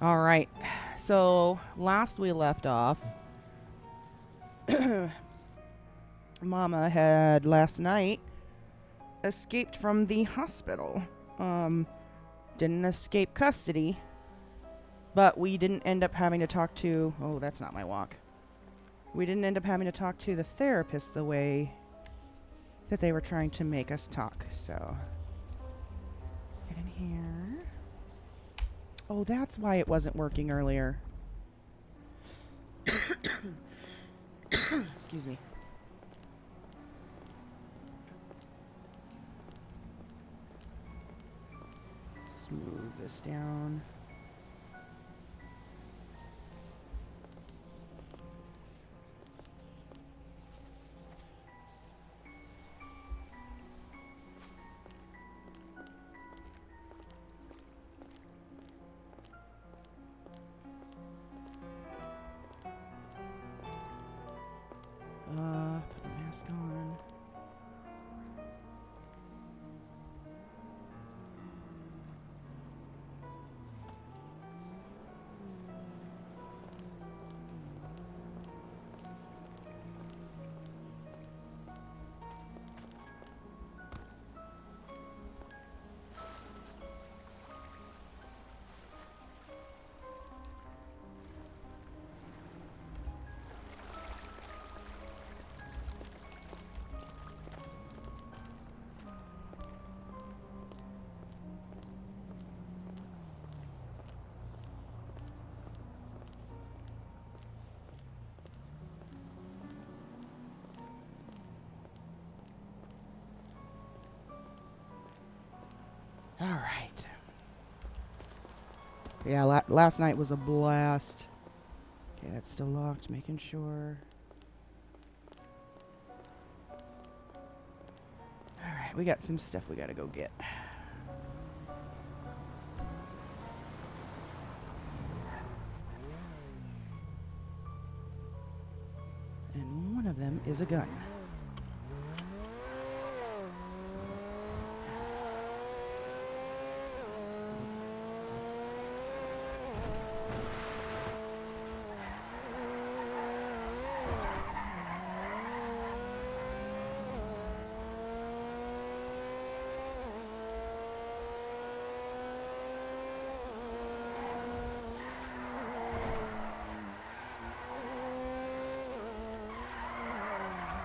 All right. So last we left off, Mama had last night escaped from the hospital. Um, didn't escape custody, but we didn't end up having to talk to. Oh, that's not my walk. We didn't end up having to talk to the therapist the way that they were trying to make us talk. So, get in here. Oh, that's why it wasn't working earlier. Excuse me. Smooth this down. Put the mask on. All right. Yeah, last night was a blast. Okay, that's still locked, making sure. All right, we got some stuff we gotta go get. And one of them is a gun.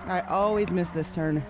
I always miss this turn.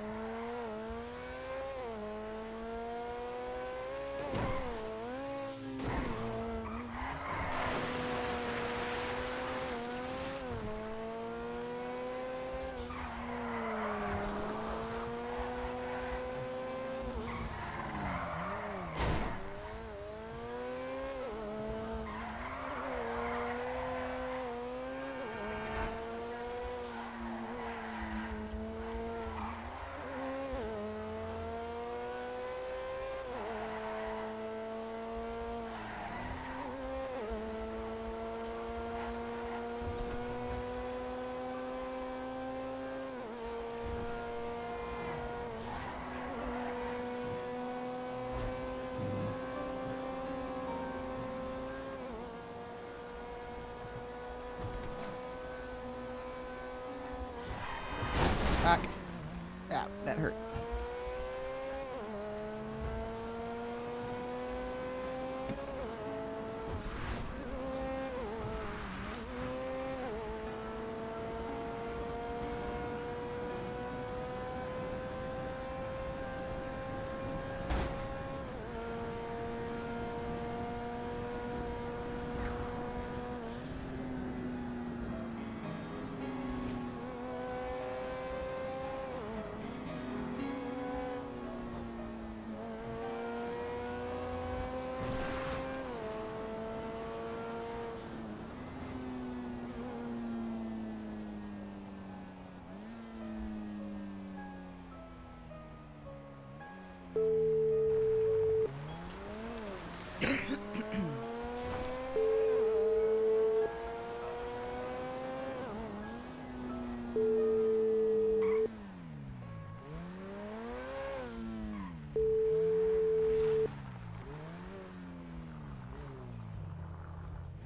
Back. Yeah, that hurt.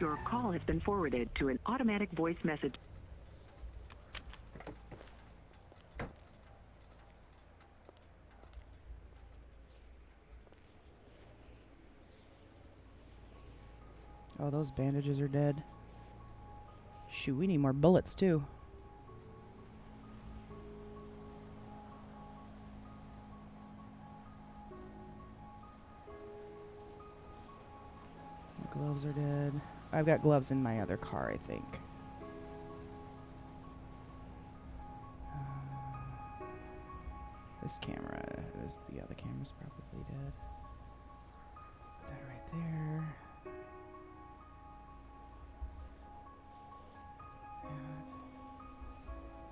Your call has been forwarded to an automatic voice message. Oh, those bandages are dead. Shoot, we need more bullets too. The gloves are dead. I've got gloves in my other car, I think. This camera is the other camera's probably dead. Put that right there.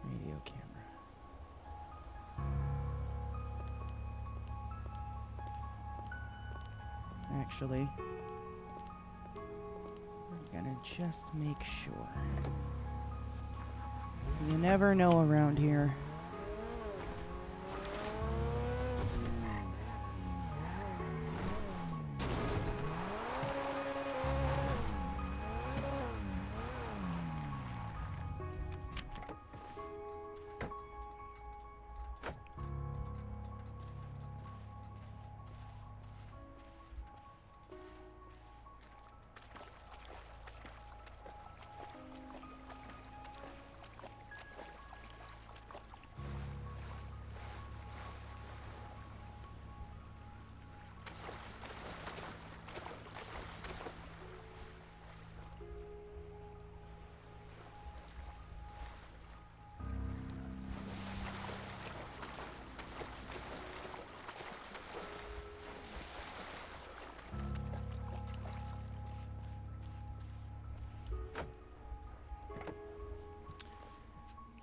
And radio camera. Actually, we're gonna just make sure. You never know around here.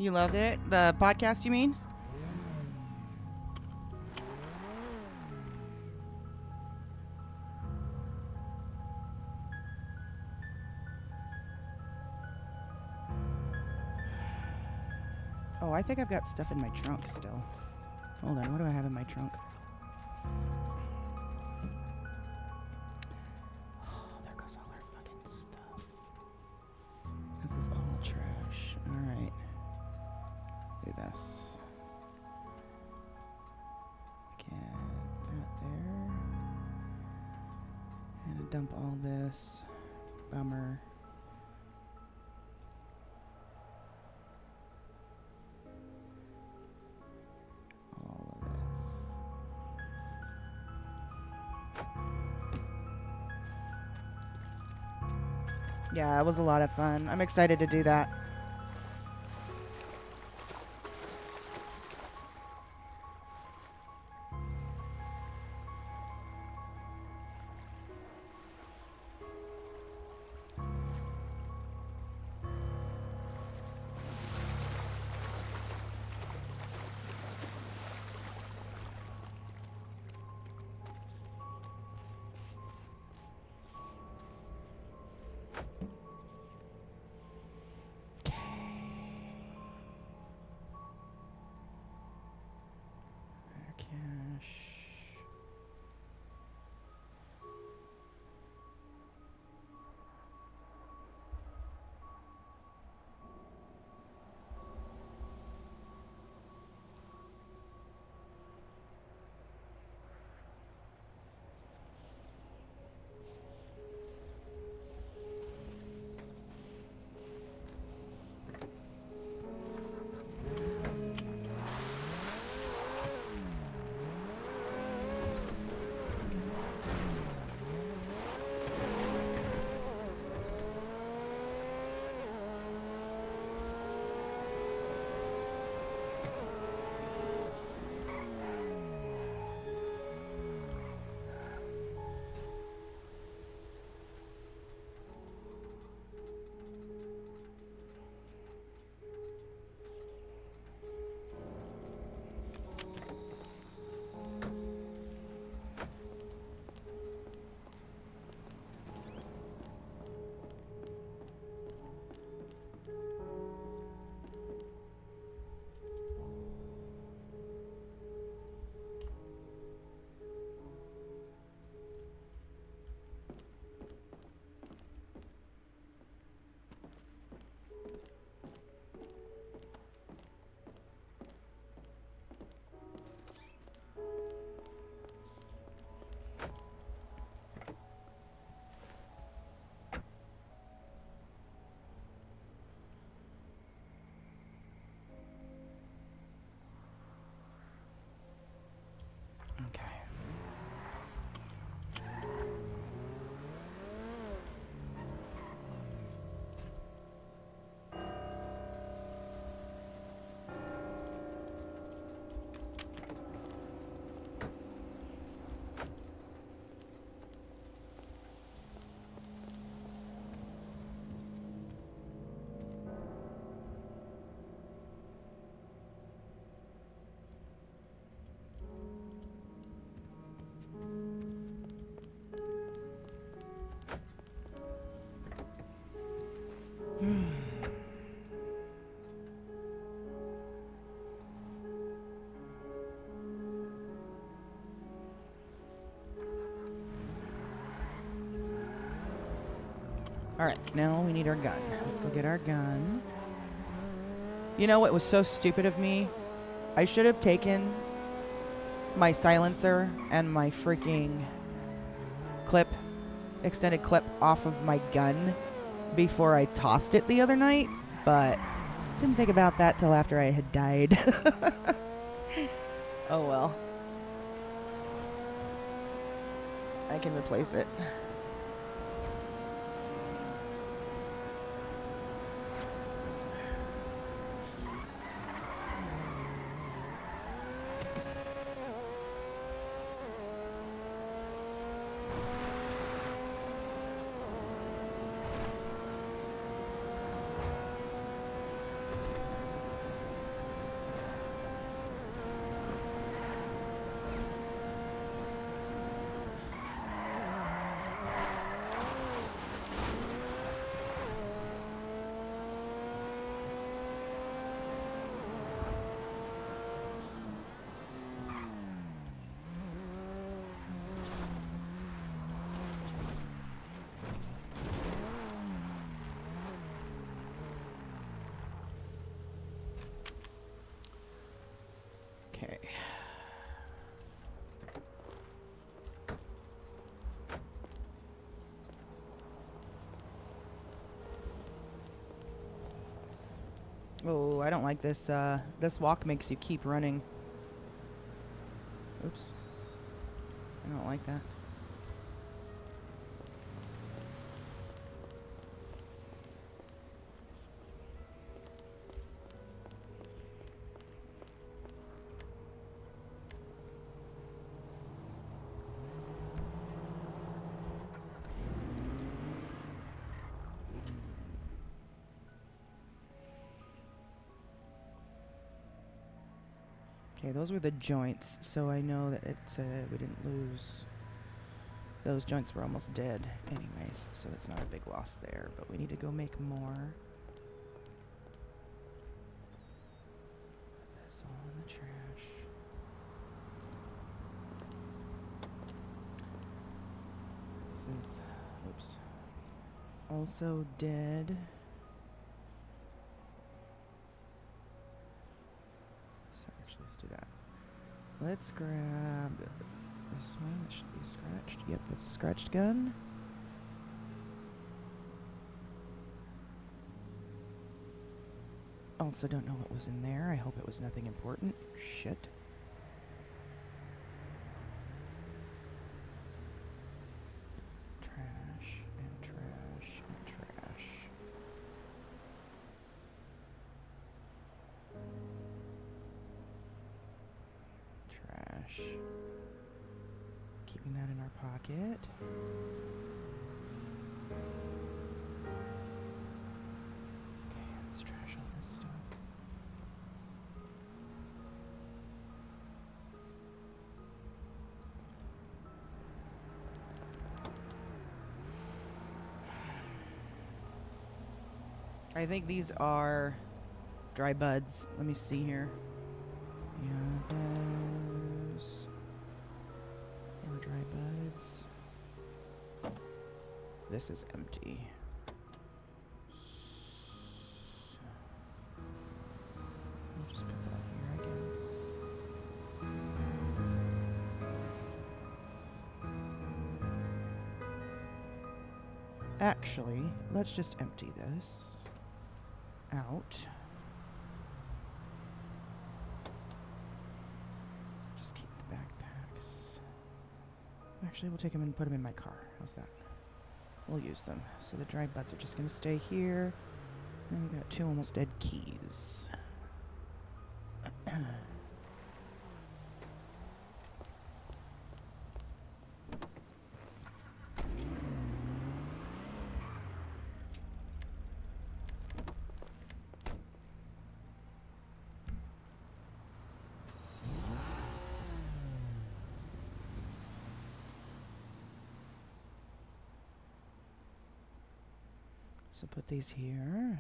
You loved it? The podcast, you mean? Oh, I think I've got stuff in my trunk still. Hold on, what do I have in my trunk? Oh, there goes all our fucking stuff. This is all trash. Alright. Do this. Get that there. And dump all this. Bummer. All of this. Yeah, it was a lot of fun. I'm excited to do that. Alright, now we need our gun. Let's go get our gun. You know what was so stupid of me? I should have taken my silencer and my freaking extended clip off of my gun before I tossed it the other night, but didn't think about that till after I had died. Oh well. I can replace it. Okay. Oh, I don't like this. This walk makes you keep running. Oops. I don't like that. Okay, those were the joints, so I know that we didn't lose. Those joints were almost dead anyways, so that's not a big loss there, but we need to go make more. Put this all in the trash. This is, oops, also dead. Let's do that. Let's grab this one. That should be scratched. Yep, that's a scratched gun. Also don't know what was in there. I hope it was nothing important. Shit. Trash and trash and trash. Trash. Keeping that in our pocket. Okay, let's trash all this stuff. I think these are dry buds. Let me see here. Yeah, those. More dry buds. This is empty. I'll just put that here, I guess. Actually, let's just empty this out. Just keep the backpacks. Actually, we'll take them and put them in my car. How's that? We'll use them. So the dry buds are just going to stay here. And we got 2 almost dead keys. So put these here.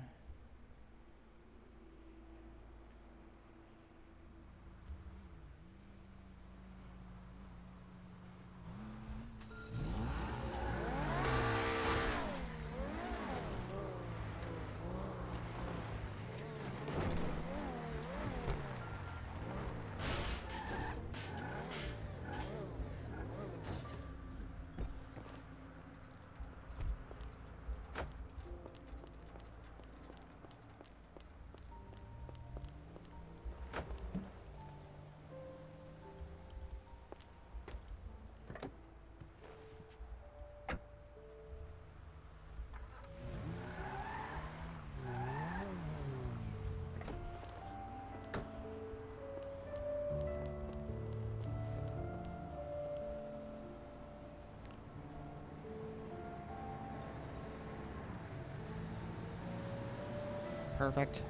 Perfect.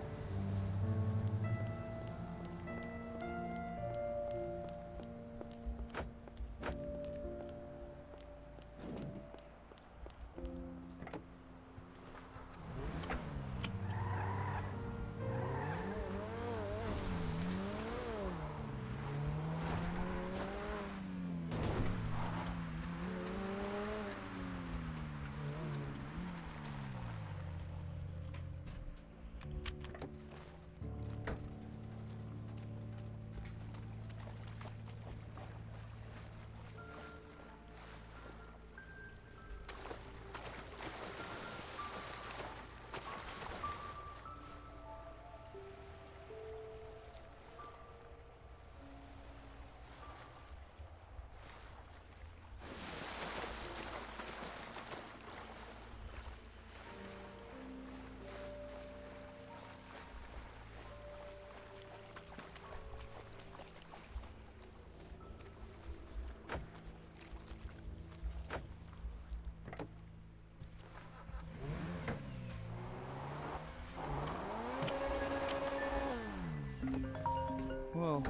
Whoa.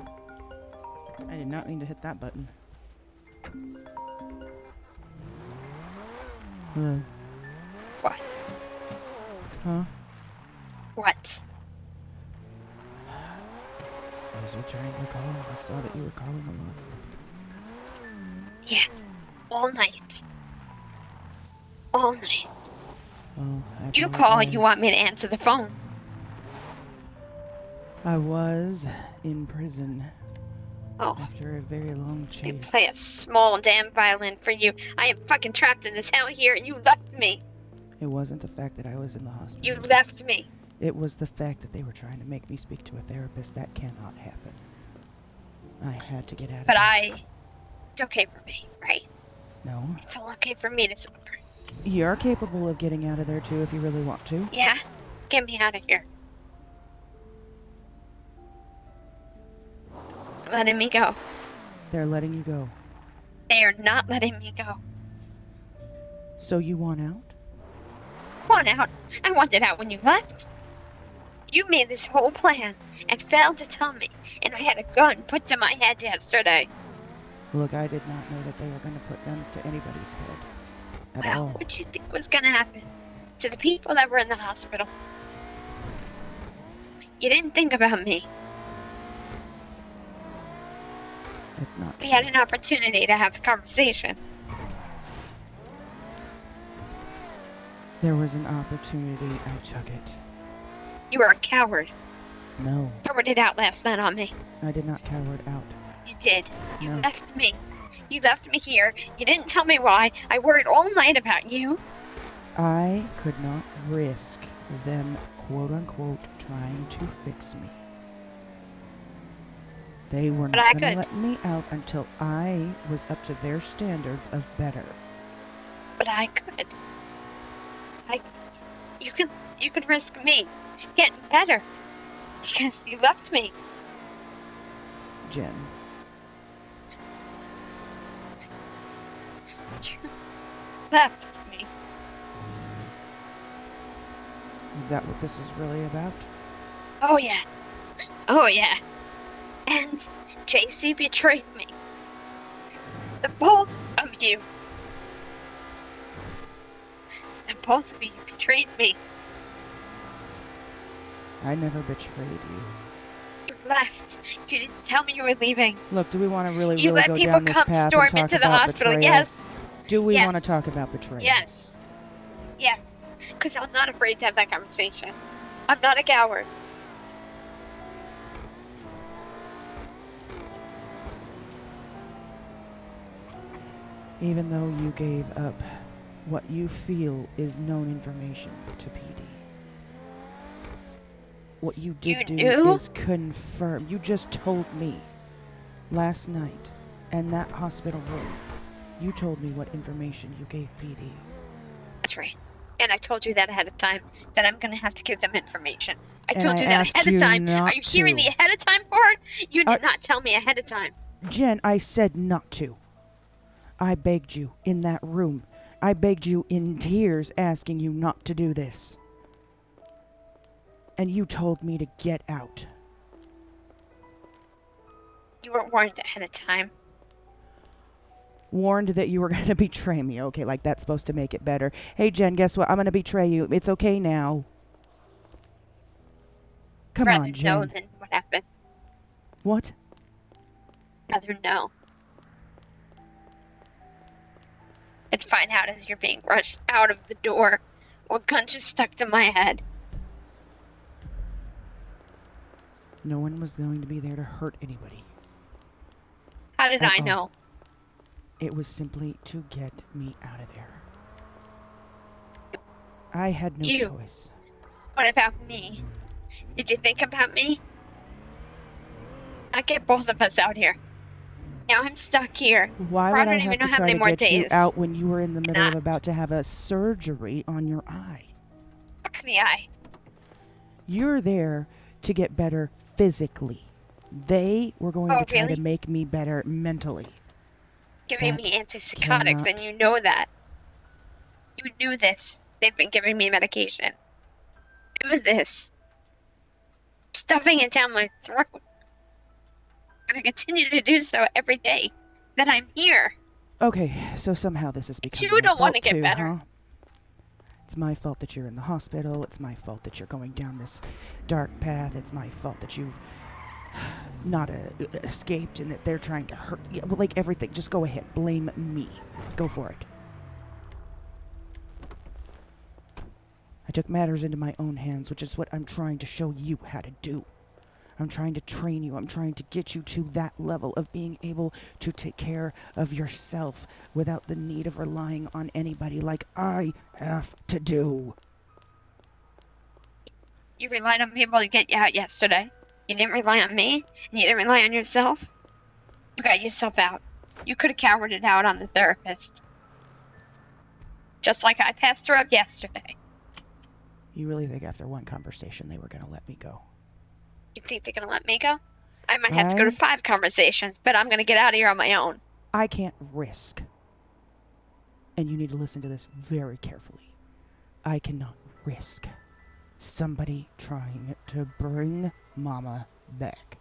I did not mean to hit that button. Hello. What? Huh? What? I was returning your call. I saw that you were calling a lot. Yeah. All night. All night. Well, I You call, you apologize. want me to answer the phone. I was in prison Oh, after a very long I chase. play a small damn violin for you. I am fucking trapped in this hell here and you left me. It wasn't the fact that I was in the hospital. You It was- left me. It was the fact that they were trying to make me speak to a therapist. That cannot happen. I had to get out of But there. it's okay for me, right? No. It's all okay for me to suffer. You're capable of getting out of there too if you really want to. Yeah? Get me out of here. Letting me go. They're letting you go. They are not letting me go. So you want out? Want out. I wanted out when you left. You made this whole plan and failed to tell me, and I had a gun put to my head yesterday. Look, I did not know that they were going to put guns to anybody's head. At Well, all. what do you think was gonna happen to the people that were in the hospital? You didn't think about me. It's not We true. had an opportunity to have a conversation. There was an opportunity. I took it. You were a coward. No, Cowered it out last night on me. I did not coward out. You did. You No. left me. You left me here. You didn't tell me why. I worried all night about you. I could not risk them, quote unquote, trying to fix me. They were But not I going to could. let me out until I was up to their standards of better. But I could. You could risk me getting better. Because you left me. Jen, You left me. is that what this is really about? Oh yeah. Oh yeah. And JC betrayed me. The both of you. The both of you betrayed me. I never betrayed you. You left. You didn't tell me you were leaving. Look, do we want to really You let go people down this come path storm and talk into the about hospital. betrayal? Yes. Do we want to Yes. talk about betrayal? Yes. Yes. Because I'm not afraid to have that conversation. I'm not a coward. Even though you gave up what you feel is known information to PD. What you did You do knew? is confirm. You just told me last night in that hospital room. You told me what information you gave PD. That's right. And I told you that ahead of time, that I'm going to have to give them information. I And told I you that asked ahead of you time. not Are you hearing to. the ahead of time part? You did Uh, not tell me ahead of time. Jen, I said not to. I begged you in that room. I begged you in tears asking you not to do this. And you told me to get out. You were warned ahead of time. Warned that you were going to betray me. Okay, like that's supposed to make it better. Hey, Jen, guess what? I'm going to betray you. It's okay now. Come Rather on, know Jen. than what happened. What? Rather know. And find out as you're being rushed out of the door what guns are stuck to my head. No one was going to be there to hurt anybody. How did At I all. know? It was simply to get me out of there. I had no You. choice. What about me? Did you think about me? I'd get both of us out here. Now I'm stuck here. Why I would don't I even have know to how try many to more get you days. out when you were in the middle I- of about to have a surgery on your eye? Fuck the eye. You're there to get better physically. They were going Oh, to try really? to make me better mentally. Giving That me antipsychotics, cannot- and you know that. You knew this. They've been giving me medication. You knew this. Stuffing it down my throat. I'm gonna continue to do so every day that I'm here. Okay, so somehow this is becoming You my don't fault wanna get too, better. huh? It's my fault that you're in the hospital. It's my fault that you're going down this dark path. It's my fault that you've not escaped and that they're trying to hurt you. Well, like everything. Just go ahead. Blame me. Go for it. I took matters into my own hands, which is what I'm trying to show you how to do. I'm trying to train you. I'm trying to get you to that level of being able to take care of yourself without the need of relying on anybody like I have to do. You relied on people to get you out yesterday. You didn't rely on me, and you didn't rely on yourself. You got yourself out. You could have cowered it out on the therapist. Just like I passed her up yesterday. You really think after one conversation they were going to let me go? You think they're gonna let me go? I might have to go to I- 5 conversations, but I'm gonna get out of here on my own. I can't risk, and you need to listen to this very carefully, I cannot risk somebody trying to bring Mama back.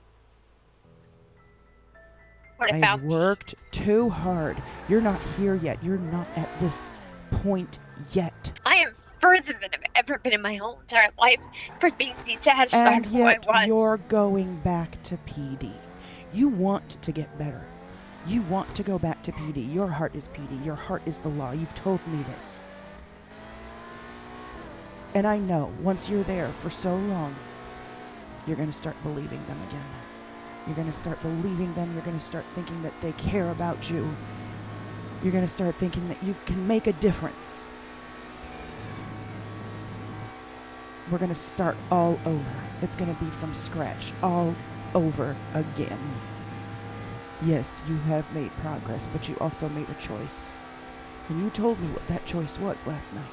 What I about have me? worked too hard. You're not here yet. You're not at this point yet. I am further than I've ever been in my whole entire life for being detached And from who I yet was. you're going back to PD. You want to get better. You want to go back to PD. Your heart is PD. Your heart is the law. You've told me this. And I know once you're there for so long, you're going to start believing them again. You're going to start believing them. You're going to start thinking that they care about you. You're going to start thinking that you can make a difference. We're going to start all over. It's going to be from scratch, all over again. Yes, you have made progress, but you also made a choice. And you told me what that choice was last night.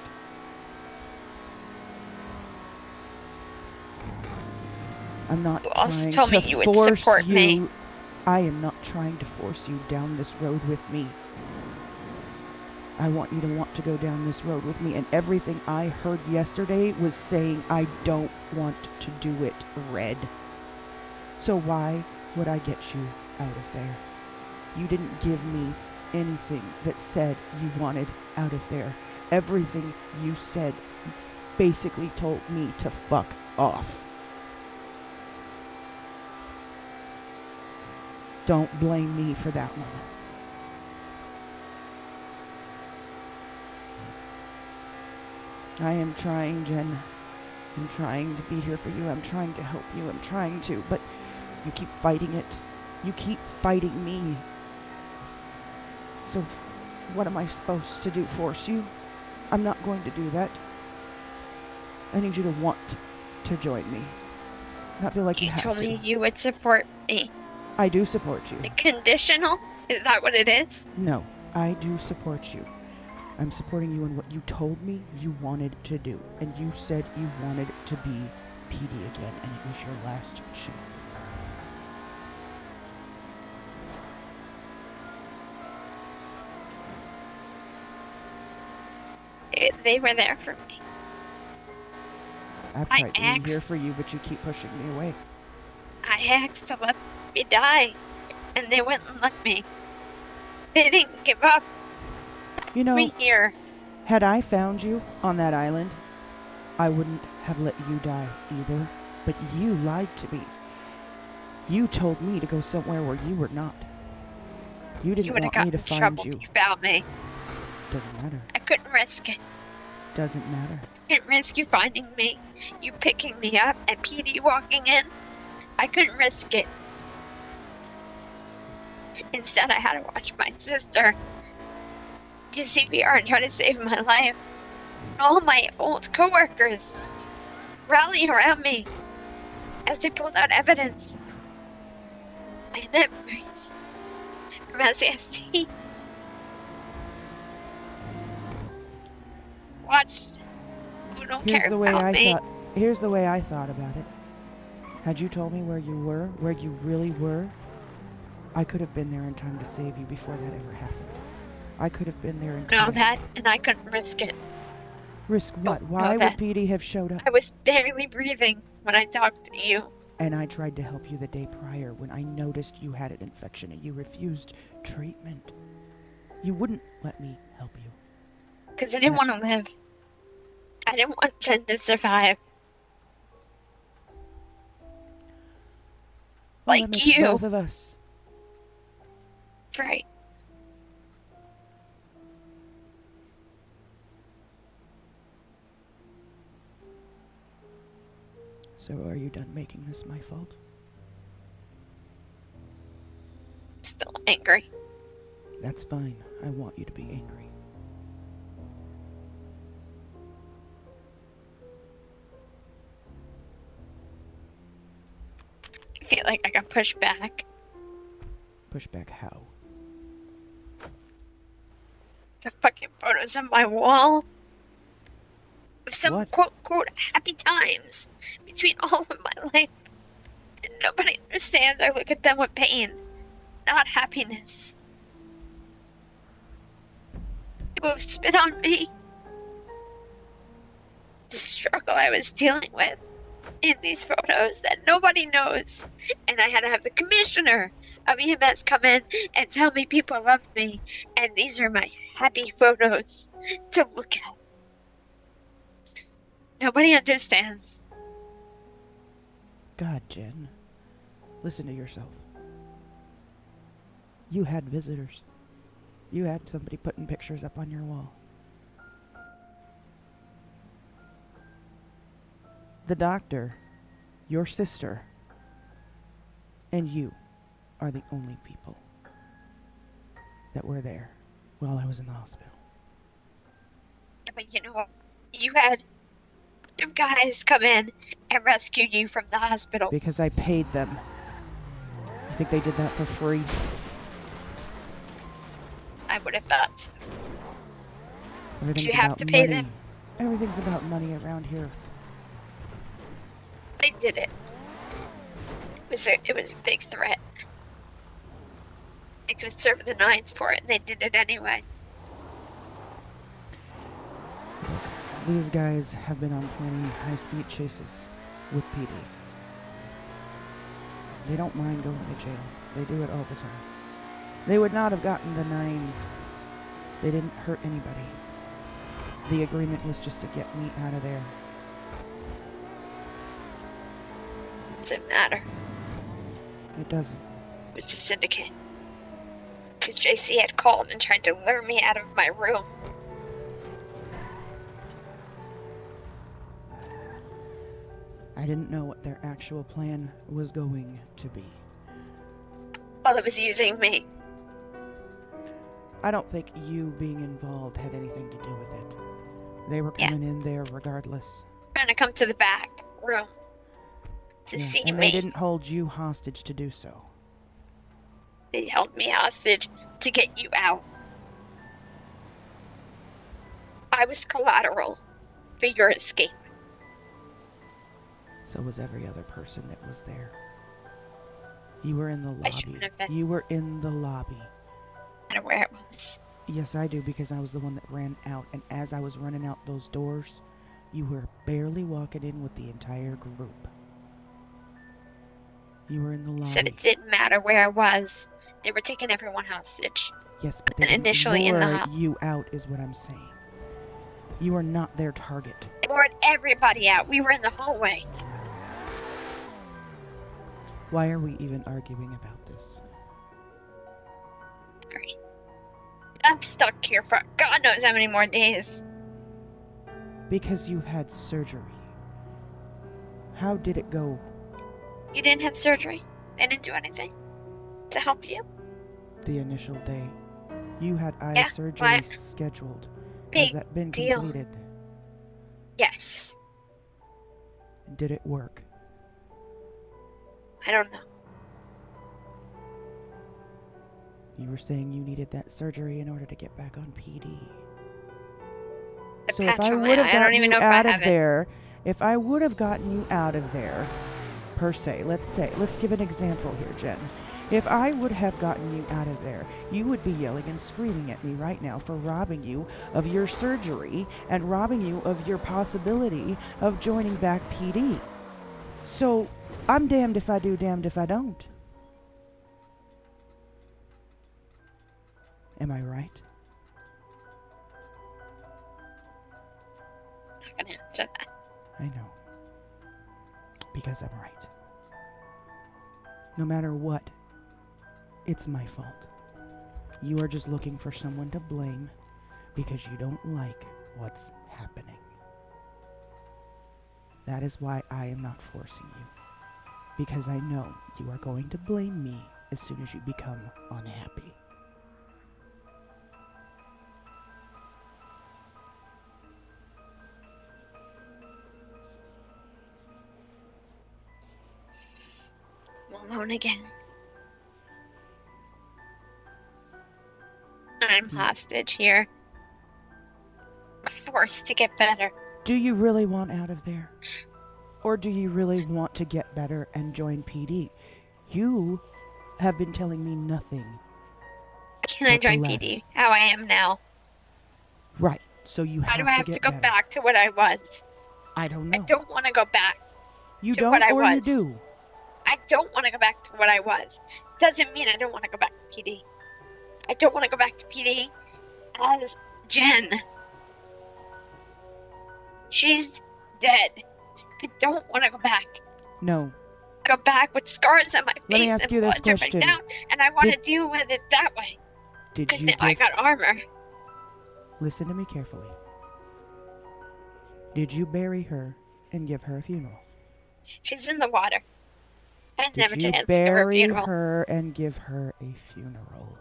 I'm not You also trying told to me you would force support you. me. I am not trying to force you down this road with me. I want you to want to go down this road with me, and everything I heard yesterday was saying I don't want to do it, Red. So why would I get you out of there? You didn't give me anything that said you wanted out of there. Everything you said basically told me to fuck off. Don't blame me for that one. I am trying, Jen. I'm trying to be here for you. I'm trying to help you. I'm trying to, but you keep fighting it. You keep fighting me. So what am I supposed to do? Force you? I'm not going to do that. I need you to want to join me. Not feel like you You have told to. me you would support me. I do support you. Conditional? Is that what it is? No, I do support you. I'm supporting you in what you told me you wanted to do. And you said you wanted to be PD again, and it was your last chance. They were there for me. I've I tried being here asked. for you, but you keep pushing me away. I asked to let me die, and they wouldn't let me. They didn't give up. You know, Me here. had I found you on that island, I wouldn't have let you die either. But you lied to me. You told me to go somewhere where you were not. You You didn't would have want me gotten to in find trouble you. if you found me. Doesn't matter. I couldn't risk it. Doesn't matter. I couldn't risk you finding me, you picking me up, and PD walking in. I couldn't risk it. Instead, I had to watch my sister do CPR and try to save my life. All my old coworkers rally around me as they pulled out evidence. My memories from SAST. Watched who don't Here's care the way about I me. thought. Here's the way I thought about it. Had you told me where you were, where you really were, I could have been there in time to save you before that ever happened. I could have been there in Know time. that, and I couldn't risk it. Risk what? Don't Why know would that. PD have showed up? I was barely breathing when I talked to you. And I tried to help you the day prior when I noticed you had an infection and you refused treatment. You wouldn't let me help you. Because I didn't want to live. I didn't want Jen to survive. Well, Like that makes you. both of us. Right. So are you done making this my fault? Still angry. That's fine. I want you to be angry. I feel like I got pushed back. Push back how? Got fucking photos on my wall. Of some What? quote happy times between all of my life. And nobody understands. I look at them with pain, not happiness. People have spit on me. The struggle I was dealing with in these photos that nobody knows. And I had to have the commissioner of EMS come in and tell me people loved me. And these are my happy photos to look at. Nobody understands. God, Jen. Listen to yourself. You had visitors. You had somebody putting pictures up on your wall. The doctor, your sister, and you are the only people that were there while I was in the hospital. Yeah, but you know what? You had them guys come in and rescue you from the hospital. Because I paid them. You think they did that for free? I would have thought so. Everything's you have about to pay money. them? Everything's about money around here. They did it. It was a big threat. They could have served the nines for it, and they did it anyway. These guys have been on plenty high-speed chases with PD. They don't mind going to jail. They do it all the time. They would not have gotten the nines. They didn't hurt anybody. The agreement was just to get me out of there. Doesn't matter. It doesn't. It was a syndicate. Because JC had called and tried to lure me out of my room. I didn't know what their actual plan was going to be. While it was using me. I don't think you being involved had anything to do with it. They were Yeah. coming in there regardless. Trying to come to the back room to Yeah, see and me. they didn't hold you hostage to do so. They held me hostage to get you out. I was collateral for your escape. So was every other person that was there. You were in the I shouldn't lobby. have been. You were in the lobby. I don't know where it was. Yes, I do, because I was the one that ran out. And as I was running out those doors, You were barely walking in with the entire group. You were in the I said lobby. it didn't matter where I was. They were taking everyone hostage. Yes, but they And didn't initially in the lure hall. you out is what I'm saying. You are not their target. They lured everybody out. We were in the hallway. Why are we even arguing about this? Great. I'm stuck here for God knows how many more days. Because you had surgery. How did it go? You didn't have surgery? They didn't do anything to help you? The initial day. You had eye Yeah, surgery why- scheduled. Has Big that been deal. completed? Yes. Did it work? I don't know. You were saying you needed that surgery in order to get back on PD. So if I would have I don't gotten even you know if I out of have it. there, if I would have gotten you out of there, per se, let's give an example here, Jen. If I would have gotten you out of there, you would be yelling and screaming at me right now for robbing you of your surgery and robbing you of your possibility of joining back PD. So I'm damned if I do, damned if I don't. Am I right? I'm not gonna answer that. I know. Because I'm right. No matter what, it's my fault. You are just looking for someone to blame because you don't like what's happening. That is why I am not forcing you. Because I know you are going to blame me as soon as you become unhappy. I'm alone again. I'm hostage here. Forced to get better. Do you really want out of there? Or do you really want to get better and join PD? You have been telling me nothing. Can I But the join latter. PD? How I am now. Right. So you Why do have I to have to get go better. back to what I was? I don't I know. don't want to go back You to don't what I or you was. do? I don't want to go back to what I was. Doesn't mean I don't want to go back to PD. I don't want to go back to PD as Jen. She's dead. I don't want to go back. No. Go back with scars on my face Let me ask and you this blood dripping question. down, and I want to Did- deal with it that way. Did Because you now I give... got armor. Listen to me carefully. Did you bury her and give her a funeral? She's in the water. I didn't have a Did you chance to give her a bury funeral. her and give her a funeral?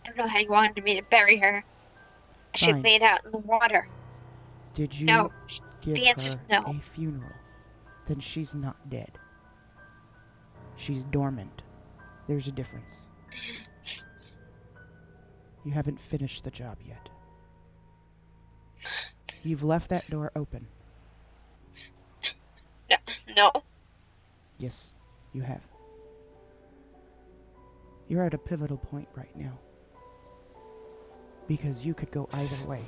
I don't know how you wanted me to bury her. She Fine. laid out in the water. Did you No. give The answer's her no. a funeral? Then she's not dead. She's dormant. There's a difference. You haven't finished the job yet. You've left that door open. No. Yes, you have. You're at a pivotal point right now. Because you could go either way.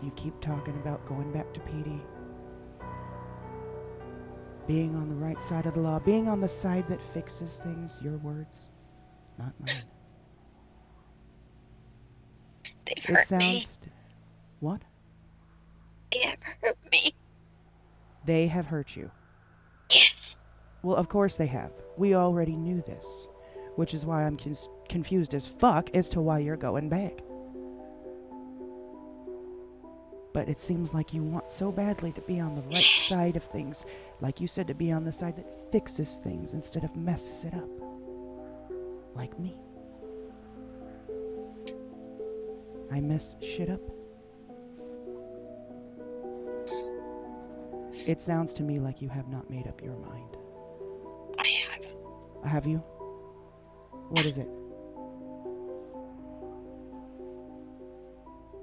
You keep talking about going back to PD. Being on the right side of the law. Being on the side that fixes things. Your words, not mine. They've It hurt sounds... me. What? They have hurt me. They have hurt you. Yeah. Well, of course they have. We already knew this. Which is why I'm confused as fuck as to why you're going back. But it seems like you want so badly to be on the right side of things. Like you said, to be on the side that fixes things instead of messes it up. Like me. I mess shit up. It sounds to me like you have not made up your mind. I have. Have you? What is it?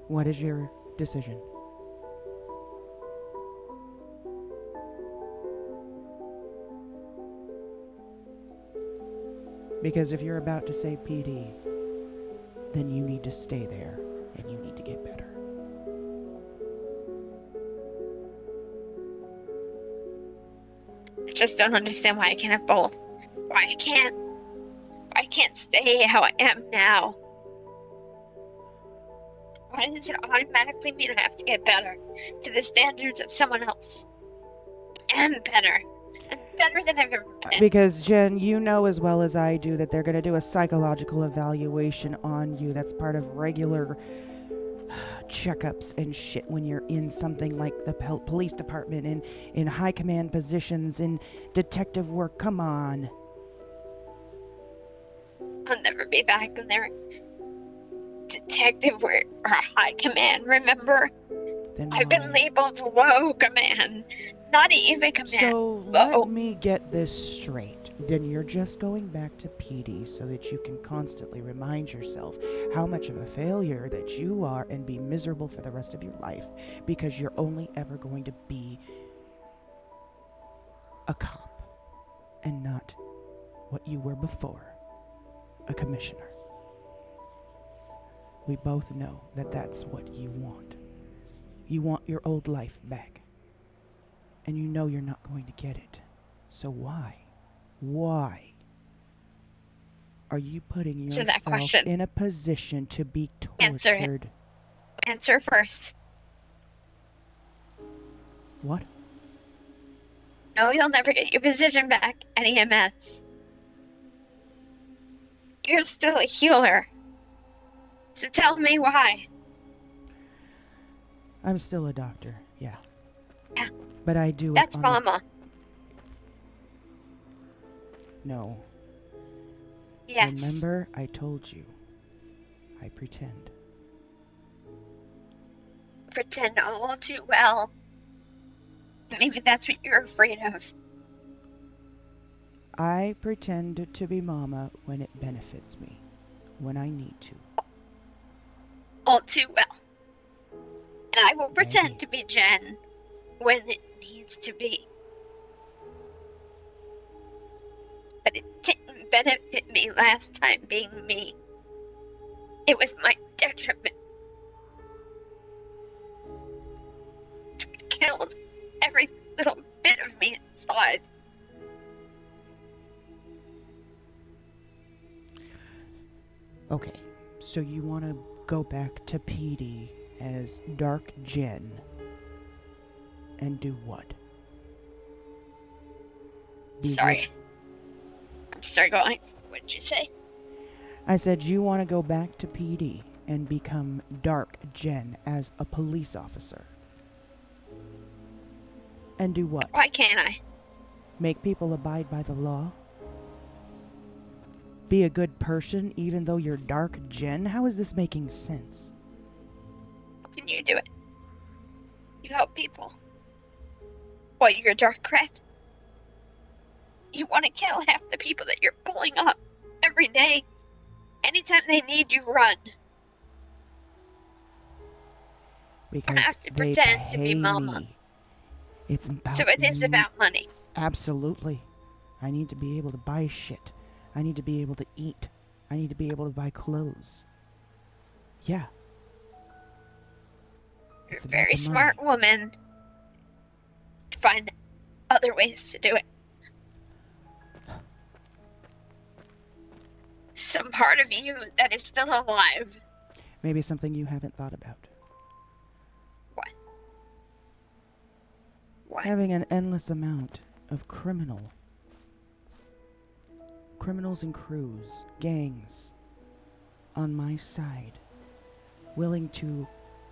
What is your decision? Because if you're about to say PD, then you need to stay there and you need to get better. I just don't understand why I can't have both. Why I can't stay how I am now. Why does it automatically mean I have to get better to the standards of someone else? I am better. I'm better than I've ever been. Because, Jen, you know as well as I do that they're going to do a psychological evaluation on you. That's part of regular checkups and shit when you're in something like the police department and in high command positions in detective work. Come on. I'll never be back in there. Detective work or high command, remember? Then I've been why? labeled low command, not even command. So low. let me get this straight. Then you're just going back to PD so that you can constantly remind yourself how much of a failure that you are and be miserable for the rest of your life because you're only ever going to be a cop and not what you were before, a commissioner. We both know that that's what you want. You want your old life back. And you know you're not going to get it. So why are you putting Answer that yourself question. in a position to be Answer it. tortured? Answer first. What? No, you'll never get your position back at EMS. You're still a healer. So tell me why. I'm still a doctor, yeah. Yeah. But I do it That's on Mama. No. Yes. Remember, I told you. I pretend. Pretend all too well. Maybe that's what you're afraid of. I pretend to be Mama when it benefits me. When I need to. All too well. And I will pretend Maybe. to be Jen when it needs to be. But it didn't benefit me last time being me. It was my detriment. It killed every little bit of me inside. Okay, so you want to go back to PD as Dark Jen and do what? Be Sorry. I'm sorry, going. What did you say? I said you want to go back to PD and become Dark Jen as a police officer. And do what? Why can't I? Make people abide by the law? Be a good person even though you're Dark Jen? How is this making sense? Can you do it? You help people. Well, you're a dark rat. You want to kill half the people that you're pulling up every day. Anytime they need you, run. Because I have to they pretend to be pay Mama. me. It's about So it is about money. Absolutely. I need to be able to buy shit. I need to be able to eat. I need to be able to buy clothes. Yeah. You're It's a about very the smart money. woman. Find other ways to do it. Some part of you that is still alive. Maybe something you haven't thought about. What? What? Having an endless amount of criminals and crews, gangs, on my side, willing to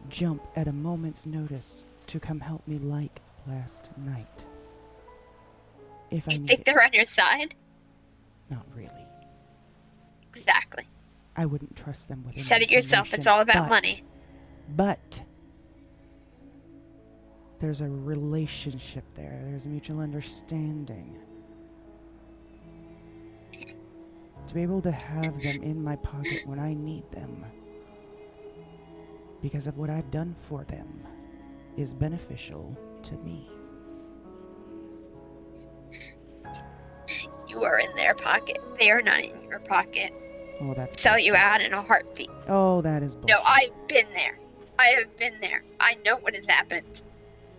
jump at a moment's notice to come help me like last night. If I You need think it. they're on your side? Not really. Exactly. I wouldn't trust them with You any said it yourself. It's information, all about but- money. But there's a relationship there. There's mutual understanding. To be able to have them in my pocket when I need them, because of what I've done for them, is beneficial to me. You are in their pocket. They are not in your pocket. Oh, that's Sell you bullshit. out in a heartbeat. Oh, that is bullshit. No, I've been there. I have been there. I know what has happened.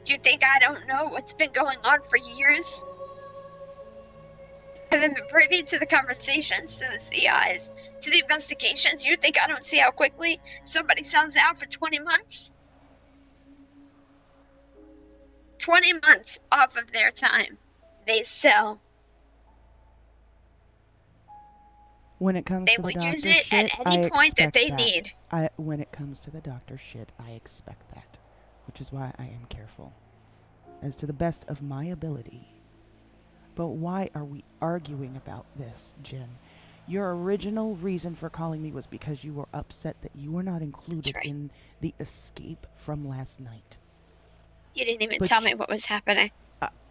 Do you think I don't know what's been going on for years? I haven't been privy to the conversations, to the CIs, to the investigations. You think I don't see how quickly somebody sells out for 20 months? 20 months off of their time. They sell. When it comes They to the will doctor use it shit, at any I point that expect they that. need. When it comes to the doctor shit, I expect that, which is why I am careful, as to the best of my ability. But why are we arguing about this, Jen? Your original reason for calling me was because you were upset that you were not included right. in the escape from last night. You didn't even But tell me what was happening.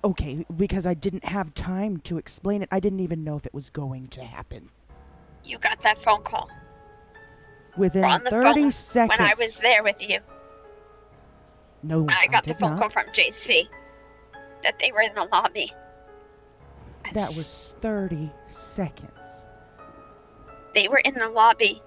Okay, because I didn't have time to explain it. I didn't even know if it was going to happen. You got that phone call. Within On the 30 phone seconds. when I was there with you. No, I got the did phone not. call from JC that they were in the lobby. That was 30 seconds. They were in the lobby.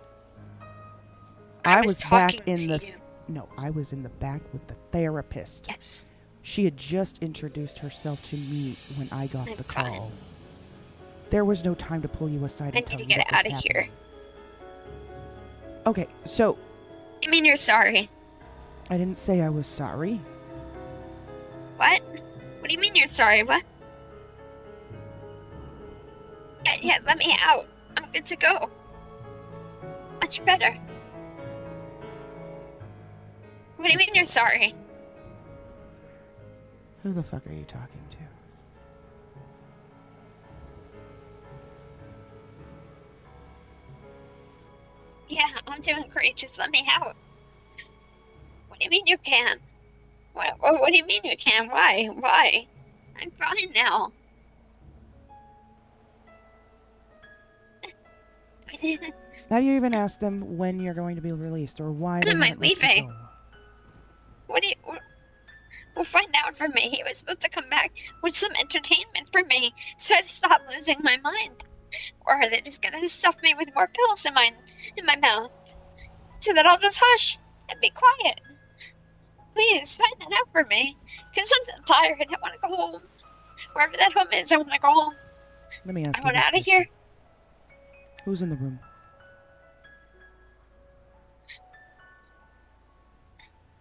I was back talking in to the you. No, I was in the back with the therapist. Yes. She had just introduced herself to me when I got I'm the fine. call. There was no time to pull you aside I and need tell to you get what was out of here. happening. Okay, so You mean you're sorry? I didn't say I was sorry. What? What do you mean you're sorry? What? Yeah, let me out. I'm good to go. Much better. What do you mean you're sorry? Who the fuck are you talking to? Yeah, I'm doing great. Just let me out. What do you mean you can? What do you mean you can? Why? Why? I'm fine now. Have you even asked them when you're going to be released or why When they am I haven't let you leaving? go? What do you... We'll find out from me. He was supposed to come back with some entertainment for me, so I'd stop losing my mind. Or are they just gonna stuff me with more pills in my mouth, so that I'll just hush and be quiet? Please find that out for me, because I'm tired. I want to go home. Wherever that home is, I want to go home. Let me ask I you want this out of question. here. Who's in the room?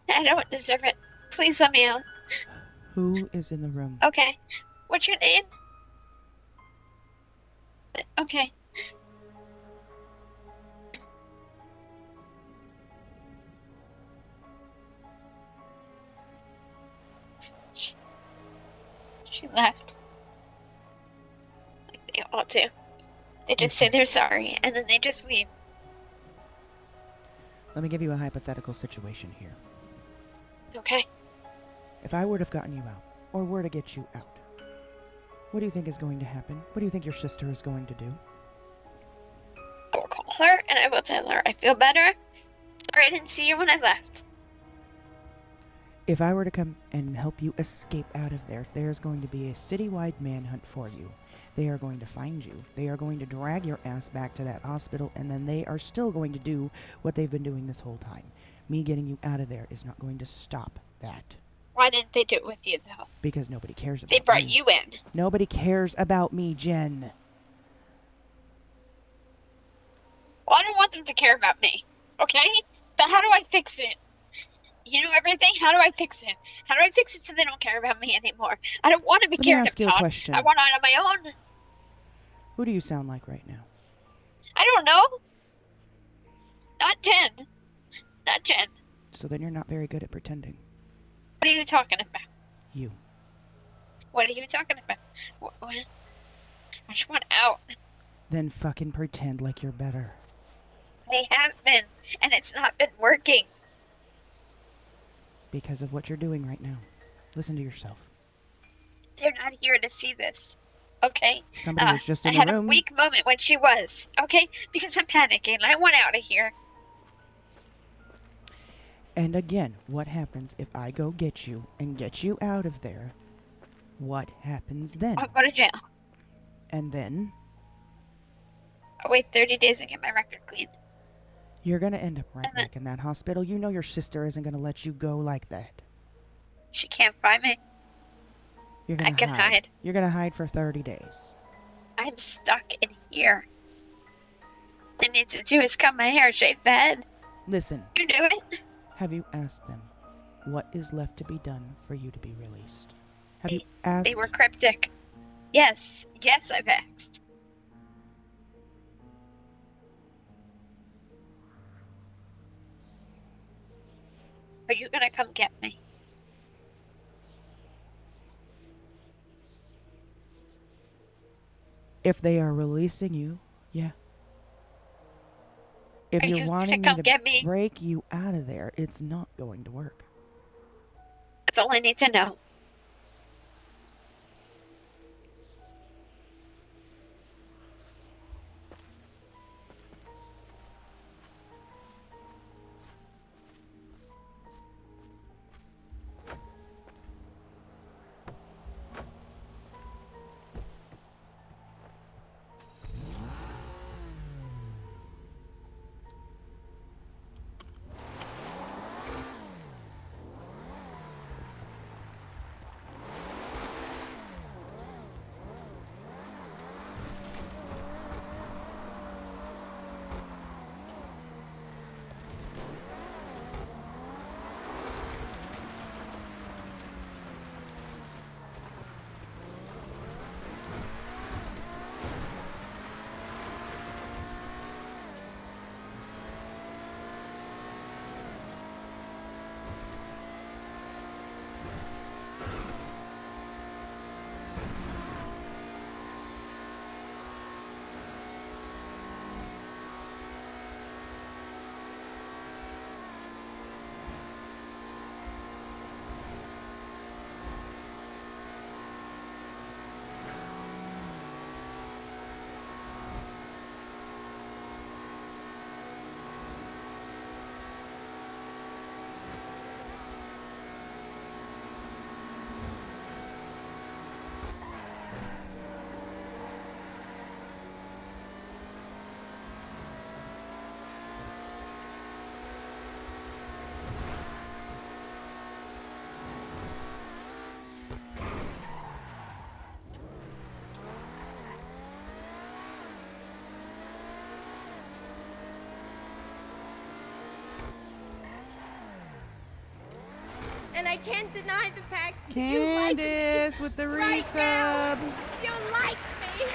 I don't deserve it. Please let me out. Who is in the room? Okay. What's your name? Okay. She left. Like they all do. They just say they're sorry, and then they just leave. Let me give you a hypothetical situation here. Okay. If I were to have gotten you out, or were to get you out, what do you think is going to happen? What do you think your sister is going to do? I will call her, and I will tell her I feel better. Sorry I didn't see you when I left. If I were to come and help you escape out of there, there's going to be a citywide manhunt for you. They are going to find you. They are going to drag your ass back to that hospital, and then they are still going to do what they've been doing this whole time. Me getting you out of there is not going to stop that. Why didn't they do it with you, though? Because nobody cares about They brought me. you in. Nobody cares about me, Jen. Well, I don't want them to care about me. Okay? So how do I fix it? You know everything? How do I fix it? How do I fix it so they don't care about me anymore? I don't want to be Let me cared ask you a about. question. I want it on my own. Who do you sound like right now? I don't know. Not Jen. Not Jen. So then you're not very good at pretending. What are you talking about? You. What are you talking about? What? I just want out. Then fucking pretend like you're better. They have been, and it's not been working. Because of what you're doing right now. Listen to yourself. They're not here to see this. Okay? Somebody was just in I the had room. a weak moment when she was. Okay? Because I'm panicking. I want out of here. And again, what happens if I go get you and get you out of there? What happens then? I'll go to jail. And then? I'll wait 30 days to get my record clean. You're gonna end up right And then back in that hospital. You know your sister isn't gonna let you go like that. she can't find me. You're I gonna can hide. You're gonna hide for 30 days. I'm stuck in here. All I need to do is cut my hair, shave the head. Listen, You do it. have you asked them what is left to be done for you to be released? Have you They asked? were cryptic. Yes, I've asked. Are you gonna come get me? If they are releasing you, yeah. If Are you're you gonna wanting me come to get me? break you out of there, it's not going to work. That's all I need to know. And I can't deny the fact that you like me Candace with the right now. resub. You like me.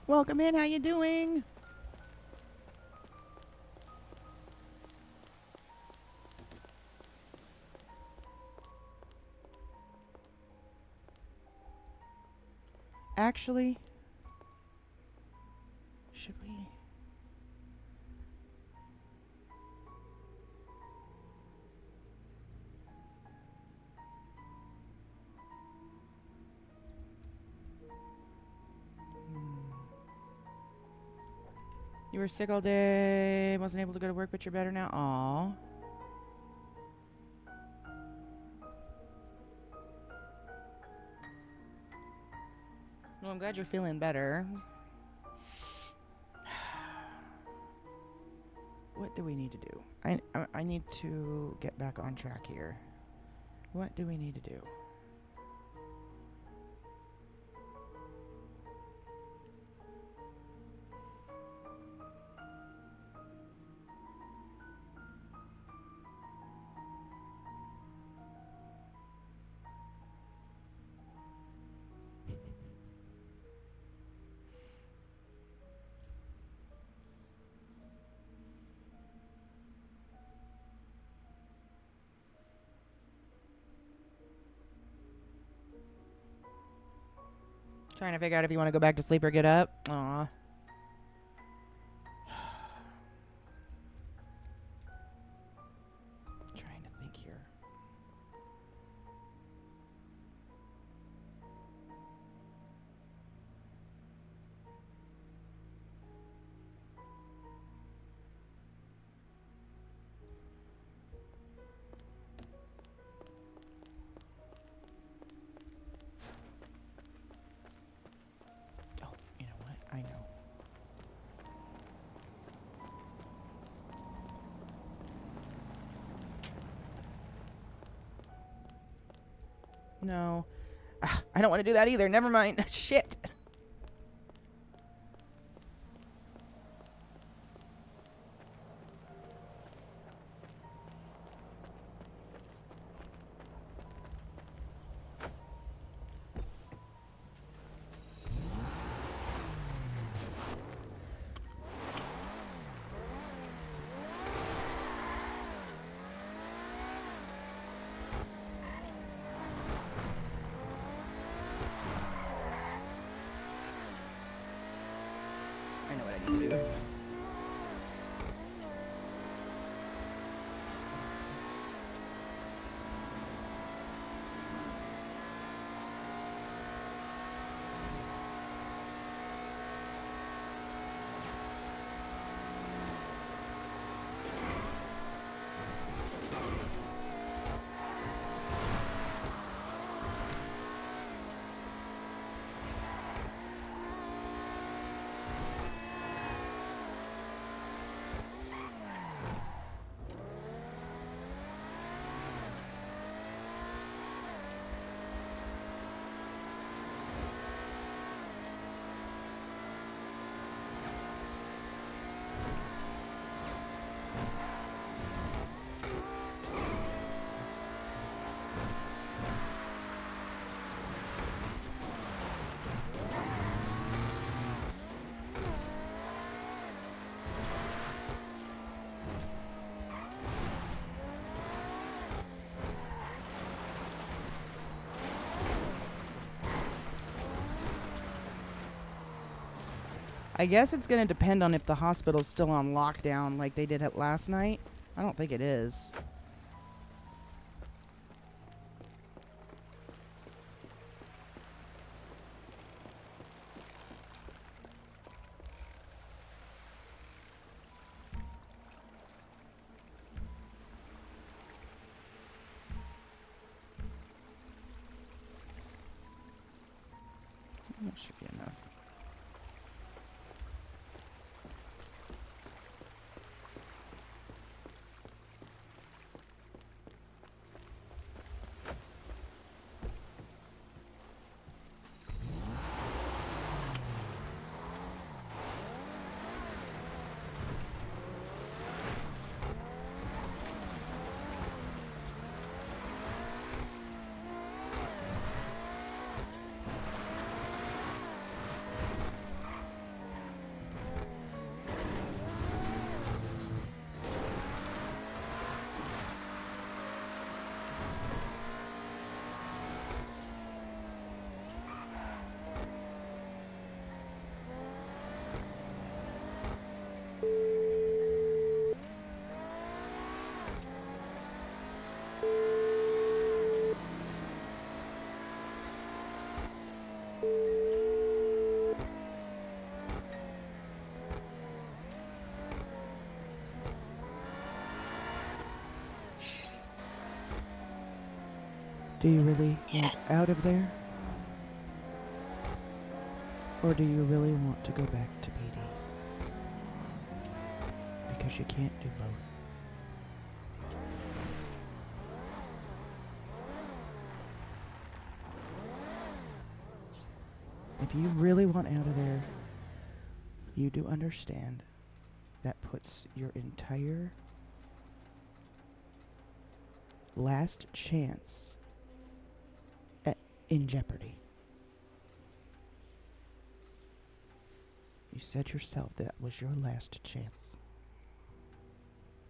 Welcome in. How you doing? Actually, should we? You were sick all day, wasn't able to go to work, but you're better now. Aw. Well, I'm glad you're feeling better. What do we need to do? I need to get back on track here. What do we need to do? Trying to figure out if you want to go back to sleep or get up. Aw. Trying to think here. No. I don't want to do that either. Never mind. Shit. I know what I need to do. I guess it's going to depend on if the hospital's still on lockdown like they did it last night. I don't think it is. That should be enough. Do you really want out of there? Or do you really want to go back to PD? Because you can't do both. If you really want out of there, you do understand that puts your entire last chance in jeopardy. You said yourself that was your last chance.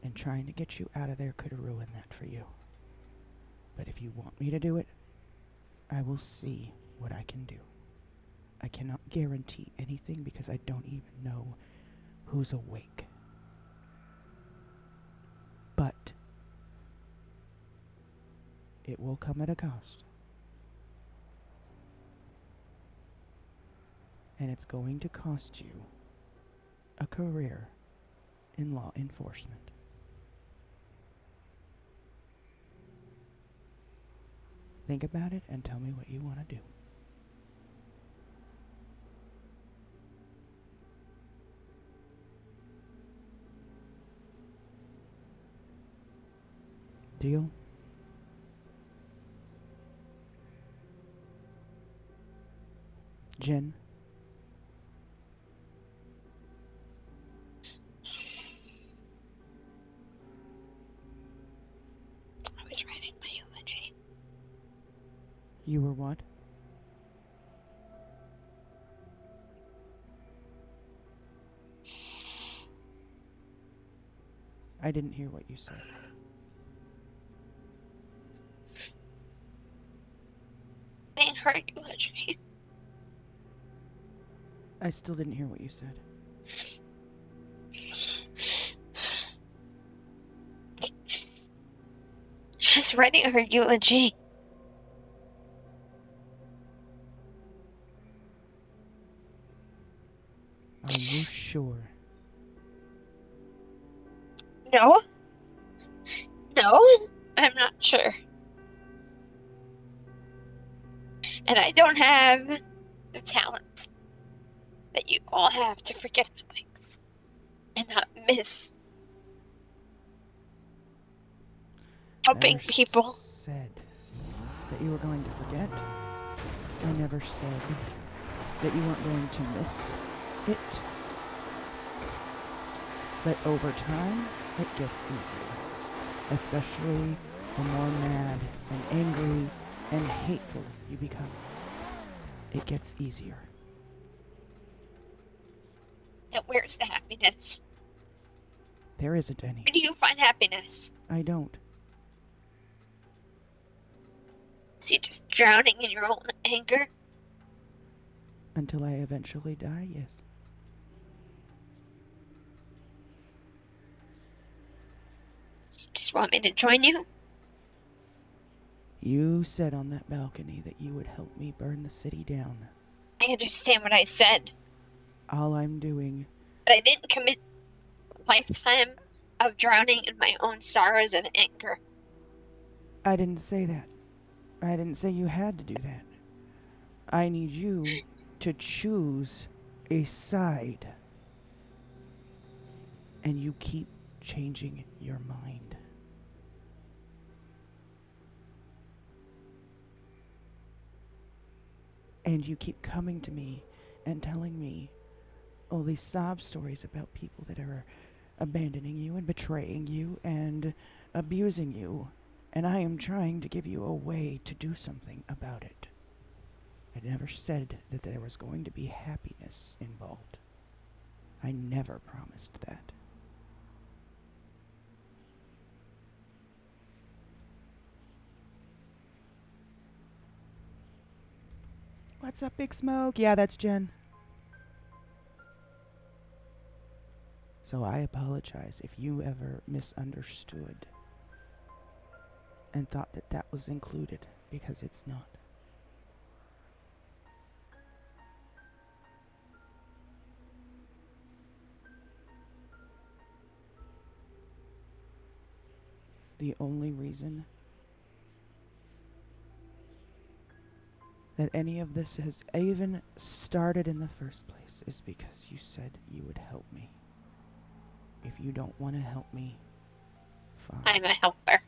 And trying to get you out of there could ruin that for you. But if you want me to do it, I will see what I can do. I cannot guarantee anything because I don't even know who's awake. But it will come at a cost. And it's going to cost you a career in law enforcement. Think about it and tell me what you want to do. Deal? Jen? I was writing my eulogy. You were what? I didn't hear what you said. Writing her eulogy. I still didn't hear what you said. I was writing her eulogy. Are you sure? No. No, I'm not sure. And I don't have the talent that you all have to forget about things and not miss helping Never people. said that you were going to forget. I never said that you weren't going to miss it. But over time, it gets easier. Especially the more mad and angry and hateful you become. It gets easier. Then where's the happiness? There isn't any. Where do you find happiness? I don't. So you're just drowning in your own anger? Until I eventually die, yes. You just want me to join you? You said on that balcony that you would help me burn the city down. I understand what I said, All I'm doing... but I didn't commit a lifetime of drowning in my own sorrows and anger. I didn't say that. I didn't say you had to do that. I need you to choose a side. And you keep changing your mind. And you keep coming to me and telling me all these sob stories about people that are abandoning you and betraying you and abusing you. And I am trying to give you a way to do something about it. I never said that there was going to be happiness involved. I never promised that. What's up, Big Smoke? Yeah, that's Jen. So I apologize if you ever misunderstood and thought that that was included, because it's not. The only reason that any of this has even started in the first place is because you said you would help me. If you don't want to help me, fine. I'm a helper.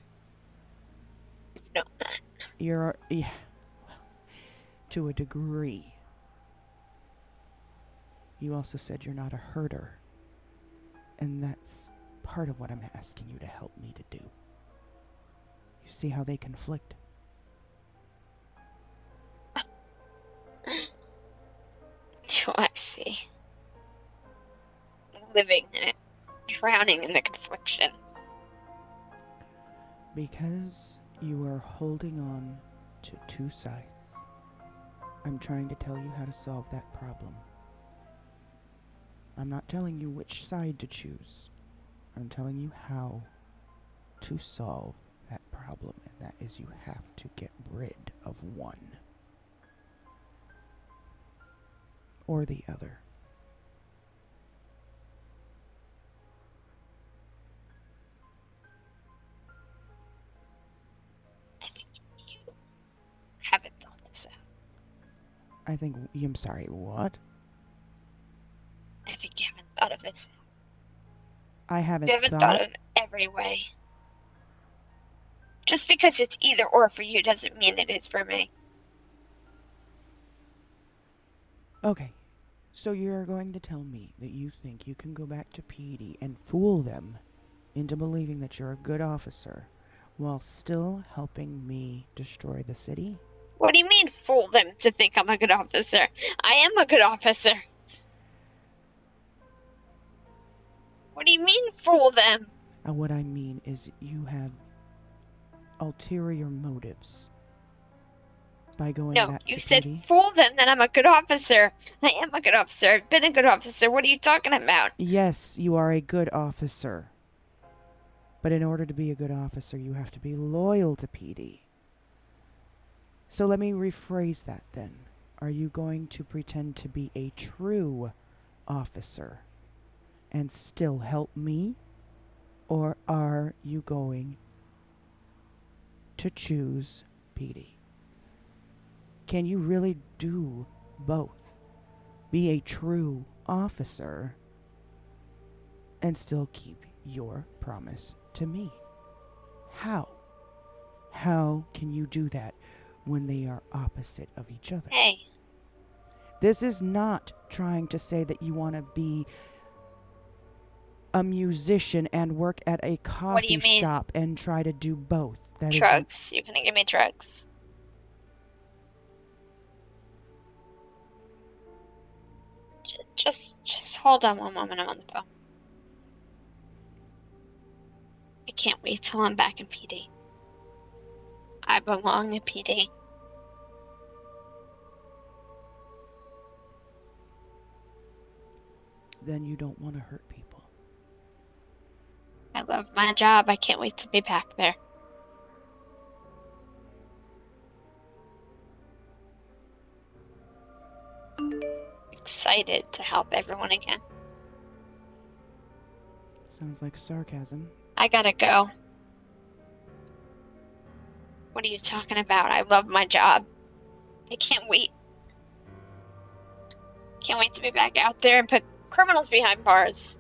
You know that. You're, yeah, well, to a degree. You also said you're not a herder. And that's part of what I'm asking you to help me to do. You see how they conflict? Do I see? Living in it, drowning in the confliction. Because you are holding on to two sides, I'm trying to tell you how to solve that problem. I'm not telling you which side to choose. I'm telling you how to solve that problem, and that is you have to get rid of one or the other. I think you haven't thought this out. I'm sorry, what? I think you haven't thought of this. I haven't You haven't thought of every way. Just because it's either or for you doesn't mean it is for me. Okay. So you're going to tell me that you think you can go back to PD and fool them into believing that you're a good officer while still helping me destroy the city? What do you mean, fool them to think I'm a good officer? I am a good officer. What do you mean, fool them? What I mean is you have ulterior motives by going No, back you to said PD. fool them that I'm a good officer. I am a good officer. I've been a good officer. What are you talking about? Yes, you are a good officer. But in order to be a good officer, you have to be loyal to PD. So let me rephrase that then. Are you going to pretend to be a true officer and still help me? Or are you going to choose PD? Can you really do both? Be a true officer and still keep your promise to me? How? How can you do that when they are opposite of each other? Hey, This is not trying to say that you want to be a musician and work at a what do you coffee mean? shop and try to do both. That is Drugs. You're gonna give me drugs. Just hold on one moment. I'm on the phone. I can't wait till I'm back in PD. I belong in PD. then you don't want to hurt people. I love my job. I can't wait to be back there. Excited to help everyone again. Sounds like sarcasm. I gotta go. What are you talking about? I love my job. I can't wait. Can't wait to be back out there and put criminals behind bars.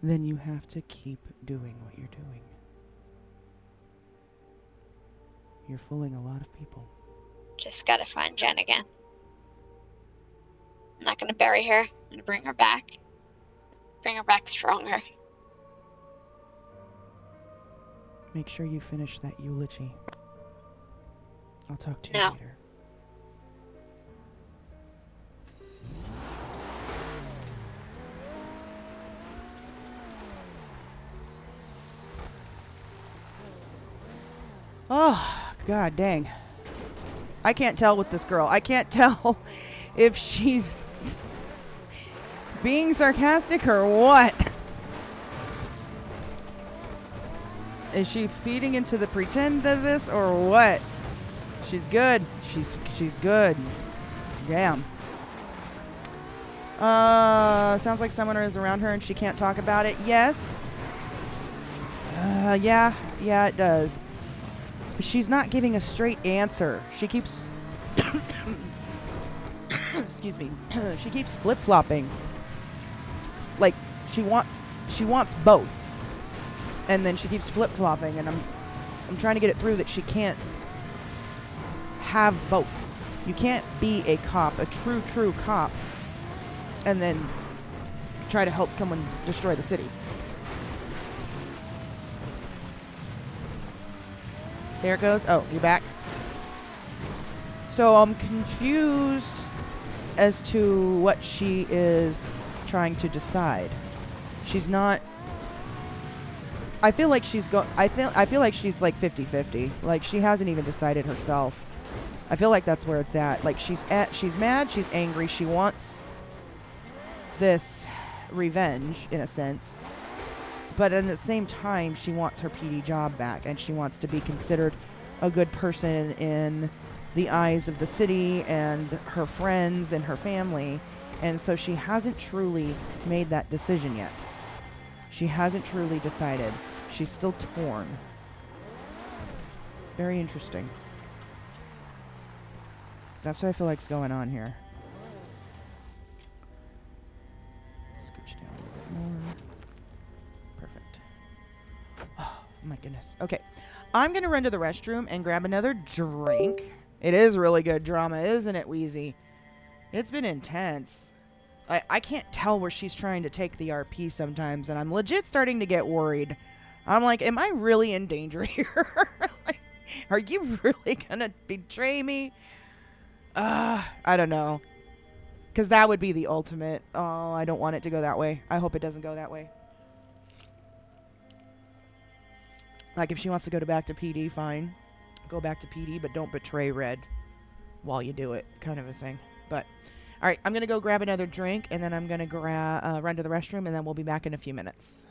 Then you have to keep doing what you're doing. You're fooling a lot of people. Just gotta find Jen again. I'm not gonna bury her. I'm gonna bring her back. Bring her back stronger. Make sure you finish that eulogy. I'll talk to you No. later. Oh, god dang. I can't tell with this girl. I can't tell if she's being sarcastic or what. Is she feeding into the pretend of this or what? She's good. She's good. Damn. Sounds like someone is around her and she can't talk about it. Yes. Yeah, it does. But she's not giving a straight answer. She keeps excuse me. She keeps flip-flopping. Like she wants both. And then she keeps flip-flopping, and I'm trying to get it through that she can't have both. You can't be a cop, a true cop, and then try to help someone destroy the city. There it goes. Oh, you're back. So I'm confused as to what she is trying to decide. She's not. I feel like she's I feel like she's like 50-50. Like she hasn't even decided herself. I feel like that's where it's at. Like she's mad, she's angry, she wants this revenge in a sense. But at the same time, she wants her PD job back and she wants to be considered a good person in the eyes of the city and her friends and her family. And so she hasn't truly made that decision yet. She hasn't truly decided. She's still torn. Very interesting. That's what I feel like's going on here. Scooch down a little bit more. Perfect. my goodness. Okay. I'm going to run to the restroom and grab another drink. It is really good drama, isn't it, Wheezy? It's been intense. I can't tell where she's trying to take the RP sometimes, and I'm legit starting to get worried. I'm like, am I really in danger here? Like, are you really going to betray me? I don't know. Because that would be the ultimate. Oh, I don't want it to go that way. I hope it doesn't go that way. Like, if she wants to go back to PD, fine. Go back to PD, but don't betray Red while you do it, kind of a thing. But, all right, I'm going to go grab another drink, and then I'm going to run to the restroom, and then we'll be back in a few minutes.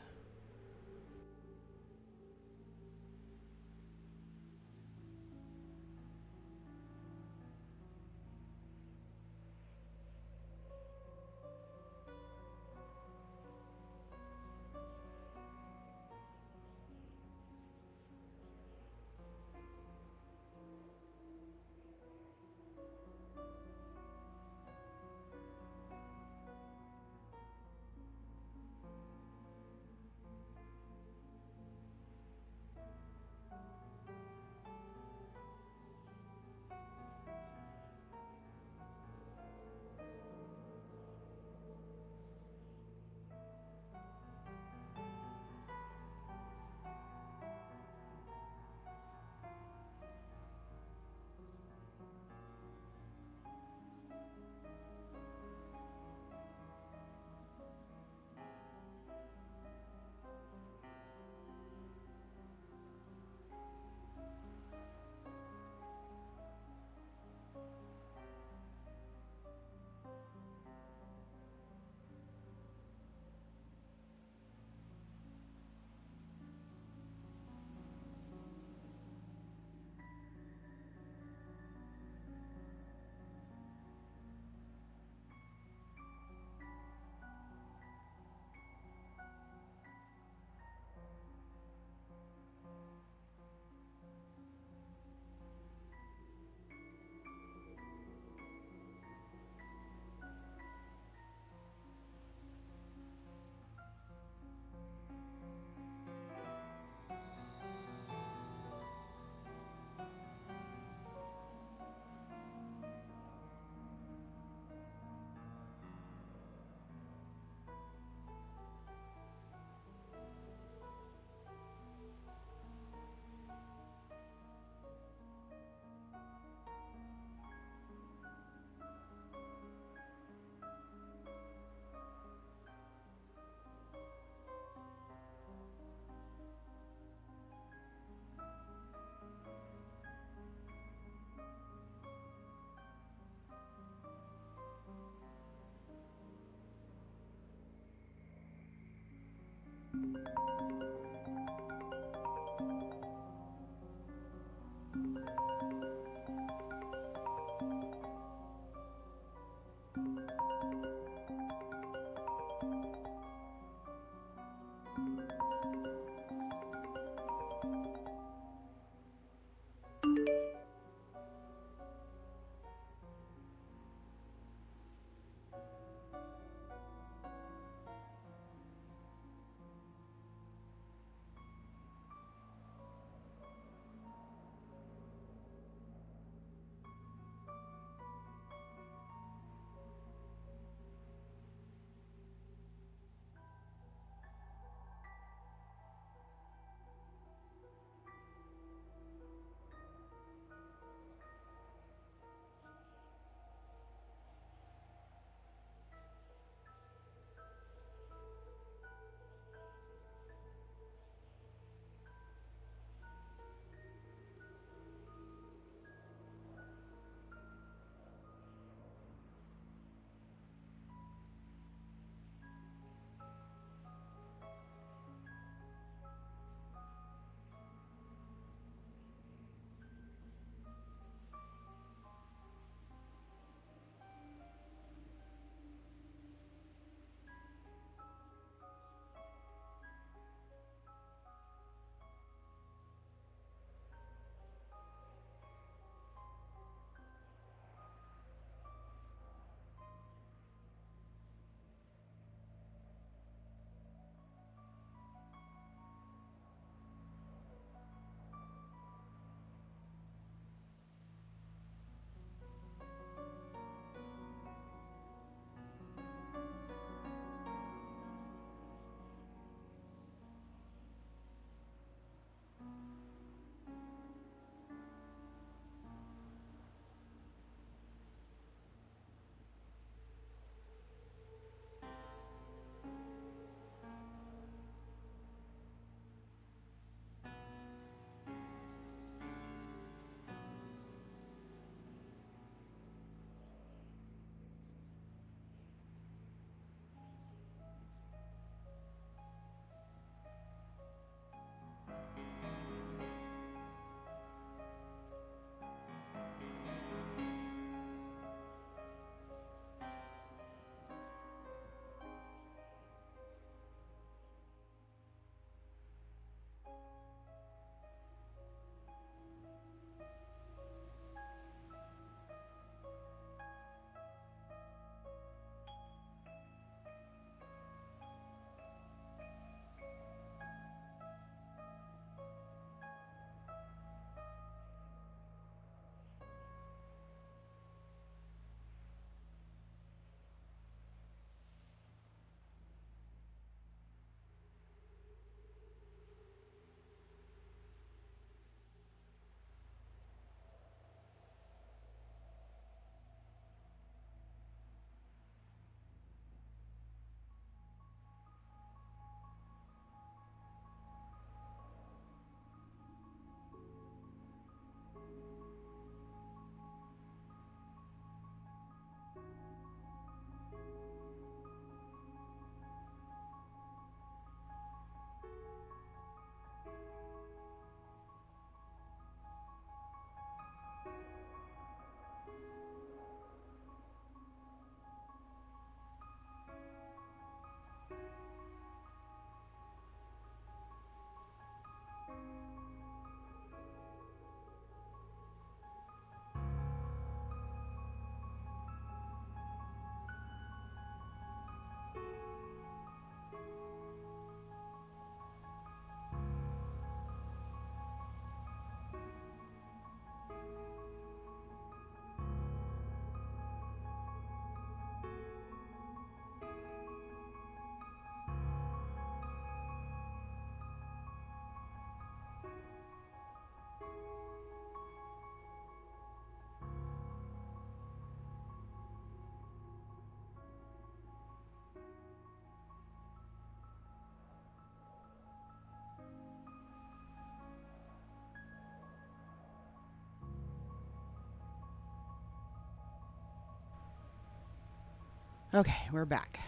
Okay, we're back.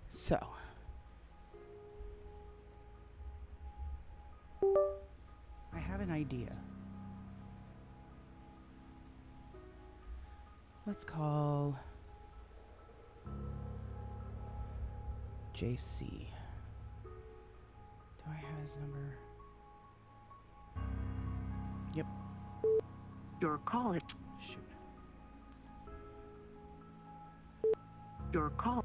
So. I have an idea. Let's call JC. Do I have his number? Yep. Your call is. Shoot. Your call.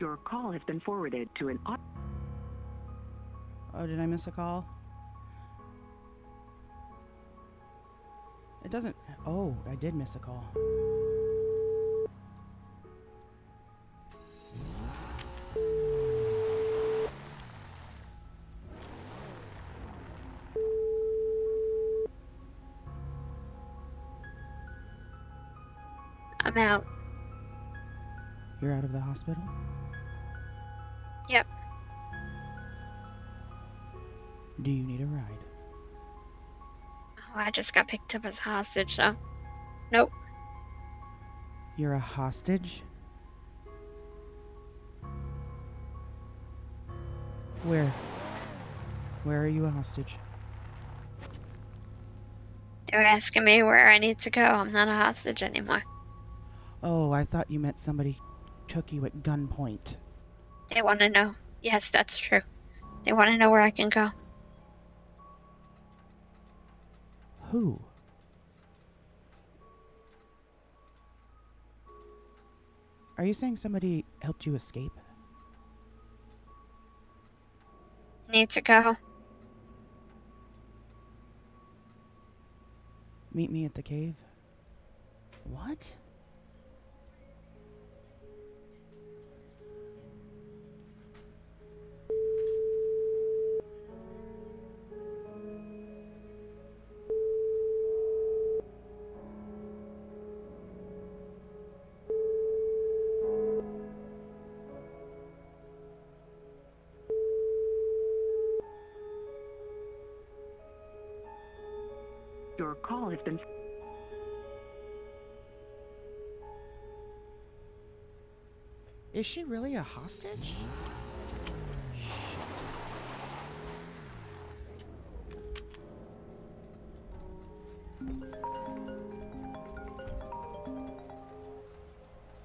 Your call has been forwarded to an. Oh, did I miss a call? It doesn't. Oh, I did miss a call. I'm out. You're out of the hospital? Yep. Do you need a ride? Oh, I just got picked up as hostage, so. Nope. You're a hostage? Where? Where are you a hostage? You're asking me where I need to go. I'm not a hostage anymore. Oh, I thought you meant somebody took you at gunpoint. They want to know. Yes, that's true. They want to know where I can go. Who? Are you saying somebody helped you escape? Need to go. Meet me at the cave? What? Your call has been. Is she really a hostage?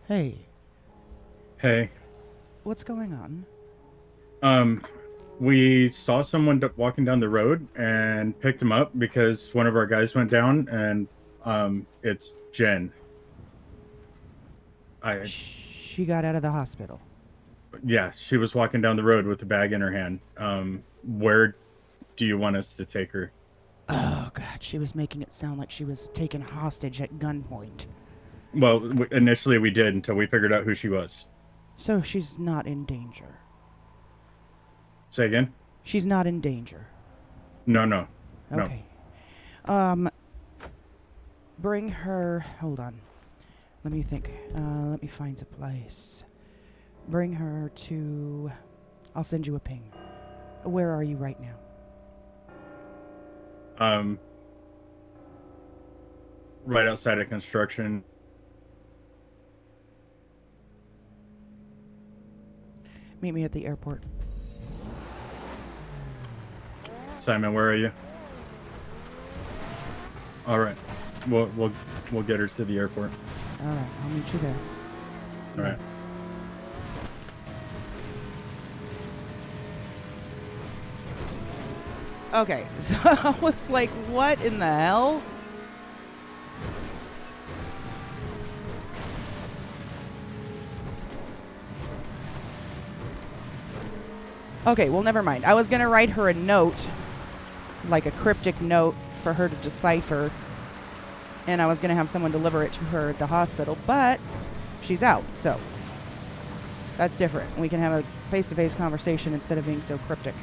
Hey, Hey, what's going on? we saw someone walking down the road and picked him up because one of our guys went down, and it's Jen. She got out of the hospital. Yeah, she was walking down the road with a bag in her hand. Where do you want us to take her? Oh, God, she was making it sound like she was taken hostage at gunpoint. Well, initially we did until we figured out who she was. So she's not in danger. Say again? She's not in danger. No. Okay. Bring her. Hold on. Let me think. Let me find a place. Bring her to. I'll send you a ping. Where are you right now? Right outside of construction. Meet me at the airport. Simon, where are you? All right, we'll get her to the airport. All right, I'll meet you there. All right. Okay, so I was like, what in the hell? Okay, well, never mind. I was going to write her a note, like a cryptic note for her to decipher, and I was going to have someone deliver it to her at the hospital, but she's out, so that's different. We can have a face-to-face conversation instead of being so cryptic.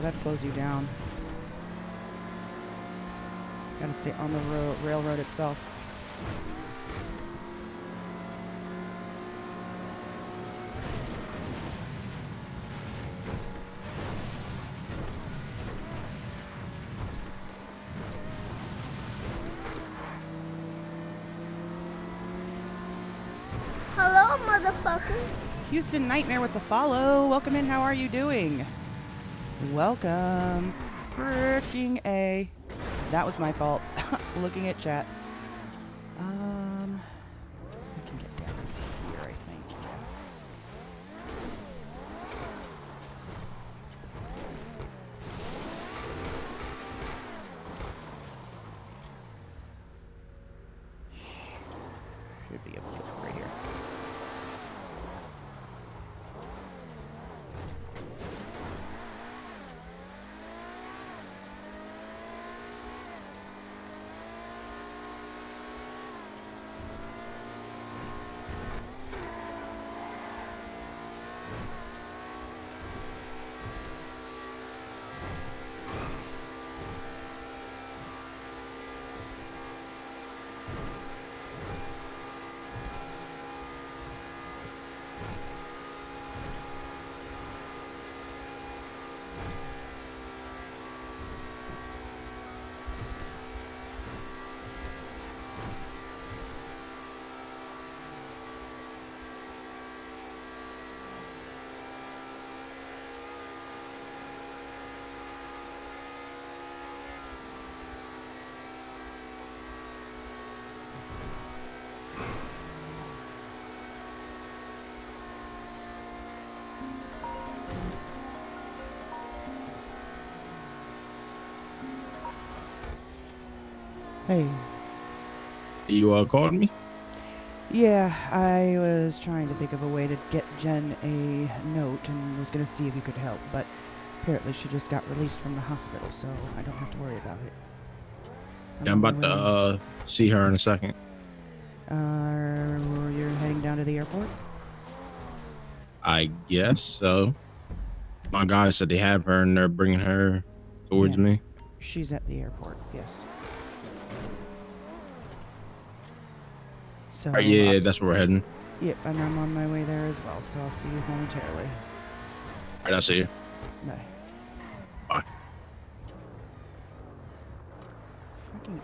that slows you down. Gotta stay on the railroad itself. Hello, motherfucker. Houston Nightmare with the follow. Welcome in. How are you doing? Welcome. Freaking A. That was my fault. Looking at chat. I can get down here, I think. Yeah. Should be able to get right here. Hey. You called me? Yeah, I was trying to think of a way to get Jen a note and was going to see if you could help, but apparently she just got released from the hospital, so I don't have to worry about it. Yeah, I'm about to see her in a second. You're heading down to the airport? I guess so. My guy said they have her and they're bringing her towards me. She's at the airport, yes. So, Yeah, that's where we're heading. Yep, and I'm on my way there as well, so I'll see you momentarily. All right, I'll see you. Bye. Bye. Fucking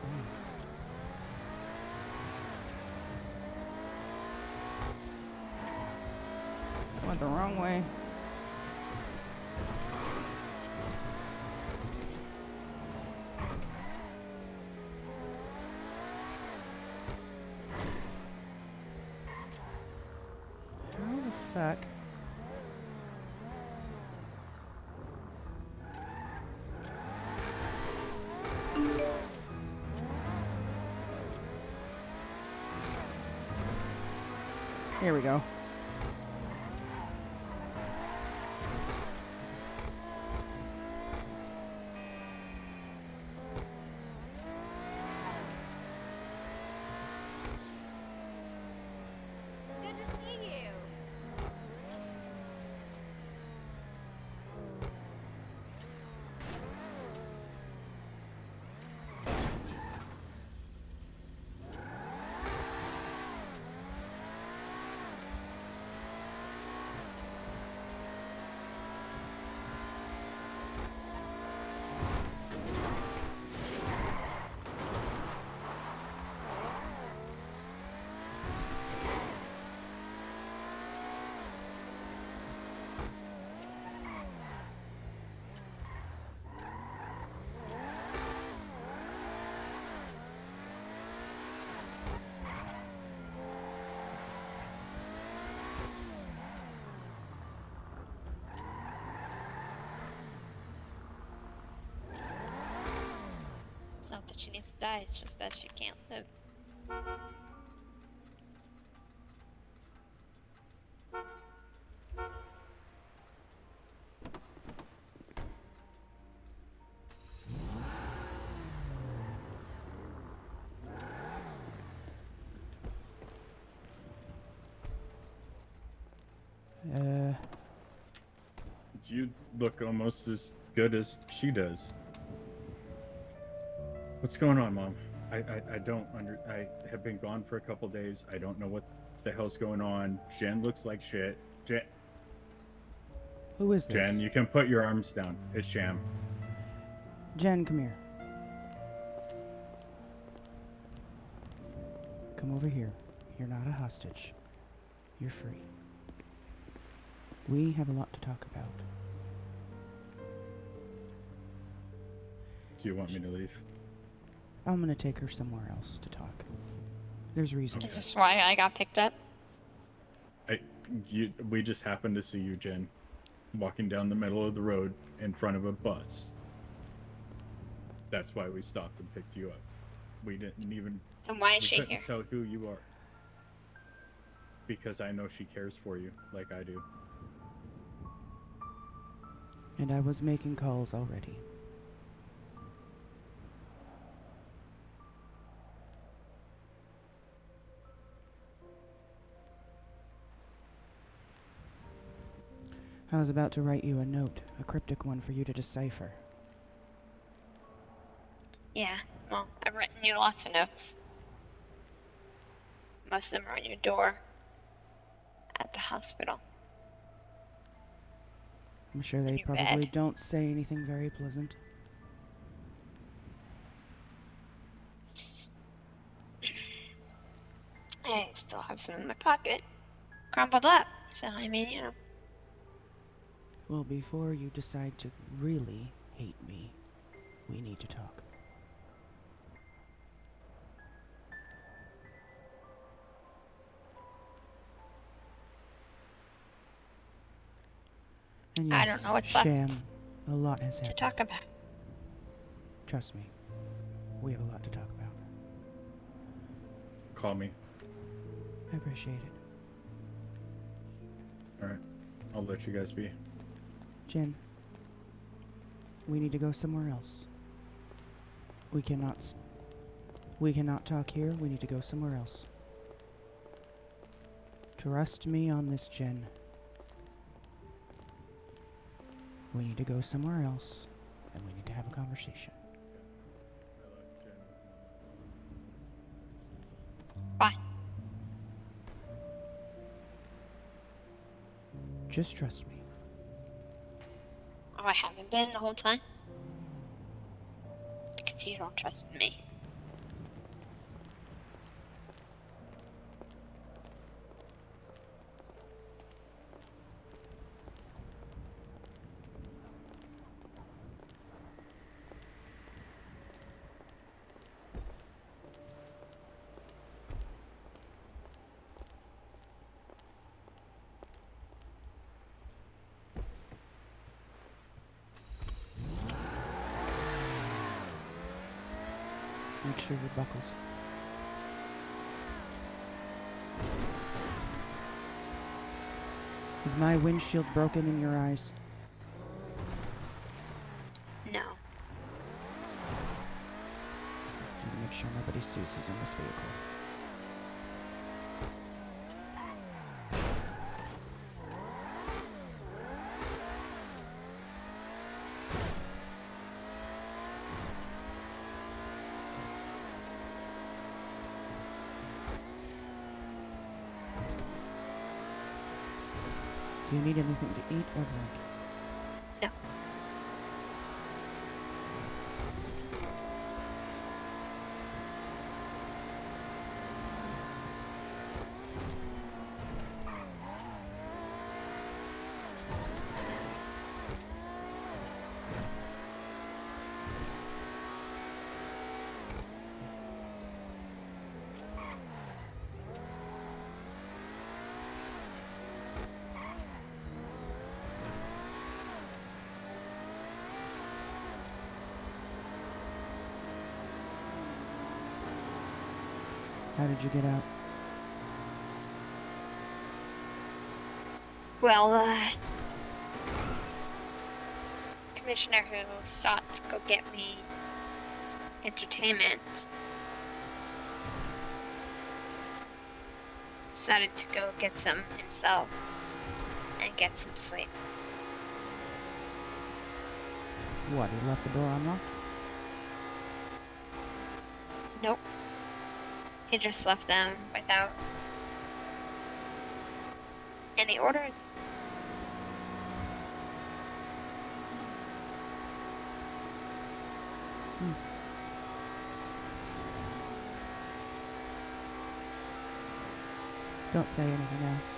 A. I went the wrong way. How the fuck? Here we go. Good to see you. It's not that she needs to die, it's just that she can't live. You look almost as good as she does. What's going on, Mom? I don't I have been gone for a couple days. I don't know what the hell's going on. Jen looks like shit. Who is this? Jen, you can put your arms down. It's Sham. Jen, come here. Come over here. You're not a hostage. You're free. We have a lot to talk about. Do you want me to leave? I'm gonna take her somewhere else to talk. There's reason. Is this why I got picked up? We just happened to see you, Jen, walking down the middle of the road in front of a bus. That's why we stopped and picked you up. We didn't even. Then why is We she couldn't here? tell who you are. Because I know she cares for you, like I do. And I was making calls already. I was about to write you a note, a cryptic one for you to decipher. Yeah, well, I've written you lots of notes. Most of them are on your door at the hospital. I'm sure they your probably bed. don't say anything very pleasant. I still have some in my pocket, crumpled up. So, I mean, you know. Well, before you decide to really hate me, we need to talk. And I yes, don't know what's left Sham, a lot has to happened. talk about. Trust me, we have a lot to talk about. Call me. I appreciate it. Alright. I'll let you guys be. Jen, we need to go somewhere else. We cannot talk here. We need to go somewhere else. Trust me on this, Jen. We need to go somewhere else, and we need to have a conversation. Bye. Just trust me. Oh, I haven't been the whole time? Because you don't trust me. Make sure you're buckled. Is my windshield broken in your eyes? No. Make sure nobody sees who's in this vehicle. Do you need anything to eat or drink? No. How did you get out? Well, commissioner who sought to go get me entertainment decided to go get some himself and get some sleep. What, he left the door unlocked? Nope. He just left them without any orders. Don't say anything else.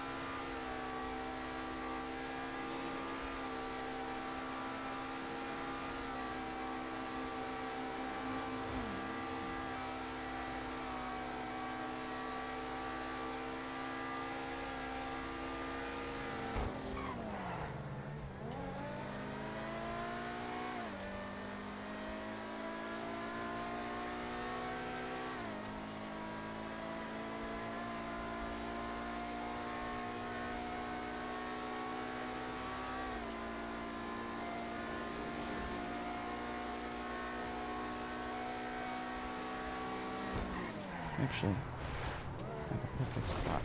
Actually, I have a perfect spot.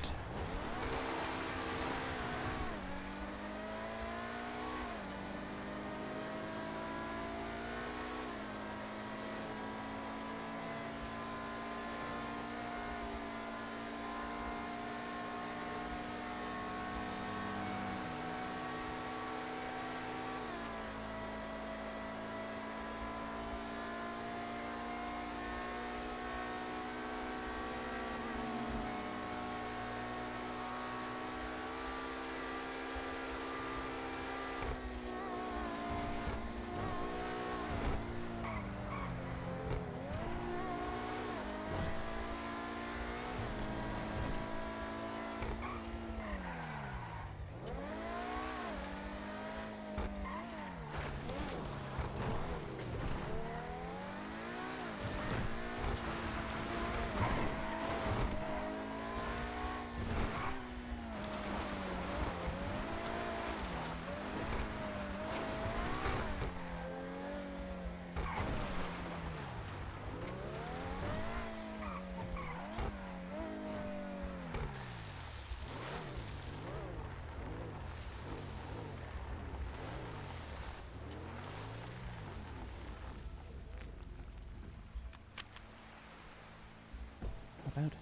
About.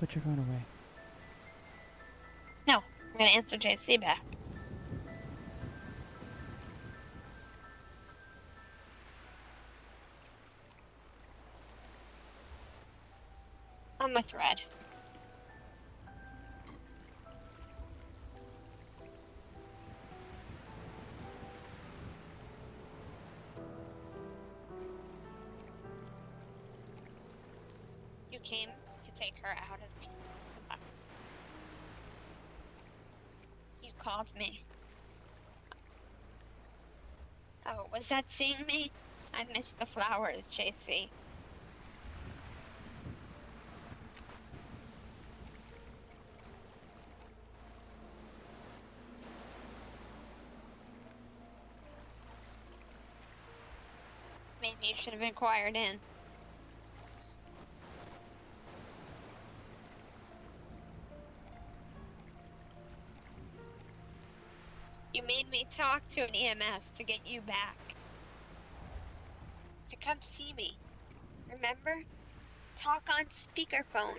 Put your phone away. No, I'm gonna answer JC back. I'm with Red. You came to take her out of the box. You called me. Oh, was that seeing me? I missed the flowers, JC. Maybe you should have inquired in. You made me talk to an EMS to get you back. To come see me. Remember? Talk on speakerphone.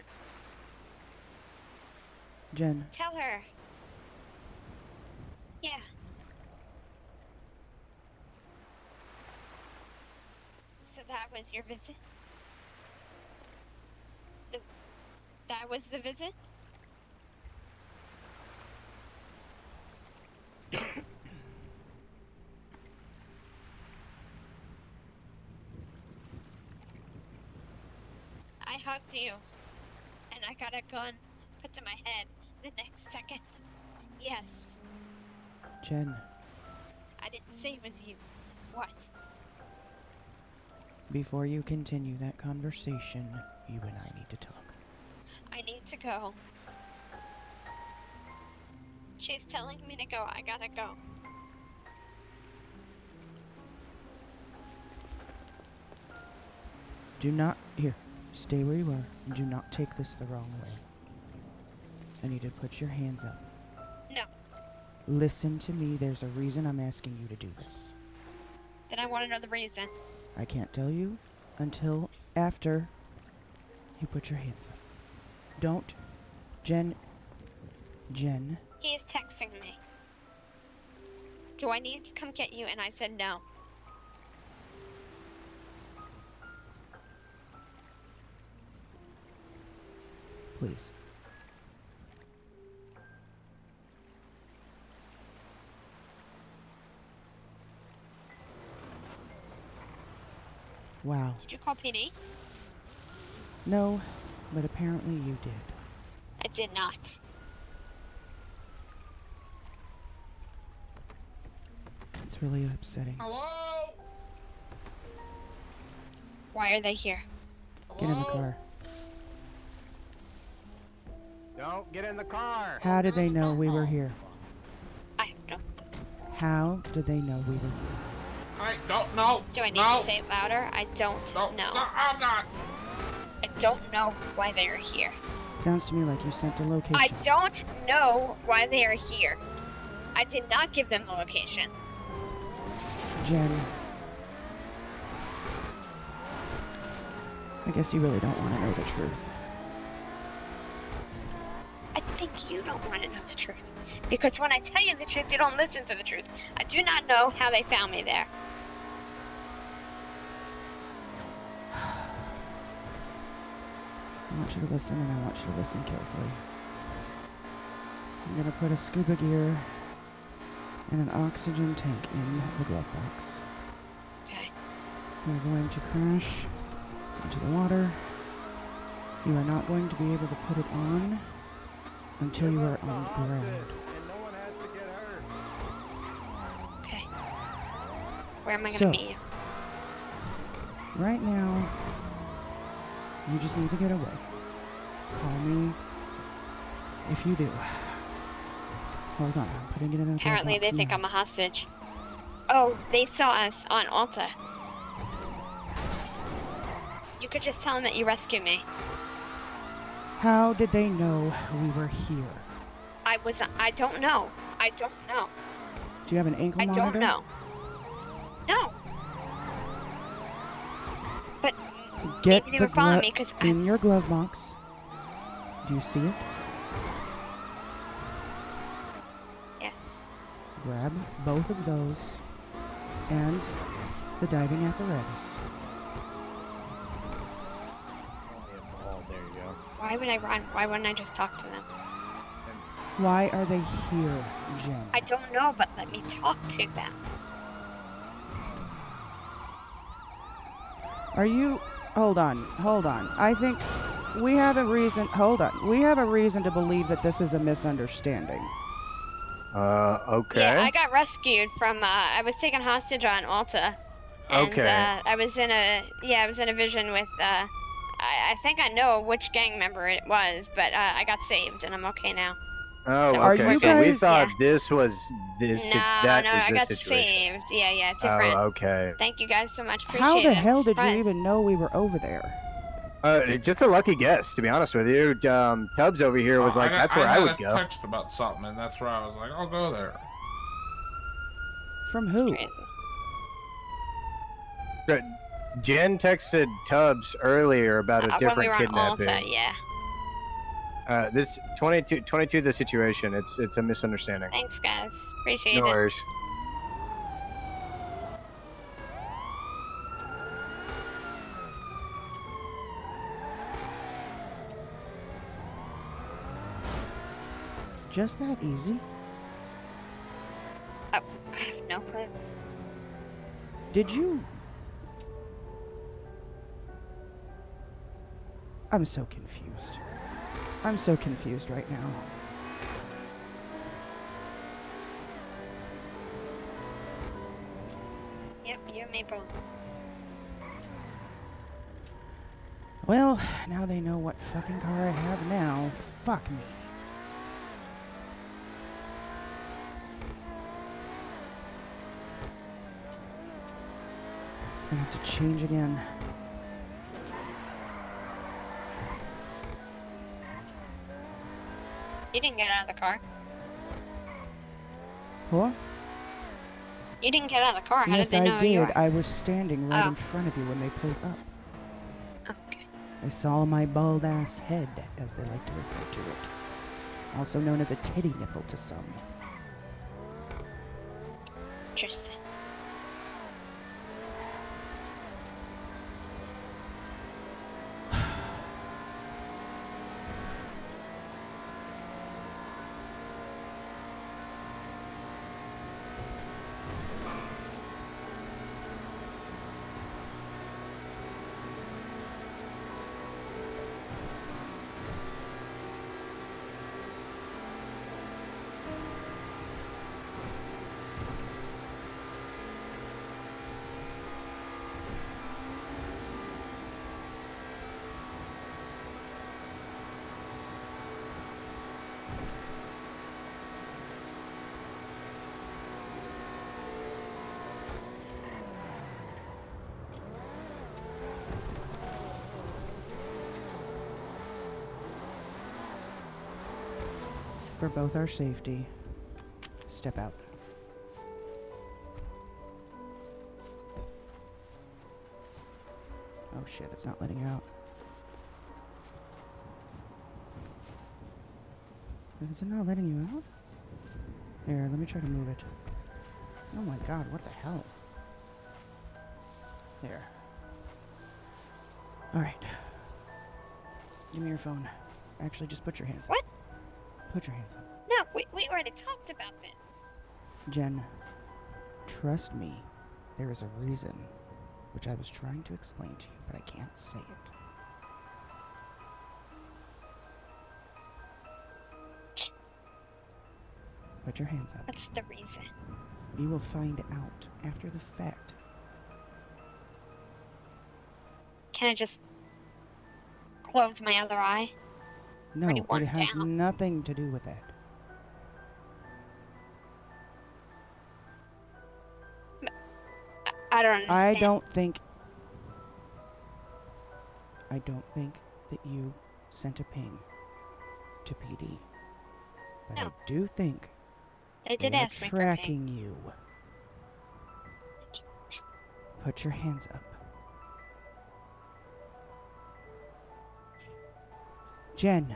Jen, Tell her. Yeah. So that was your visit? That was the visit? I hugged you, and I got a gun put to my head the next second. Yes, Jen, I didn't say it was you. What? before you continue that conversation, you and I need to talk. I need to go. She's telling me to go. I gotta go. Do not. Here. Stay where you are and do not take this the wrong way. I need to put your hands up. No. Listen to me. There's a reason I'm asking you to do this. Then I want to know the reason. I can't tell you until after you put your hands up. Don't. Jen. He's texting me. Do I need to come get you? And I said no. Please. Wow. Did you call PD? No, but apparently you did. I did not. It's really upsetting. Hello? Why are they here? Get in the car. Don't get in the car. How did they know we were here? I have no. How did they know we were here? I don't know. Do I need no. to say it louder? I don't No, know. stop. I'm not. I don't know why they are here. Sounds to me like you sent a location. I don't know why they are here. I did not give them the location. Jen. I guess you really don't want to know the truth. I think you don't want to know the truth. Because when I tell you the truth, you don't listen to the truth. I do not know how they found me there. I want you to listen, and I want you to listen carefully. I'm going to put a scuba gear and an oxygen tank in the glove box. Okay. We're going to crash into the water. You are not going to be able to put it on until you are on the ground. And no one has to get hurt. Okay. Where am I going to So- meet you? Right now, you just need to get away. Call me if you do. Hold on, I'm putting it in a glove Apparently they box think now. I'm a hostage. Oh, they saw us on Alta. You could just tell them that you rescued me. How did they know we were here? I don't know. I don't know. Do you have an ankle I monitor? don't know. No. But Get maybe they the were following glove me because in your glove box. Do you see it? Yes. Grab both of those and the diving apparatus. There you go. Why would I run? Why wouldn't I just talk to them? Why are they here, Jen? I don't know, but let me talk to them. Are you... Hold on. I think we have a reason... Hold on. We have a reason to believe that this is a misunderstanding. Okay. Yeah, I got rescued from. I was taken hostage on Alta. And, Okay. I was in a vision with. I think I know which gang member it was, but I got saved and I'm okay now. Oh, So Are okay. you So we guys- thought Yeah. this was this. No, that no, was I this got situation. saved. Yeah, different. Oh, okay. Thank you guys so much. Appreciate How the it. hell I'm did you surprised. even know we were over there? Just a lucky guess, to be honest with you. Tubbs over here was like, "That's where I would go." Text about something, and that's where I was like, "I'll go there." From It's who? crazy. Jen texted Tubbs earlier about a When we different were on kidnapping. Alta, yeah. This 22 the situation. It's a misunderstanding. Thanks, guys. Appreciate No it. worries. Just that easy? I have no clue. Did you... I'm so confused. I'm so confused right now. Yep, you and me both. Well, now they know what fucking car I have now. Fuck me. I have to change again. You didn't get out of the car. What? You didn't get out of the car. How Yes, did they know I who you did. were? I was standing right Oh. in front of you when they pulled up. Okay. They saw my bald ass head, as they like to refer to it. Also known as a titty nipple to some. Interesting. For both our safety, step out. Oh shit, it's not letting you out. Is it not letting you out? Here, let me try to move it. Oh my god, what the hell? There. Alright. Give me your phone. Actually, just put your hands up. What? Put your hands up. No, we already talked about this. Jen, trust me, there is a reason, which I was trying to explain to you, but I can't say it. Put your hands up. What's the reason? You will find out after the fact. Can I just close my other eye? No, do you want it has down? nothing to do with that. I don't understand. I don't think that you sent a ping to PD. But I No. do think They did they are ask me for a ping. tracking you. Put your hands up. Jen,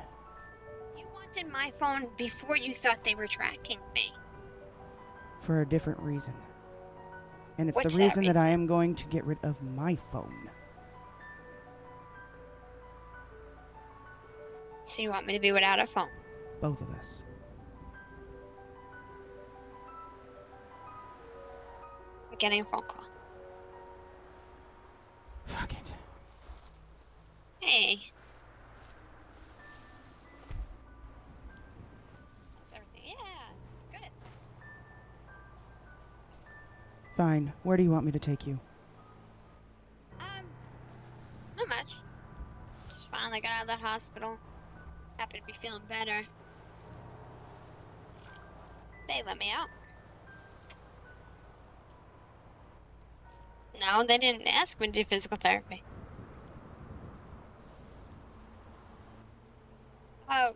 You wanted my phone before you thought they were tracking me. for a different reason. And it's What's the that reason that I reason? am going to get rid of my phone. So you want me to be without a phone? Both of us. I'm getting a phone call. Fuck it. Hey. That's everything. Yeah, it's good. Fine. Where do you want me to take you? Not much. Just finally got out of that hospital. Happy to be feeling better. They let me out. No, they didn't ask me to do physical therapy. Oh,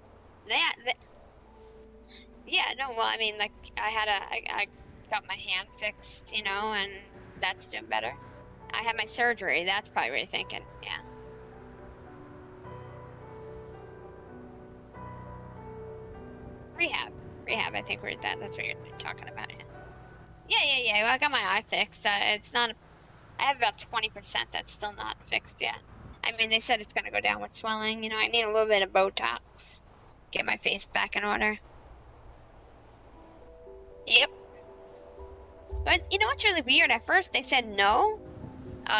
yeah, no, well, I mean, like, I got my hand fixed, you know, and that's doing better. I had my surgery, that's probably what you're thinking, yeah. Rehab, I think that's what you're talking about, yeah. Well, I got my eye fixed. It's not, I have about 20% that's still not fixed yet. I mean, they said it's gonna go down with swelling, you know, I need a little bit of Botox. Get my face back in order. Yep. But you know what's really weird? At first they said no.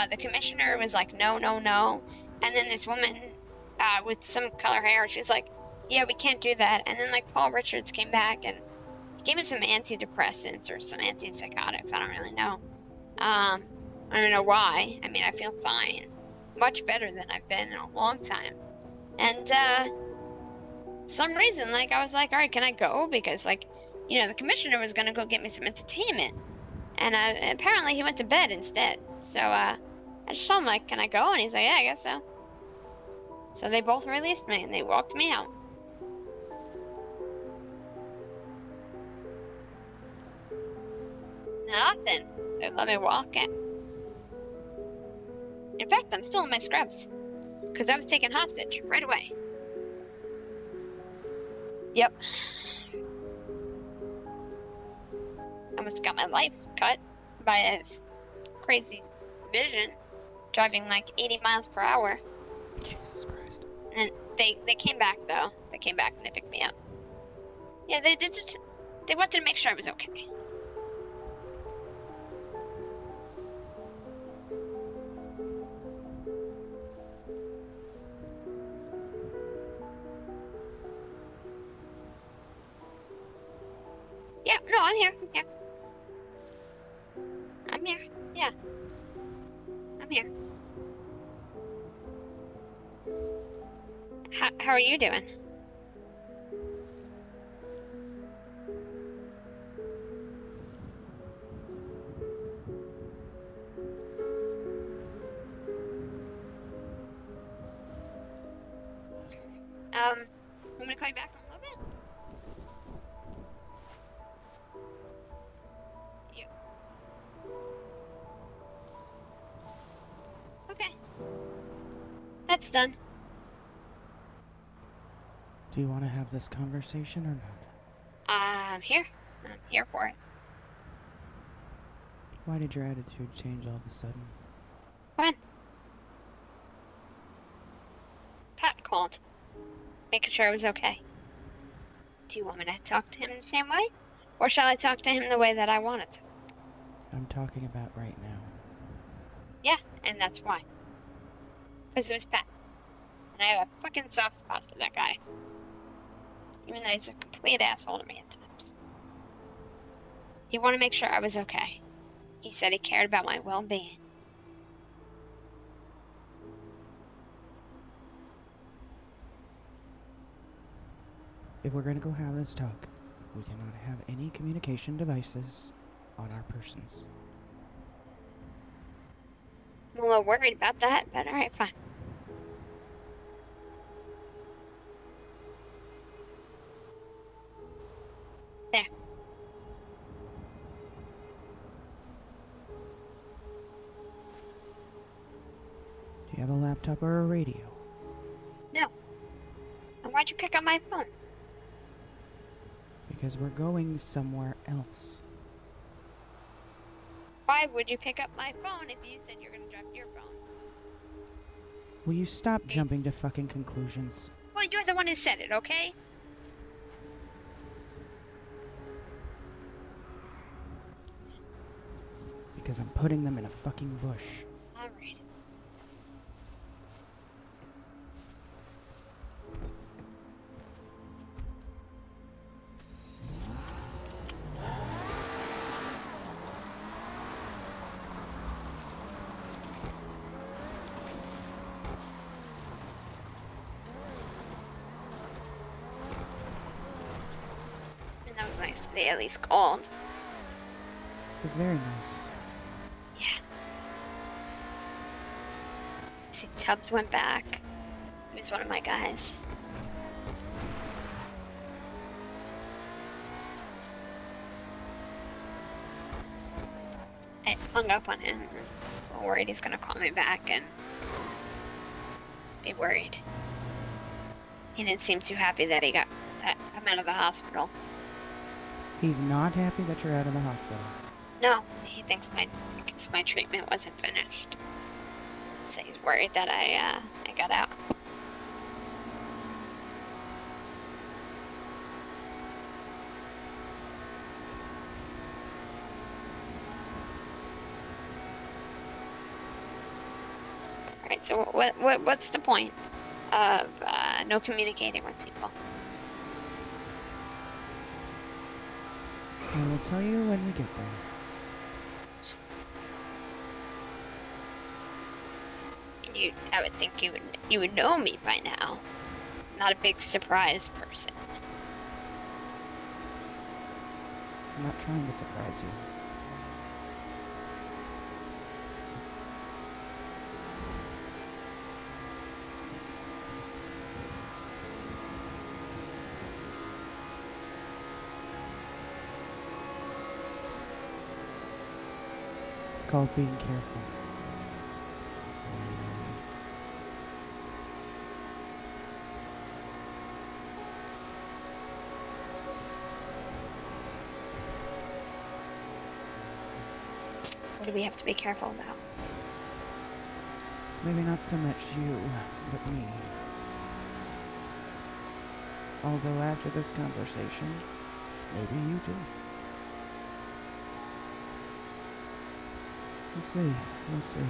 The commissioner was like, no. And then this woman with some color hair, she's like, yeah, we can't do that. And then like Paul Richards came back and he gave me some antidepressants or some antipsychotics. I don't really know. I don't know why. I mean, I feel fine. Much better than I've been in a long time. And some reason, like, I was like, all right, can I go? Because, like, you know, the commissioner was going to go get me some entertainment. And apparently he went to bed instead. So I just told him, like, can I go? And he's like, yeah, I guess so. So they both released me and they walked me out. Nothing. They let me walk in. In fact, I'm still in my scrubs. Because I was taken hostage right away. Yep. I almost got my life cut by this crazy vision driving like 80 miles per hour. Jesus Christ. And they came back though. They came back and they picked me up. Yeah, they wanted to make sure I was okay. Yeah, no, I'm here. I'm here. Yeah. I'm here. How are you doing? I'm gonna call you back in a little bit. You. Okay. That's done. Do you want to have this conversation or not? I'm here. I'm here for it. Why did your attitude change all of a sudden? When? Pat called. Making sure I was okay. Do you want me to talk to him the same way? Or shall I talk to him the way that I wanted to? I'm talking about right now. Yeah, and that's why. Because it was Pat. And I have a fucking soft spot for that guy. Even though he's a complete asshole to me at times. He wanted to make sure I was okay. He said he cared about my well-being. If we're gonna go have this talk, we cannot have any communication devices on our persons. I'm a little worried about that, but alright, fine. There. Do you have a laptop or a radio? No. And why'd you pick up my phone? Because we're going somewhere else. Why would you pick up my phone if you said you're gonna drop your phone? Will you stop jumping to fucking conclusions? Well, you're the one who said it, okay? Because I'm putting them in a fucking bush. Alright. And that was nice that they at least called. It was very nice. Yeah. See, Tubbs went back. He was one of my guys. I hung up on him. I'm worried he's gonna call me back and be worried. He didn't seem too happy that I'm out of the hospital. He's not happy that you're out of the hospital. No, he thinks my treatment wasn't finished. So he's worried that I got out. Alright, so what's the point of no communicating with people? I will tell you when we get there. I would think you would know me by now. I'm not a big surprise person. I'm not trying to surprise you. called being careful. What do we have to be careful about? Maybe not so much you, but me. Although after this conversation, maybe you do. We'll see. We'll see.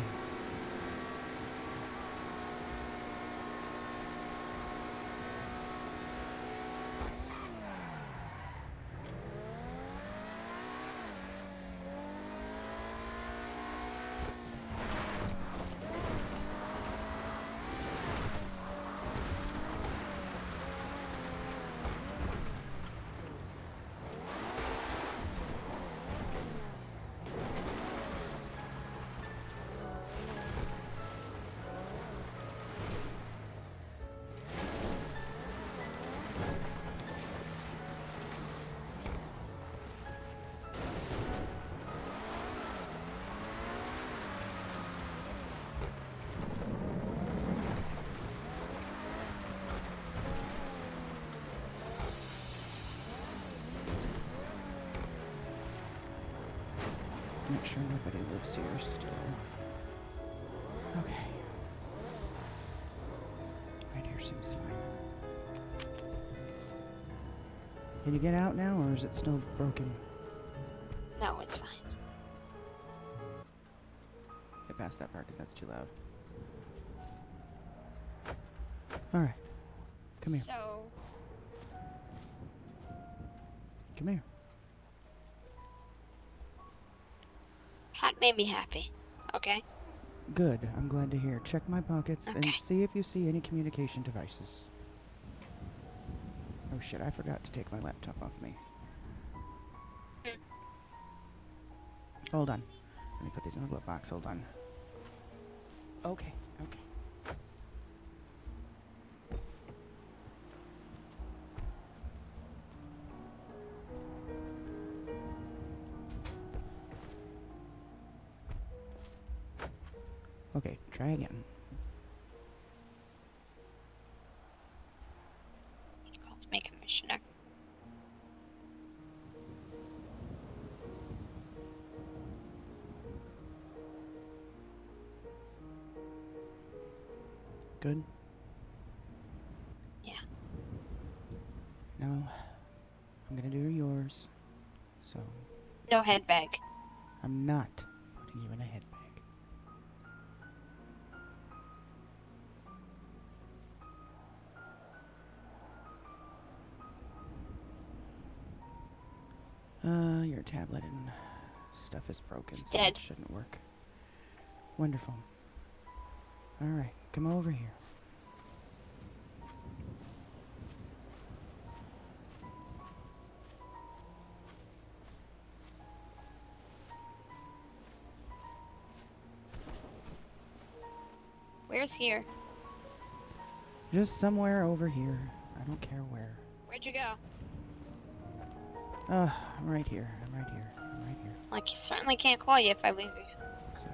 Make sure nobody lives here still. Okay. Right here seems fine. Can you get out now, or is it still broken? No, it's fine. Get past that part, because that's too loud. Alright. Come here. So, Come here. that made me happy. Okay? Good. I'm glad to hear. Check my pockets and Okay. see if you see any communication devices. Oh shit, I forgot to take my laptop off me. Hold on. Let me put these in a glove box. Hold on. Okay, okay. Okay, try again. He calls me commissioner. Good? Yeah. Now, I'm gonna do yours. So, No head bag. I'm not putting you in a head bag. Your tablet and stuff is broken, It's so dead. it shouldn't work. Wonderful. Alright, come over here. Where's here? Just somewhere over here. I don't care where. Where'd you go? I'm right here. I'm right here. I'm right here. Like, I certainly can't call you if I lose you. Sorry.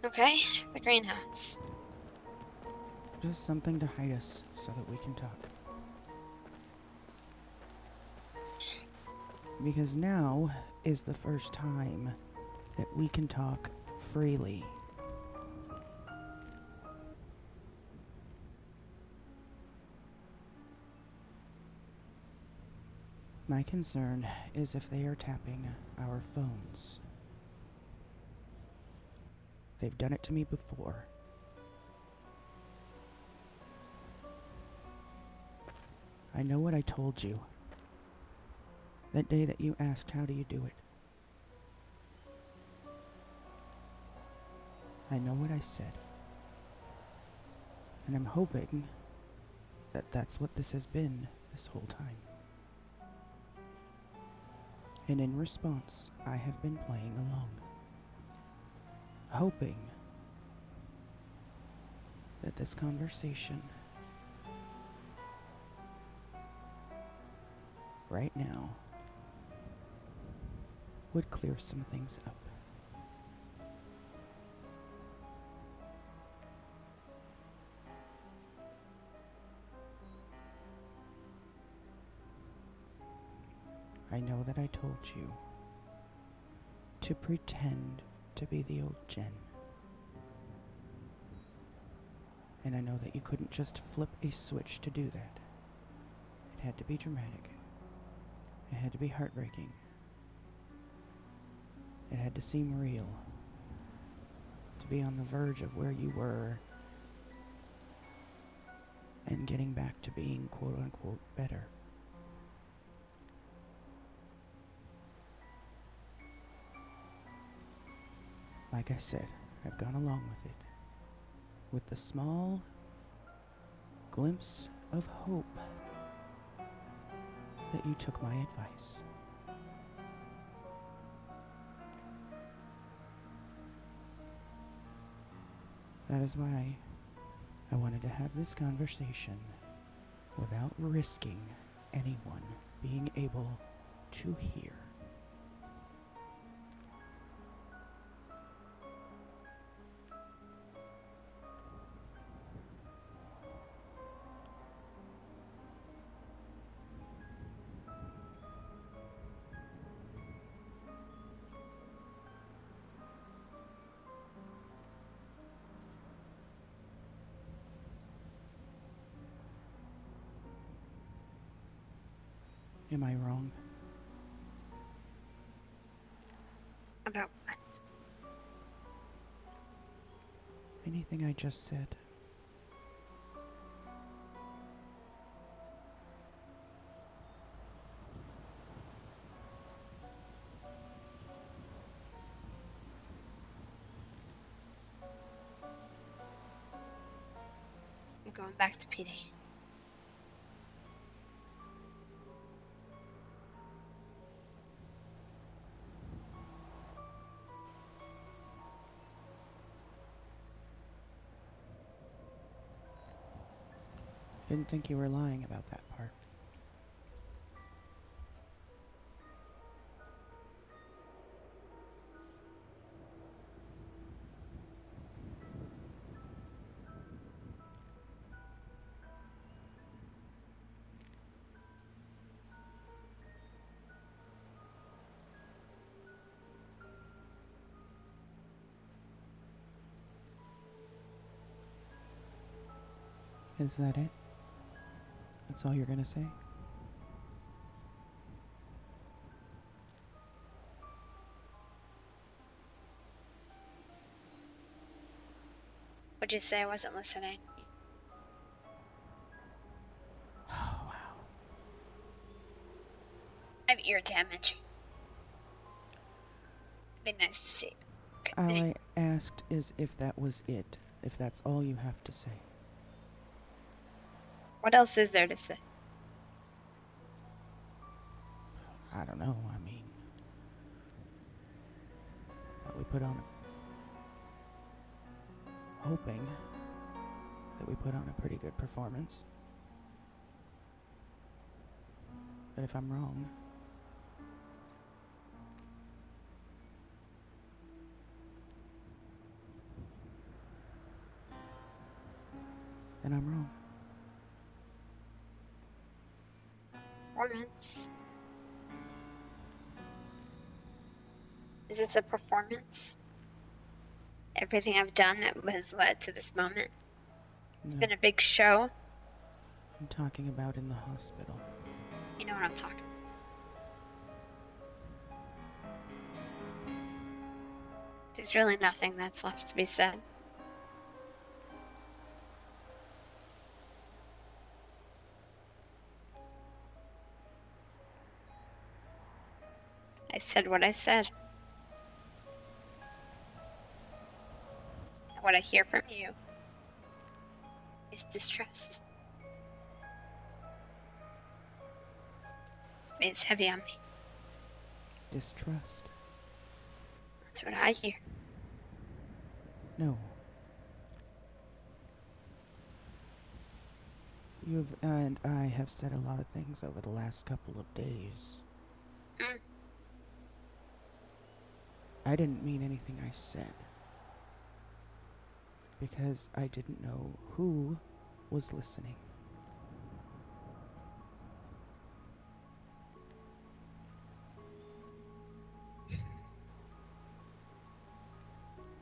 Okay, the greenhouse. Just something to hide us so that we can talk. Because now is the first time that we can talk freely. My concern is if they are tapping our phones. They've done it to me before. I know what I told you. That day that you asked, how do you do it? I know what I said. And I'm hoping that that's what this has been this whole time. And in response, I have been playing along. Hoping that this conversation right now would clear some things up. I know that I told you to pretend to be the old Jen. And I know that you couldn't just flip a switch to do that. It had to be dramatic. It had to be heartbreaking. It had to seem real. To be on the verge of where you were and getting back to being quote unquote better. Like I said, I've gone along with it, with the small glimpse of hope that you took my advice. That is why I wanted to have this conversation without risking anyone being able to hear. Am I wrong? About what? Anything I just said? I'm going back to PD. Didn't think you were lying about that part. Is that it? That's all you're gonna say? What'd you say? I wasn't listening. Oh, wow. I have ear damage. It'd be nice to see. Okay, All anyway, I asked is if that was it. If that's all you have to say. what else is there to say? I don't know, I mean... that we put on hoping that we put on a pretty good performance. But if I'm wrong... then I'm wrong. Performance. Is this a performance? Everything I've done that has led to this moment. It's No, been a big show. I'm talking about in the hospital. You know what I'm talking about. There's really nothing that's left to be said. I said what I said. And what I hear from you is distrust. It's heavy on me. Distrust. That's what I hear. No. You and I have said a lot of things over the last couple of days. Mm. I didn't mean anything I said. Because I didn't know who was listening.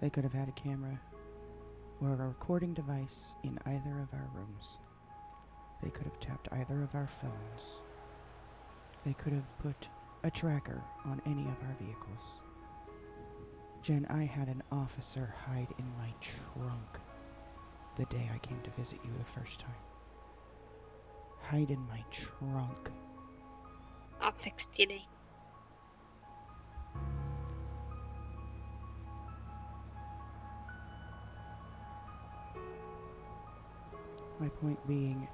They could have had a camera or a recording device in either of our rooms. They could have tapped either of our phones. They could have put a tracker on any of our vehicles. Jen, I had an officer hide in my trunk the day I came to visit you the first time. Hide in my trunk. I'll fix PD. My point being,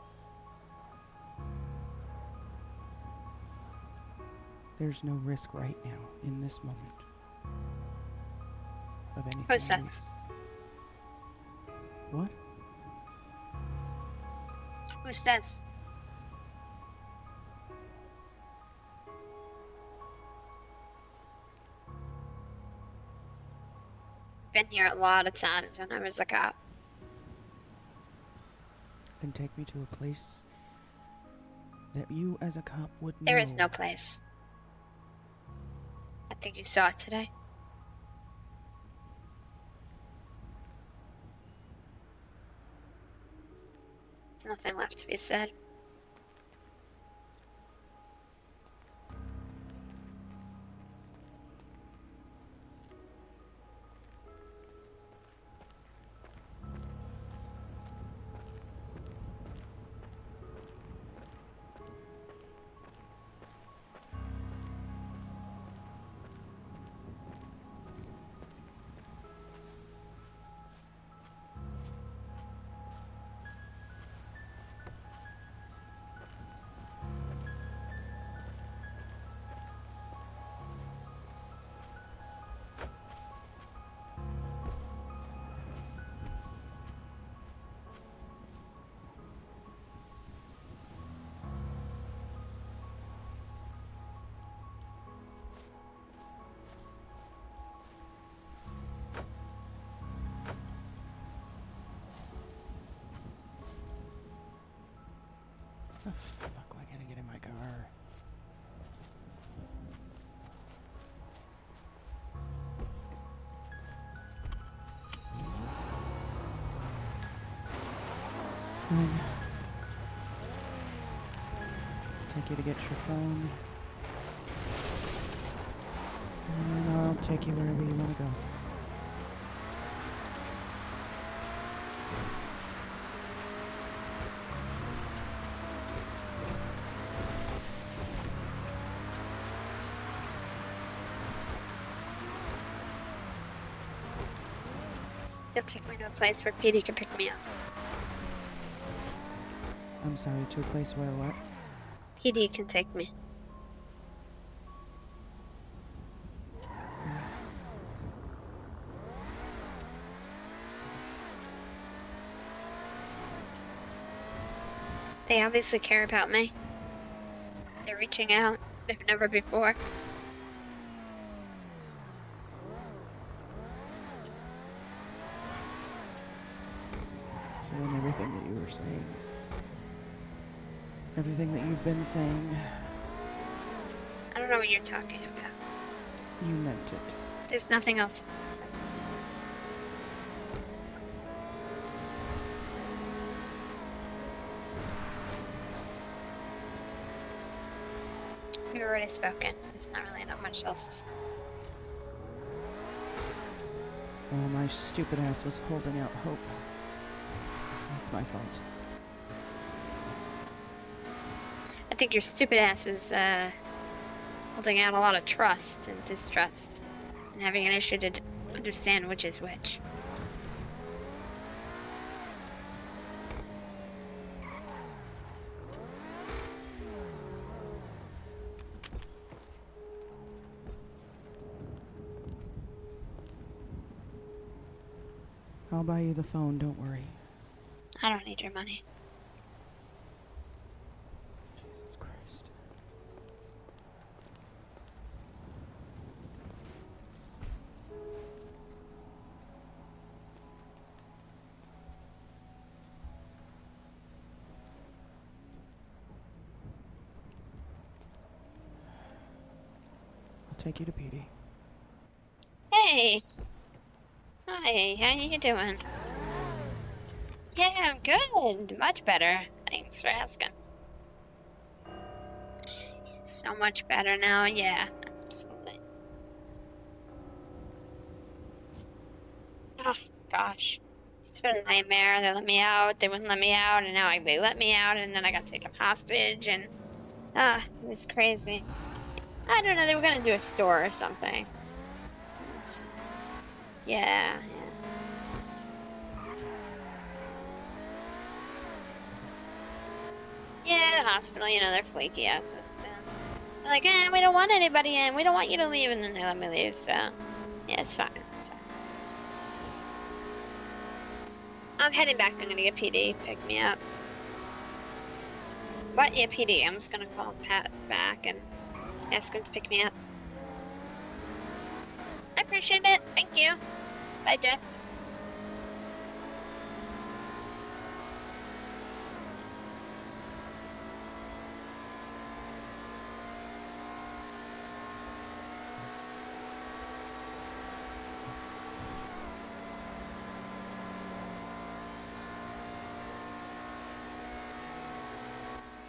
there's no risk right now, in this moment, of anything. Who says? What? Who says? Been here a lot of times when I was a cop. Then take me to a place that you as a cop would know. There is no place. I think you saw it today. There's nothing left to be said. The fuck am I gonna get in my car? Fine. Take you to get your phone. And I'll take you wherever you want to go. You'll take me to a place where PD can pick me up. I'm sorry, to a place where what? PD can take me. They obviously care about me. They're reaching out if never before. So then everything that you were saying, everything that you've been saying, I don't know what you're talking about. you meant it. There's nothing else I can say. We've already spoken. There's not really not much else to say. Well, my stupid ass was holding out hope. That's my fault. I think your stupid ass is holding out a lot of trust and distrust, and having an issue to understand which is which. I'll buy you the phone, don't worry. I don't need your money. Jesus Christ. take you to PD. Hey. Hi, how you doing? Yeah, I'm good. Much better. Thanks for asking. So much better now, yeah. Absolutely. Oh, gosh. It's been a nightmare. They let me out, they wouldn't let me out, and now they let me out, and then I got taken hostage, and it was crazy. I don't know, they were gonna do a store or something. Yeah, yeah. Yeah, the hospital, you know, they're flaky assets. They're like, we don't want anybody in. We don't want you to leave, and then they let me leave. So, yeah, it's fine. It's fine. I'm heading back. I'm gonna get PD pick me up. What? Yeah, PD. I'm just gonna call Pat back and ask him to pick me up. I appreciate it. Thank you. Bye, Jeff.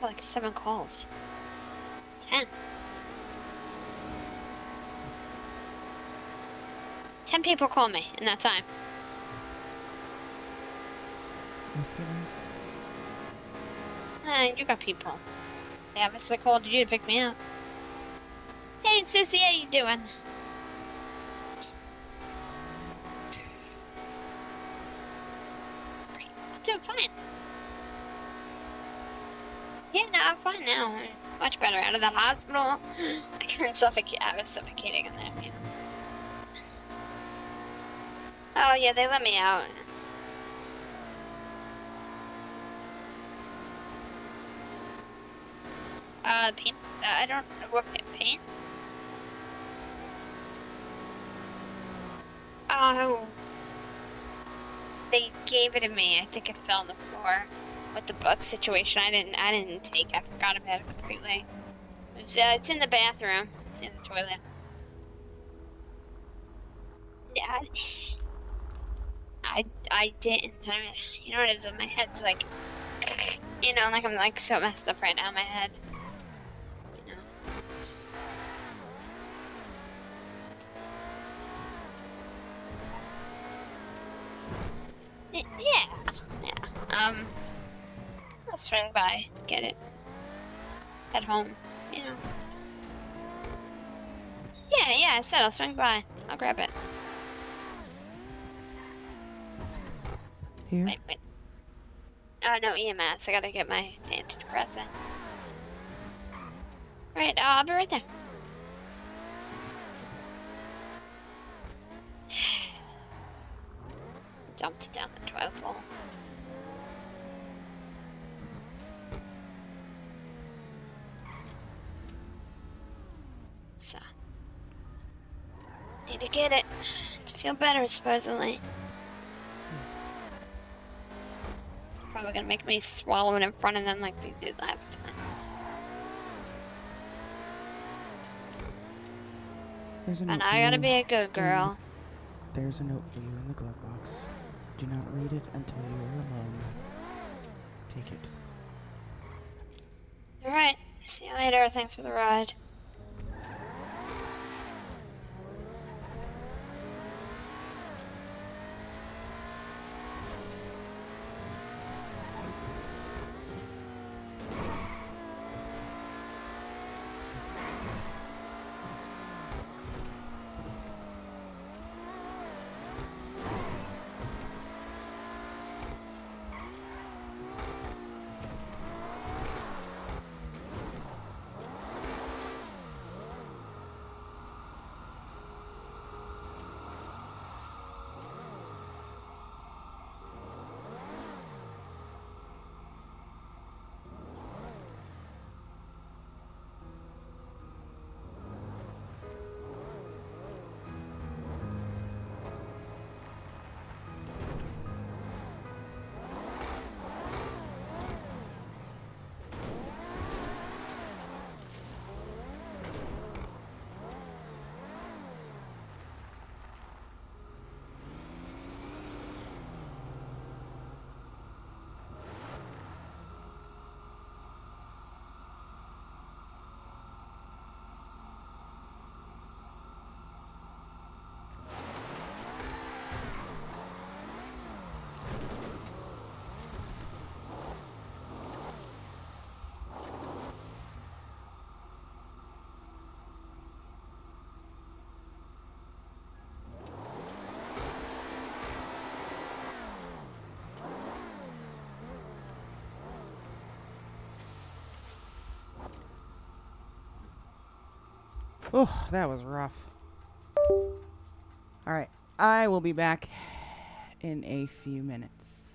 Like 7 calls. 10. 10 people call me in that time. You got people. They obviously called you to pick me up. Hey, sissy, how you doing? I'm doing fine. Yeah, no, I'm fine now. I'm much better out of that hospital. I couldn't suffocate. I was suffocating in there, you know. Oh, yeah, they let me out. Paint? I don't know what paint? Oh. They gave it to me. I think it fell on the floor. With the book situation, I didn't take. I forgot about it completely. It's in the bathroom, in the toilet. Yeah, I didn't. You know what it is? My head's like, you know, like I'm like so messed up right now in my head. You know. Yeah. I'll swing by, get it. At home, you know. Yeah, I said I'll swing by. I'll grab it. Here? Wait. Oh, no, EMS. I gotta get my antidepressant. Right, I'll be right there. Dumped it down the toilet bowl. So, need to get it to feel better, supposedly. Probably gonna make me swallow it in front of them like they did last time. And I gotta be a good girl. There's a note for you in the glove box. Do not read it until you are alone. Take it. Alright, see you later. Thanks for the ride. Oh, that was rough. Alright, I will be back in a few minutes.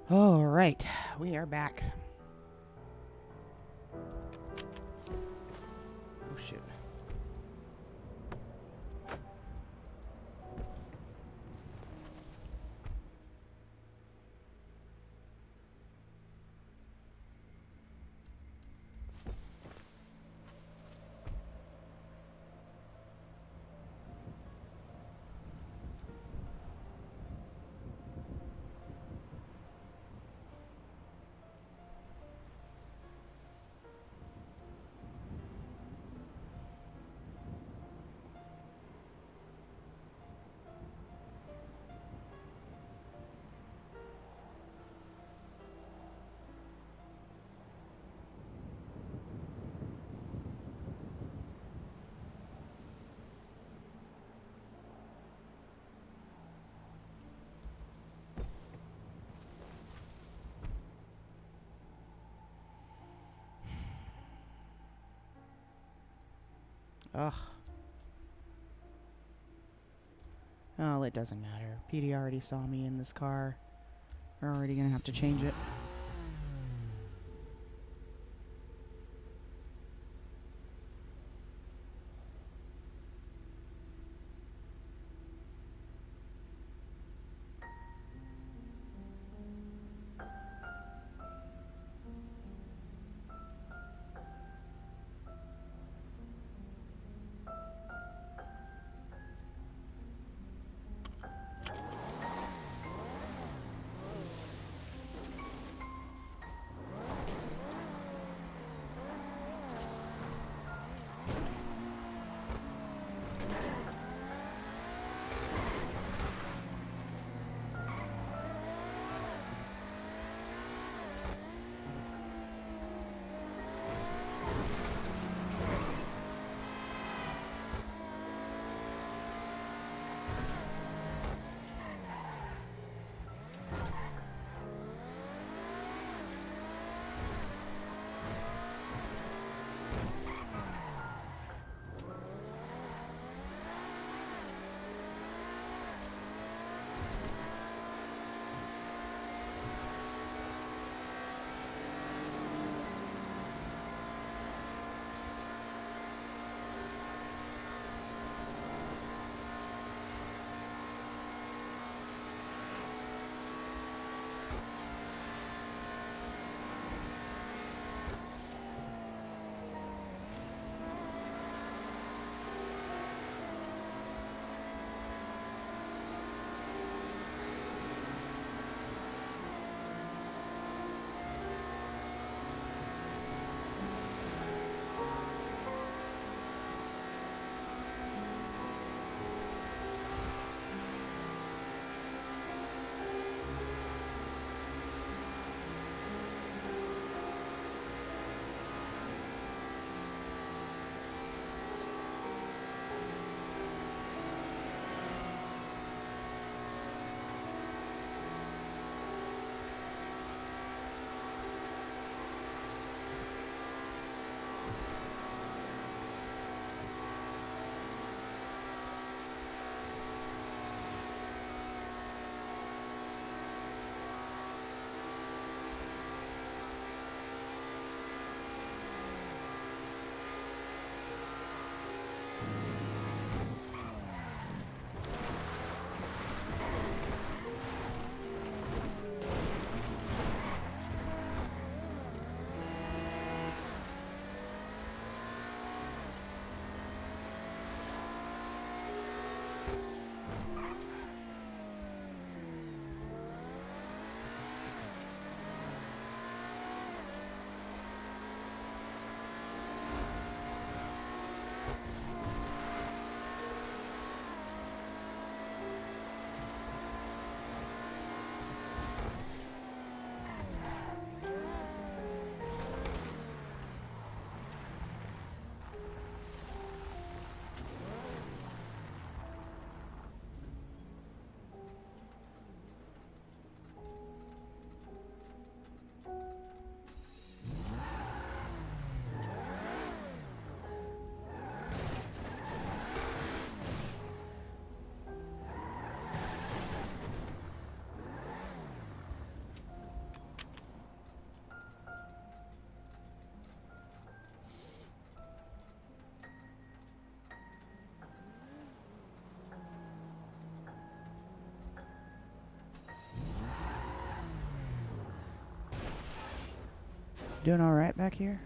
All right, we are back. Oh, shoot. Ugh. Oh, it doesn't matter. PD already saw me in this car. We're already gonna have to change it. Doing all right back here?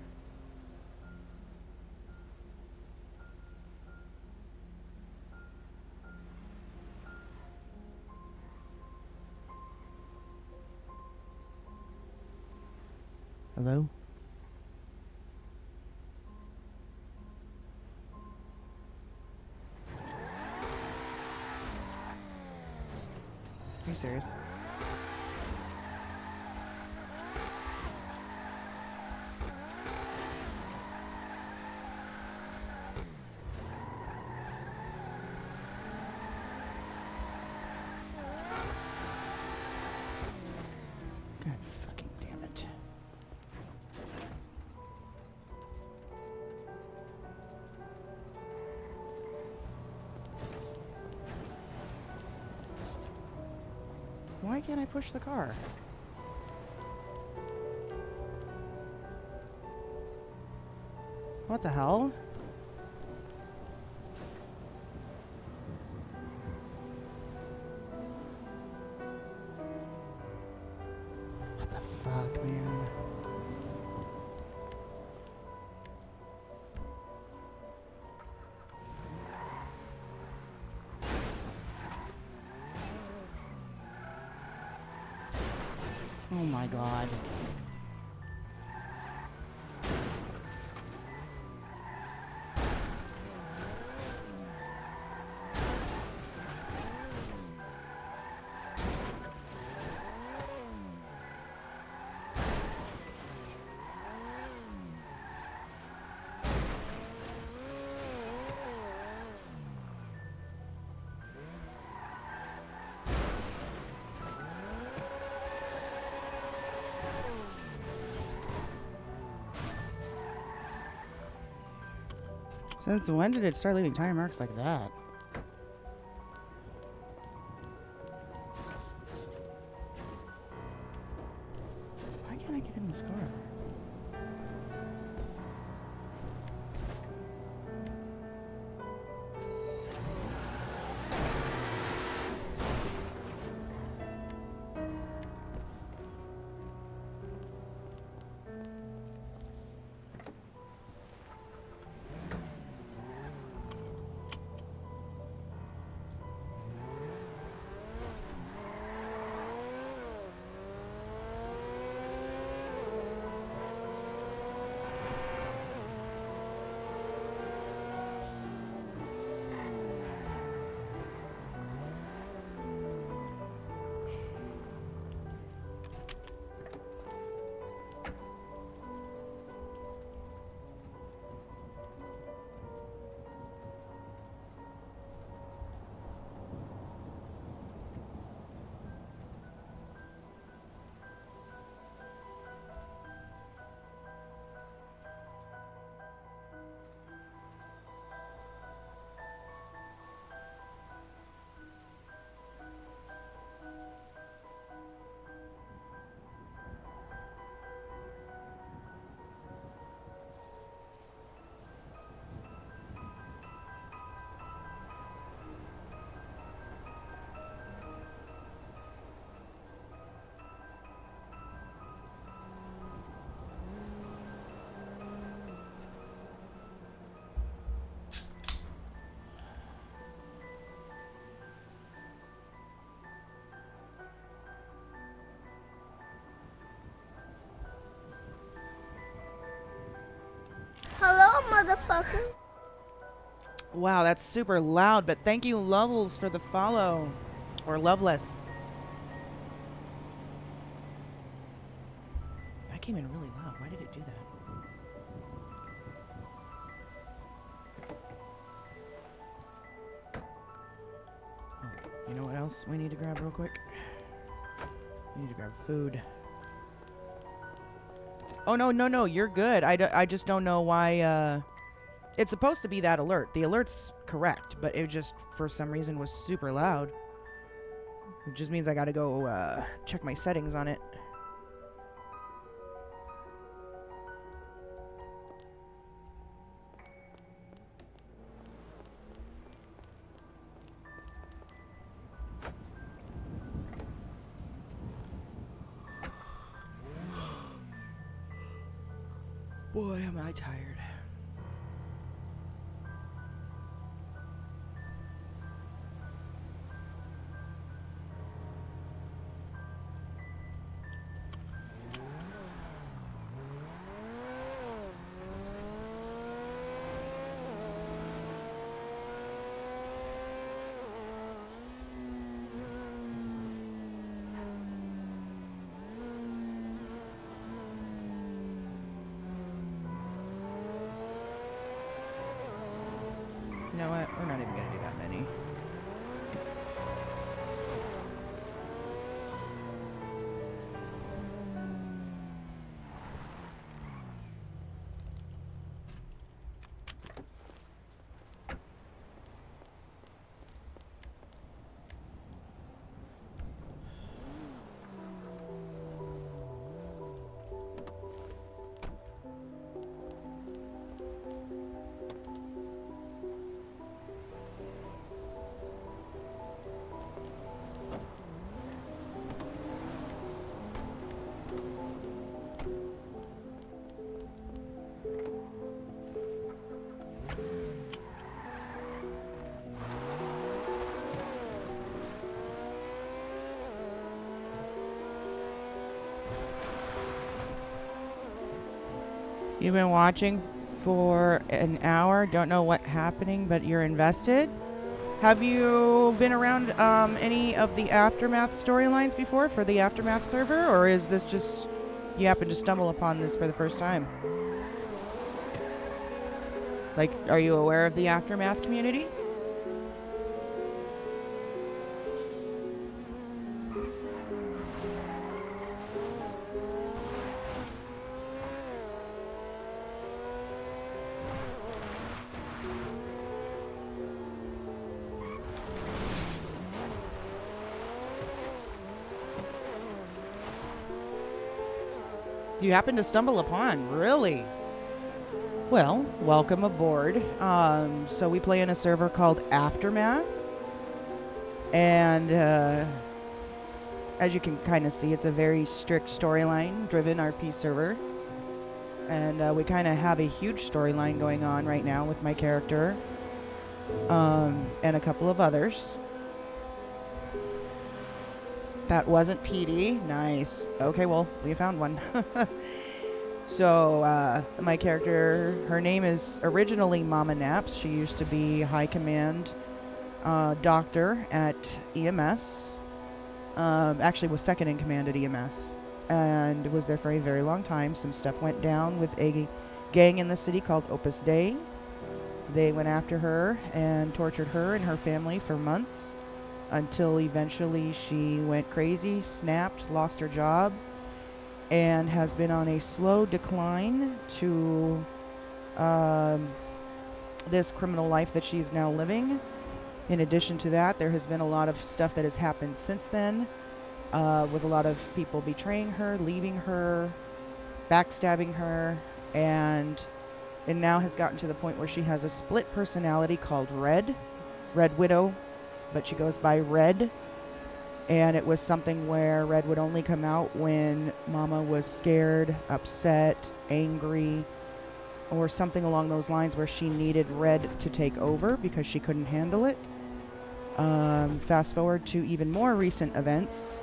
Hello? Are you serious? God fucking damn it. Why can't I push the car? What the hell? What the fuck, man? Oh my god. Since when did it start leaving tire marks like that? Why can't I get in this car? Hello, motherfucker. Wow, that's super loud, but thank you, Levels, for the follow. Or Loveless. That came in really loud. Why did it do that? Oh, you know what else we need to grab real quick? We need to grab food. Oh, no, you're good. I just don't know why, it's supposed to be that alert. The alert's correct, but it just, for some reason, was super loud. It just means I gotta go, check my settings on it. Boy, am I tired. You know what? We're not even gonna do that many. You've been watching for an hour, don't know what's happening, but you're invested. Have you been around any of the Aftermath storylines before for the Aftermath server, or is this just you happen to stumble upon this for the first time? Like, are you aware of the Aftermath community? You happen to stumble upon, really? Well, welcome aboard. So we play in a server called Aftermath. And as you can kind of see, it's a very strict storyline-driven RP server. And we kind of have a huge storyline going on right now with my character. And a couple of others. That wasn't PD. Nice. Okay, well, we found one. So, my character, her name is originally Mama Naps. She used to be High Command doctor at EMS. Actually was second in command at EMS. And was there for a very long time. Some stuff went down with a gang in the city called Opus Dei. They went after her and tortured her and her family for months. Until eventually she went crazy, snapped, lost her job, and has been on a slow decline to this criminal life that she is now living. In addition to that, there has been a lot of stuff that has happened since then, with a lot of people betraying her, leaving her, backstabbing her, and it now has gotten to the point where she has a split personality called Red Widow, but she goes by Red, and it was something where Red would only come out when Mama was scared, upset, angry, or something along those lines where she needed Red to take over because she couldn't handle it. Fast forward to even more recent events.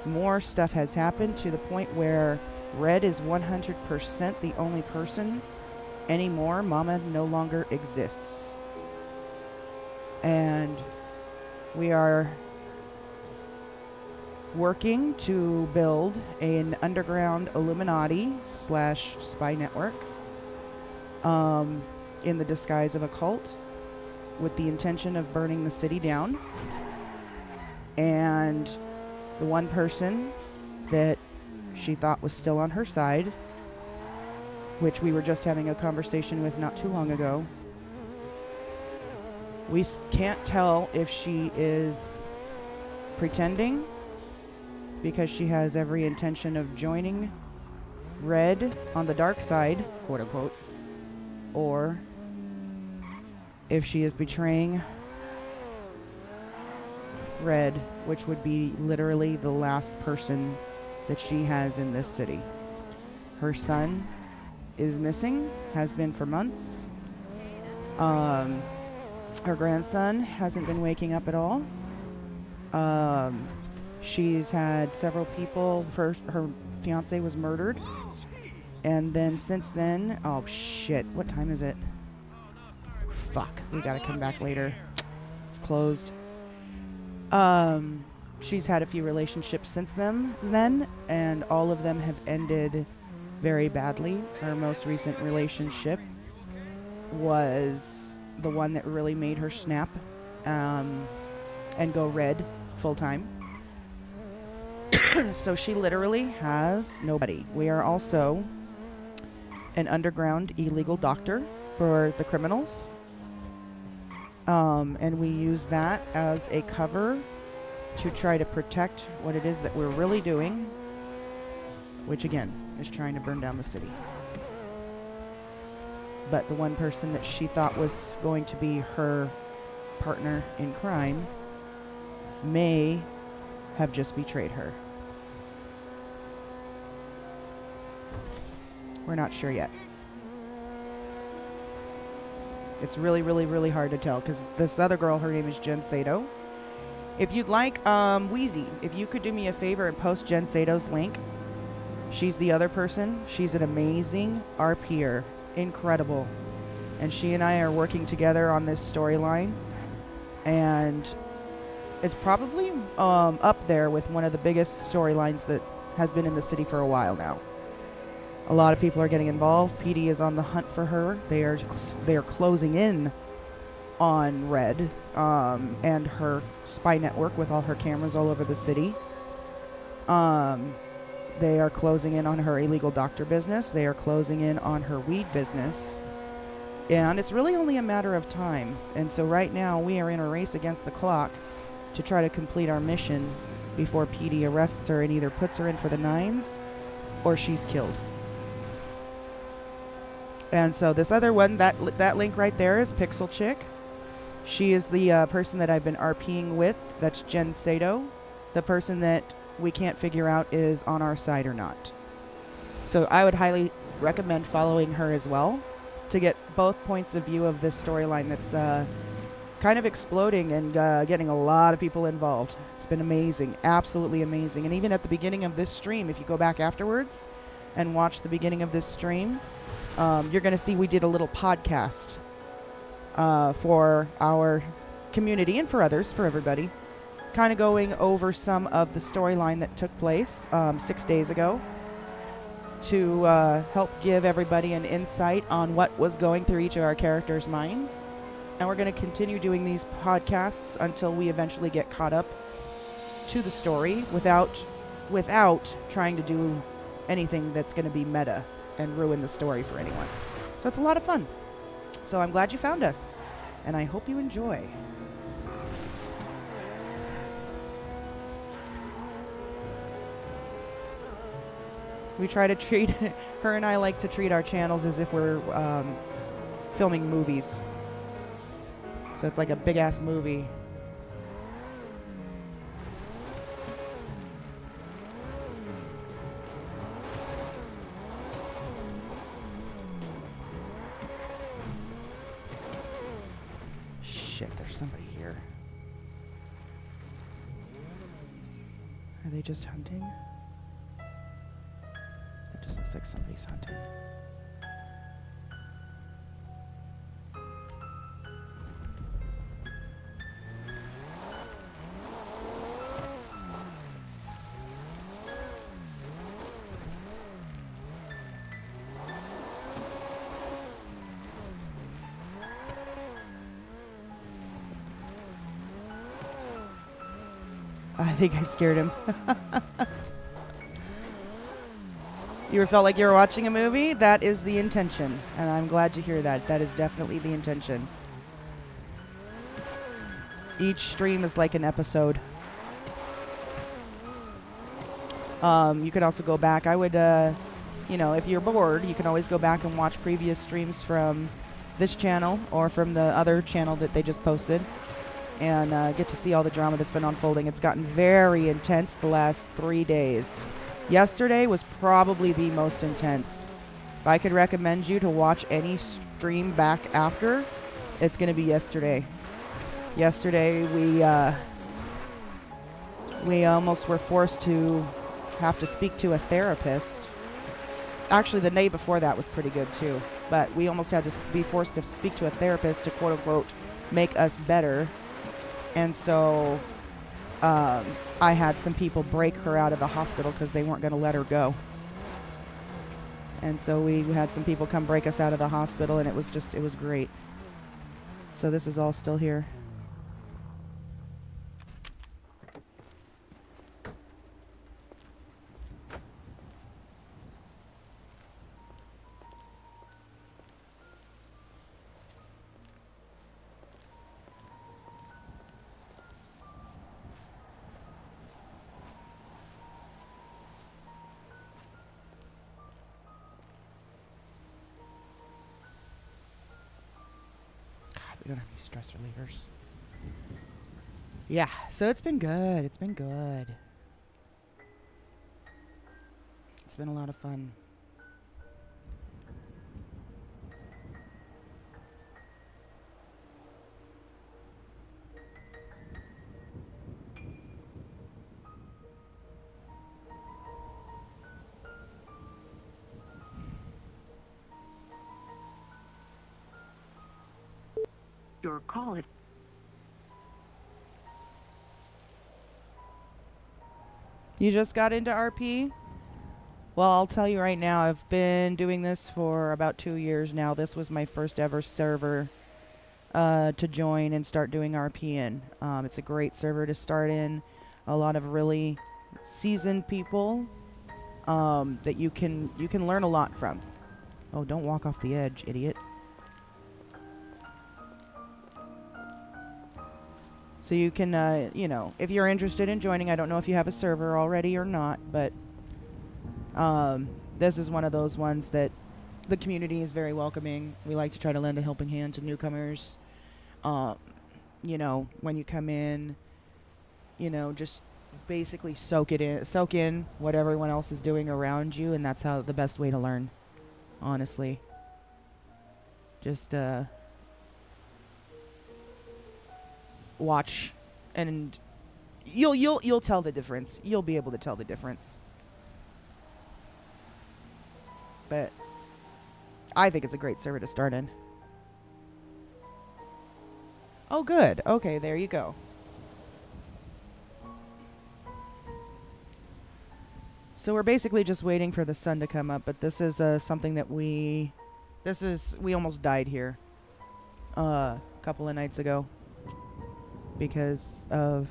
More stuff has happened to the point where Red is 100% the only person anymore. Mama no longer exists. And we are working to build an underground Illuminati / spy network in the disguise of a cult with the intention of burning the city down. And the one person that she thought was still on her side, which we were just having a conversation with not too long ago, we can't tell if she is pretending because she has every intention of joining Red on the dark side, quote unquote, or if she is betraying Red, which would be literally the last person that she has in this city. Her son is missing, has been for months. Her grandson hasn't been waking up at all. She's had several people. First, her fiance was murdered. And then since then, oh shit, what time is it? Fuck, we gotta come back later. It's closed. She's had a few relationships since then, and all of them have ended very badly. Her most recent relationship was the one that really made her snap and go red full time. So she literally has nobody. We are also an underground illegal doctor for the criminals. And we use that as a cover to try to protect what it is that we're really doing, which again is trying to burn down the city. But the one person that she thought was going to be her partner in crime may have just betrayed her. We're not sure yet. It's really, really, really hard to tell because this other girl, her name is Jen Sato. If you'd like, Wheezy, if you could do me a favor and post Jen Sato's link. She's the other person. She's an amazing RPer. Incredible. And she and I are working together on this storyline. And it's probably up there with one of the biggest storylines that has been in the city for a while now. A lot of people are getting involved. PD is on the hunt for her. They are closing in on Red and her spy network with all her cameras all over the city. They are closing in on her illegal doctor business. They are closing in on her weed business. And it's really only a matter of time. And so right now we are in a race against the clock to try to complete our mission before PD arrests her and either puts her in for the 9s or she's killed. And so this other one, that link right there is Pixel Chick. She is the person that I've been RPing with. That's Jen Sato, the person that we can't figure out is on our side or not. So I would highly recommend following her as well to get both points of view of this storyline that's kind of exploding and getting a lot of people involved. It's been amazing, absolutely amazing. And even at the beginning of this stream, if you go back afterwards and watch the beginning of this stream, you're going to see we did a little podcast for our community and for others, for everybody, kind of going over some of the storyline that took place 6 days ago to help give everybody an insight on what was going through each of our characters' minds. And we're going to continue doing these podcasts until we eventually get caught up to the story without trying to do anything that's going to be meta and ruin the story for anyone. So it's a lot of fun. So I'm glad you found us, and I hope you enjoy. We try to treat, her and I like to treat our channels as if we're filming movies. So it's like a big-ass movie. Shit, there's somebody here. Are they just hunting? It just looks like somebody's hunting. I think I scared him. You ever felt like you were watching a movie? That is the intention, and I'm glad to hear that. That is definitely the intention. Each stream is like an episode. You could also go back. I would, if you're bored, you can always go back and watch previous streams from this channel or from the other channel that they just posted, and get to see all the drama that's been unfolding. It's gotten very intense the last 3 days. Yesterday was probably the most intense. If I could recommend you to watch any stream back after, it's going to be yesterday. Yesterday, we almost were forced to have to speak to a therapist. Actually, the day before that was pretty good too. But we almost had to be forced to speak to a therapist to quote unquote make us better. And so I had some people break her out of the hospital because they weren't going to let her go. And so we had some people come break us out of the hospital, and it was great. So this is all still here. We don't have any stress relievers. Yeah, so it's been good. It's been good. It's been a lot of fun. Your call is You just got into RP? Well, I'll tell you right now, I've been doing this for about 2 years now. This was my first ever server to join and start doing RP in. It's a great server to start in. A lot of really seasoned people that you can learn a lot from. Oh, don't walk off the edge, idiot. So you can, you know, if you're interested in joining, I don't know if you have a server already or not, but this is one of those ones that the community is very welcoming. We like to try to lend a helping hand to newcomers. You know, when you come in, you know, just basically soak in what everyone else is doing around you, and that's how the best way to learn, honestly. Just watch, and you'll tell the difference. You'll be able to tell the difference. But I think it's a great server to start in. Oh, good. Okay, there you go. So we're basically just waiting for the sun to come up, but this is something that we almost died here a couple of nights ago because of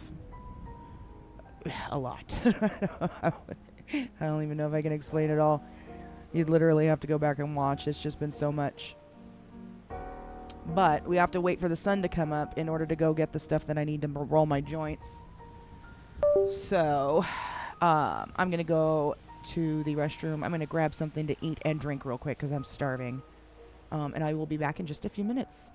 a lot. I don't even know if I can explain it all. You'd literally have to go back and watch. It's just been so much. But we have to wait for the sun to come up in order to go get the stuff that I need to roll my joints. So, I'm going to go to the restroom. I'm going to grab something to eat and drink real quick because I'm starving. And I will be back in just a few minutes.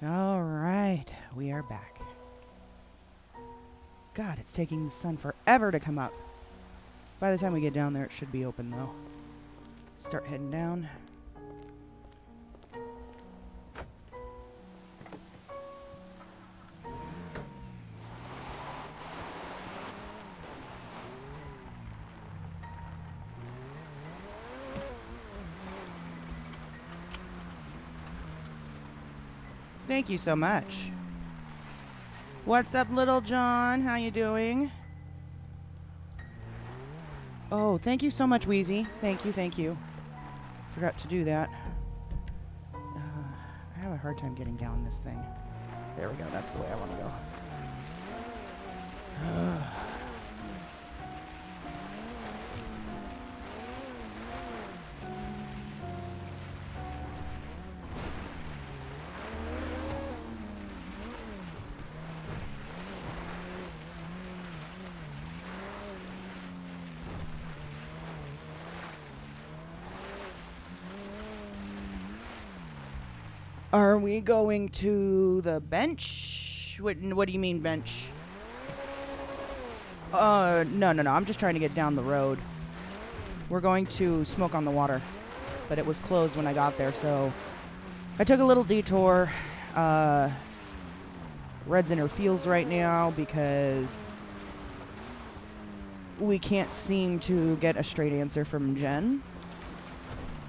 All right, we are back. God, it's taking the sun forever to come up. By the time we get down there, it should be open, though. Start heading down. Thank you so much. What's up, Little John? How you doing? Oh, thank you so much, Wheezy. Thank you, thank you. Forgot to do that. I have a hard time getting down this thing. There we go. That's the way I want to go. Are we going to the bench? What do you mean bench? No. I'm just trying to get down the road. We're going to Smoke on the Water, but it was closed when I got there, so I took a little detour. Red's in her feels right now because we can't seem to get a straight answer from Jen.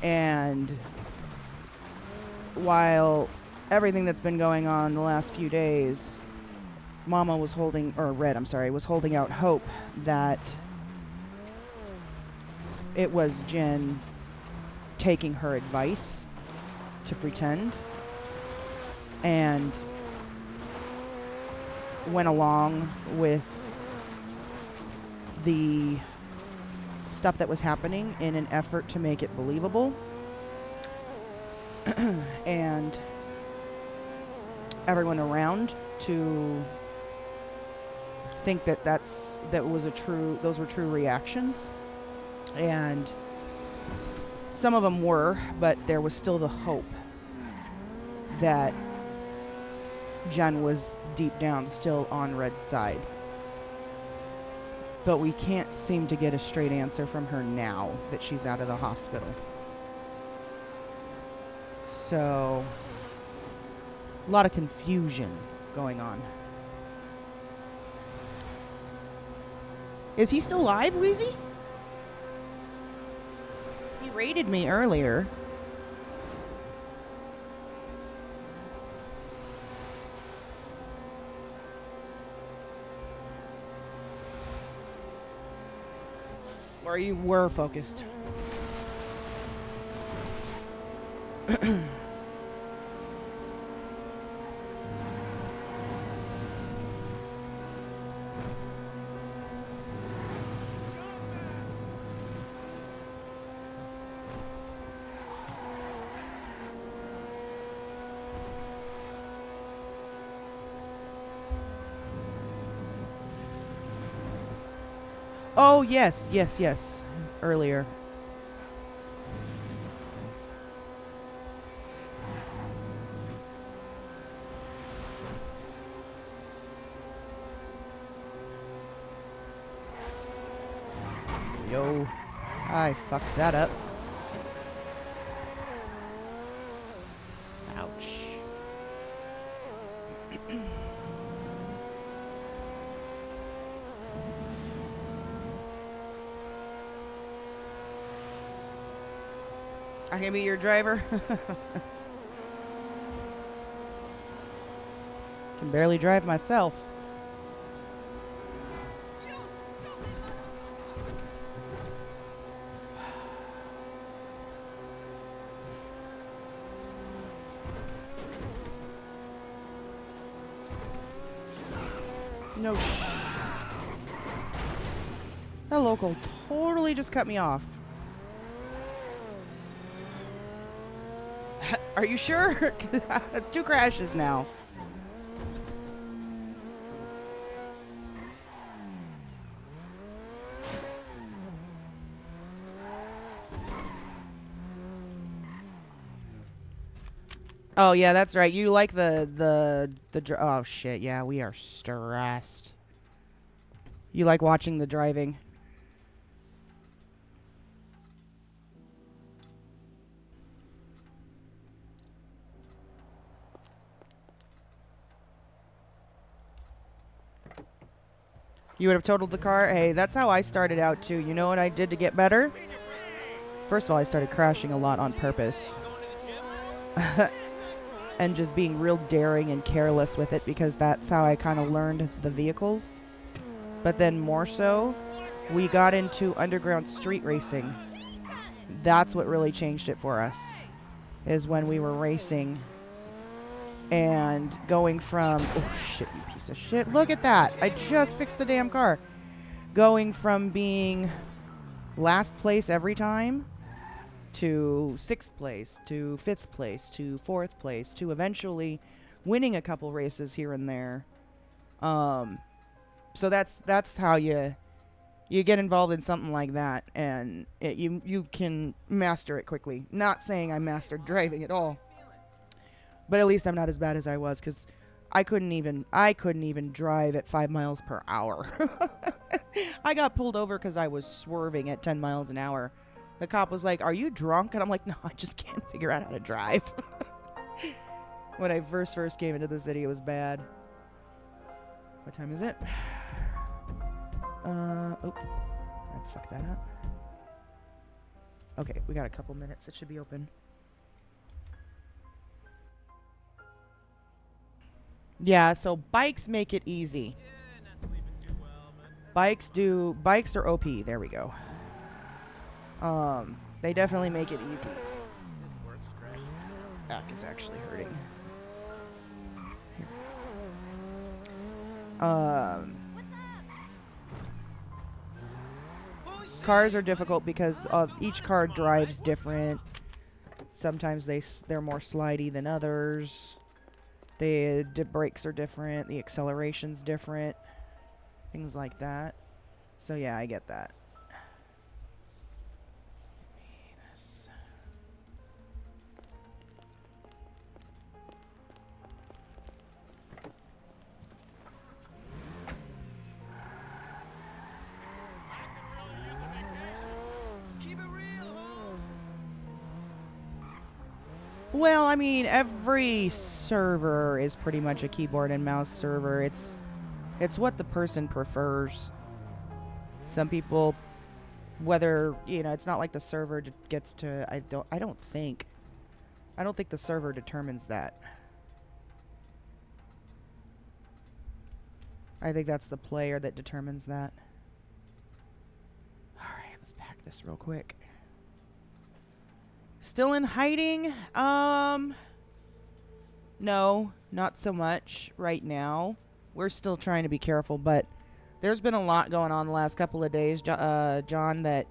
And while everything that's been going on the last few days, Mama was holding, or Red, I'm sorry, was holding out hope that it was Jen taking her advice to pretend, and went along with the stuff that was happening in an effort to make it believable. And everyone around to think that those were true reactions, and some of them were, but there was still the hope that Jen was deep down still on Red's side. But we can't seem to get a straight answer from her now that she's out of the hospital. So, a lot of confusion going on. Is he still alive, Wheezy? He raided me earlier. Or you were focused. Oh, yes. Earlier. Yo. I fucked that up. Ouch. I can be your driver. Can barely drive myself. No. That local totally just cut me off. Are you sure? That's 2 crashes now. Oh yeah, that's right. You like oh shit, yeah, we are stressed. You like watching the driving. You would have totaled the car? Hey, that's how I started out too. You know what I did to get better? First of all, I started crashing a lot on purpose. And just being real daring and careless with it because that's how I kind of learned the vehicles. But then more so, we got into underground street racing. That's what really changed it for us, is when we were racing and going from, oh shit, you piece of shit, look at that, I just fixed the damn car. Going from being last place every time to 6th place, to 5th place, to 4th place, to eventually winning a couple races here and there. So that's how you get involved in something like that, and you can master it quickly. Not saying I mastered driving at all, but at least I'm not as bad as I was, because I couldn't even drive at 5 miles per hour. I got pulled over because I was swerving at 10 miles an hour. The cop was like, "Are you drunk?" And I'm like, "No, I just can't figure out how to drive." When I first came into the city, it was bad. What time is it? Oh, I fucked that up. Okay, we got a couple minutes. It should be open. Yeah, so bikes make it easy. Bikes are OP. There we go. They definitely make it easy. Back is actually hurting. Cars are difficult because each car drives different. Sometimes they're more slidey than others. The brakes are different. The acceleration's different. Things like that. So yeah, I get that. Well, I mean, every server is pretty much a keyboard and mouse server. It's what the person prefers. Some people, whether, it's not like the server gets to, I don't think the server determines that. I think that's the player that determines that. All right, let's pack this real quick. Still in hiding? No, not so much right now. We're still trying to be careful, but there's been a lot going on the last couple of days, John, that...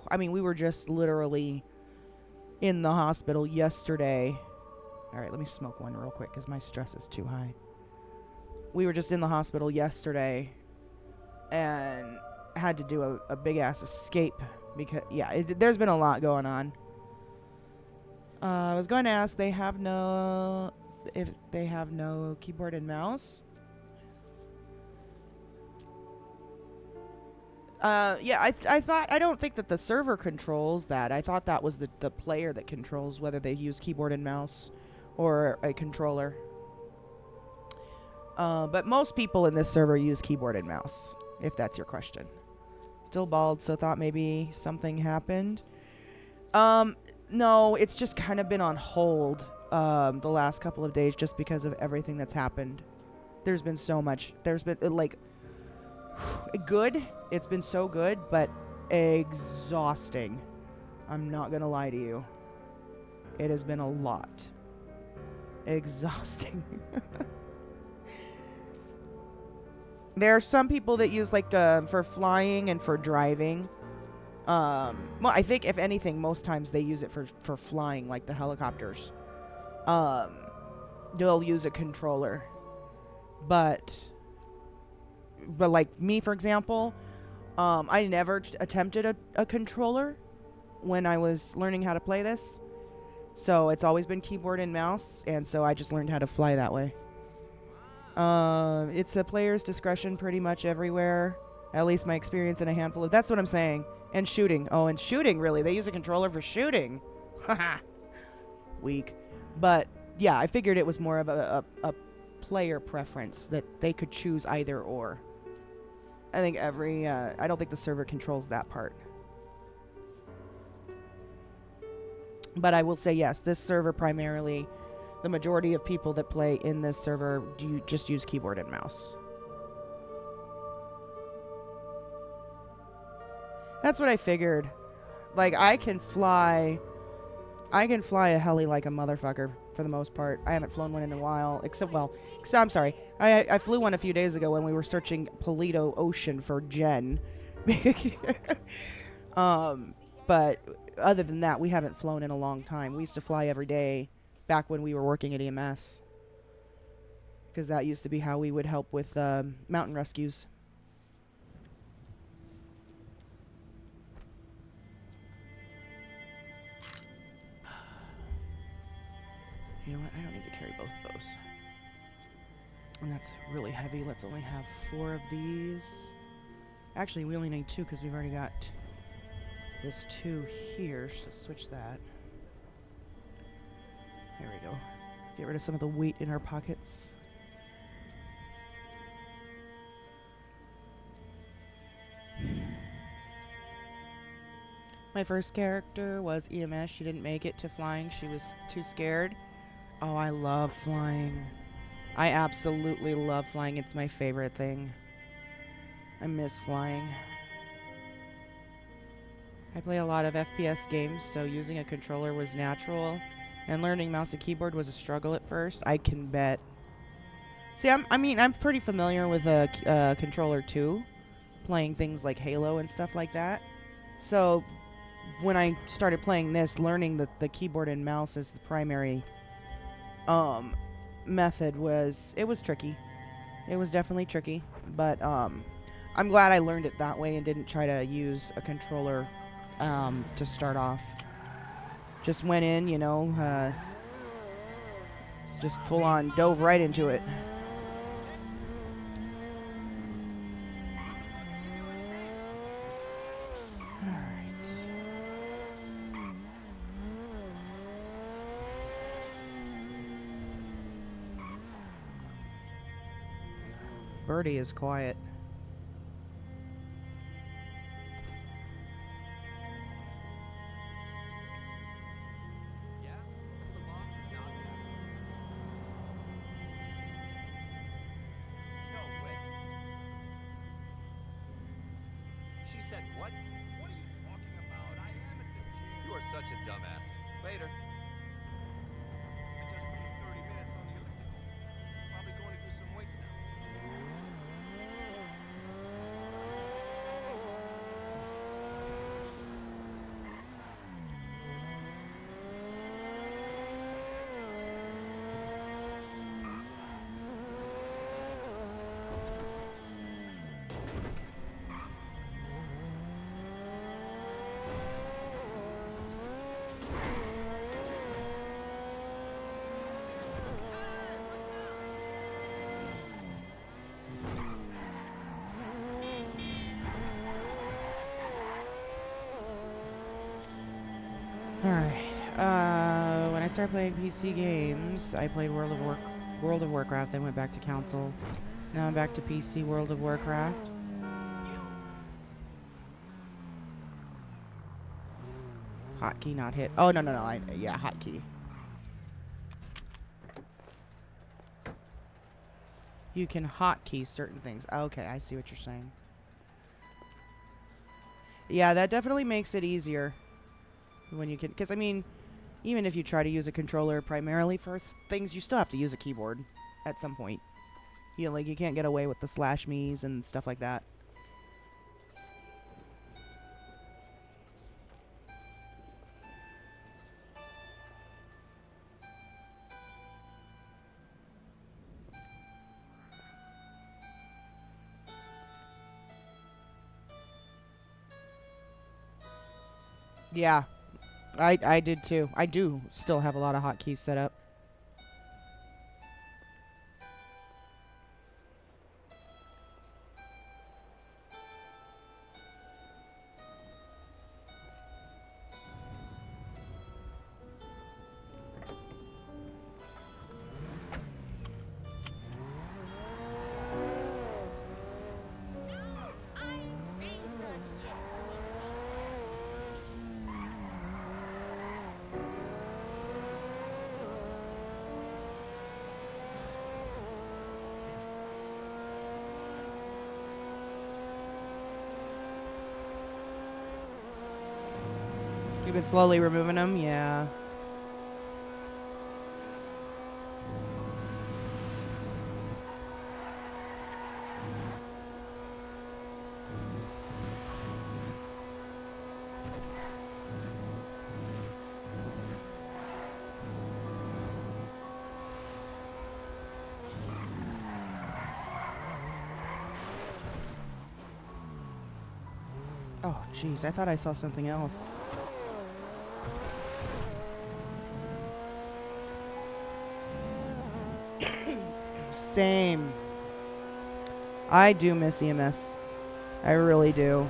I mean, we were just literally in the hospital yesterday. All right, let me smoke one real quick because my stress is too high. We were just in the hospital yesterday and had to do a big-ass escape. Because, yeah, there's been a lot going on. I was going to ask, if they have no keyboard and mouse. Yeah, I don't think that the server controls that. I thought that was the player that controls whether they use keyboard and mouse or a controller. But most people in this server use keyboard and mouse, if that's your question. Still bald, so thought maybe something happened. No, it's just kind of been on hold the last couple of days just because of everything that's happened. There's been so much. There's been, good. It's been so good, but exhausting. I'm not going to lie to you. It has been a lot. Exhausting. There are some people that use for flying and for driving. Well, I think if anything, most times they use it for flying, like the helicopters. They'll use a controller. But like me, for example, I never attempted a controller when I was learning how to play this. So it's always been keyboard and mouse, and so I just learned how to fly that way. It's a player's discretion pretty much everywhere. At least my experience in a handful of... That's what I'm saying. And shooting. Oh, and shooting, really. They use a controller for shooting. Haha. Weak. But, yeah, I figured it was more of a player preference that they could choose either or. I think I don't think the server controls that part. But I will say, yes, this server primarily... The majority of people that play in this server do just use keyboard and mouse. That's what I figured. Like, I can fly a heli like a motherfucker for the most part. I haven't flown one in a while, except I'm sorry. I flew one a few days ago when we were searching Polito Ocean for Jen. But other than that, we haven't flown in a long time. We used to fly every day back when we were working at EMS, because that used to be how we would help with mountain rescues. You know what? I don't need to carry both of those. And that's really heavy. Let's only have 4 of these. Actually, we only need 2 because we've already got this 2 here, so switch that. There we go. Get rid of some of the weight in our pockets. My first character was EMS. She didn't make it to flying. She was too scared. Oh, I love flying. I absolutely love flying. It's my favorite thing. I miss flying. I play a lot of FPS games, so using a controller was natural. And learning mouse and keyboard was a struggle at first. I can bet. See, I'm pretty familiar with a controller too, playing things like Halo and stuff like that. So when I started playing this, learning the keyboard and mouse as the primary method was tricky. It was definitely tricky, but I'm glad I learned it that way and didn't try to use a controller to start off. Just went in, you know, just full on dove right into it. Alright. Birdie is quiet. She said what? What are you talking about? I am at the gym. You are such a dumbass. Later. I just made 30 minutes on the elliptical. Probably going to do some weights now. Alright, when I started playing PC games, I played World of Warcraft, then went back to console. Now I'm back to PC World of Warcraft. Hotkey not hit. Oh, no, yeah, hotkey. You can hotkey certain things. Okay, I see what you're saying. Yeah, that definitely makes it easier. When you can, because I mean, even if you try to use a controller primarily for things, you still have to use a keyboard at some point. You know, like you can't get away with the slash me's and stuff like that. Yeah. I did too. I do still have a lot of hotkeys set up. You've been slowly removing them? Yeah. Oh, jeez. I thought I saw something else. Same. I do miss EMS. I really do.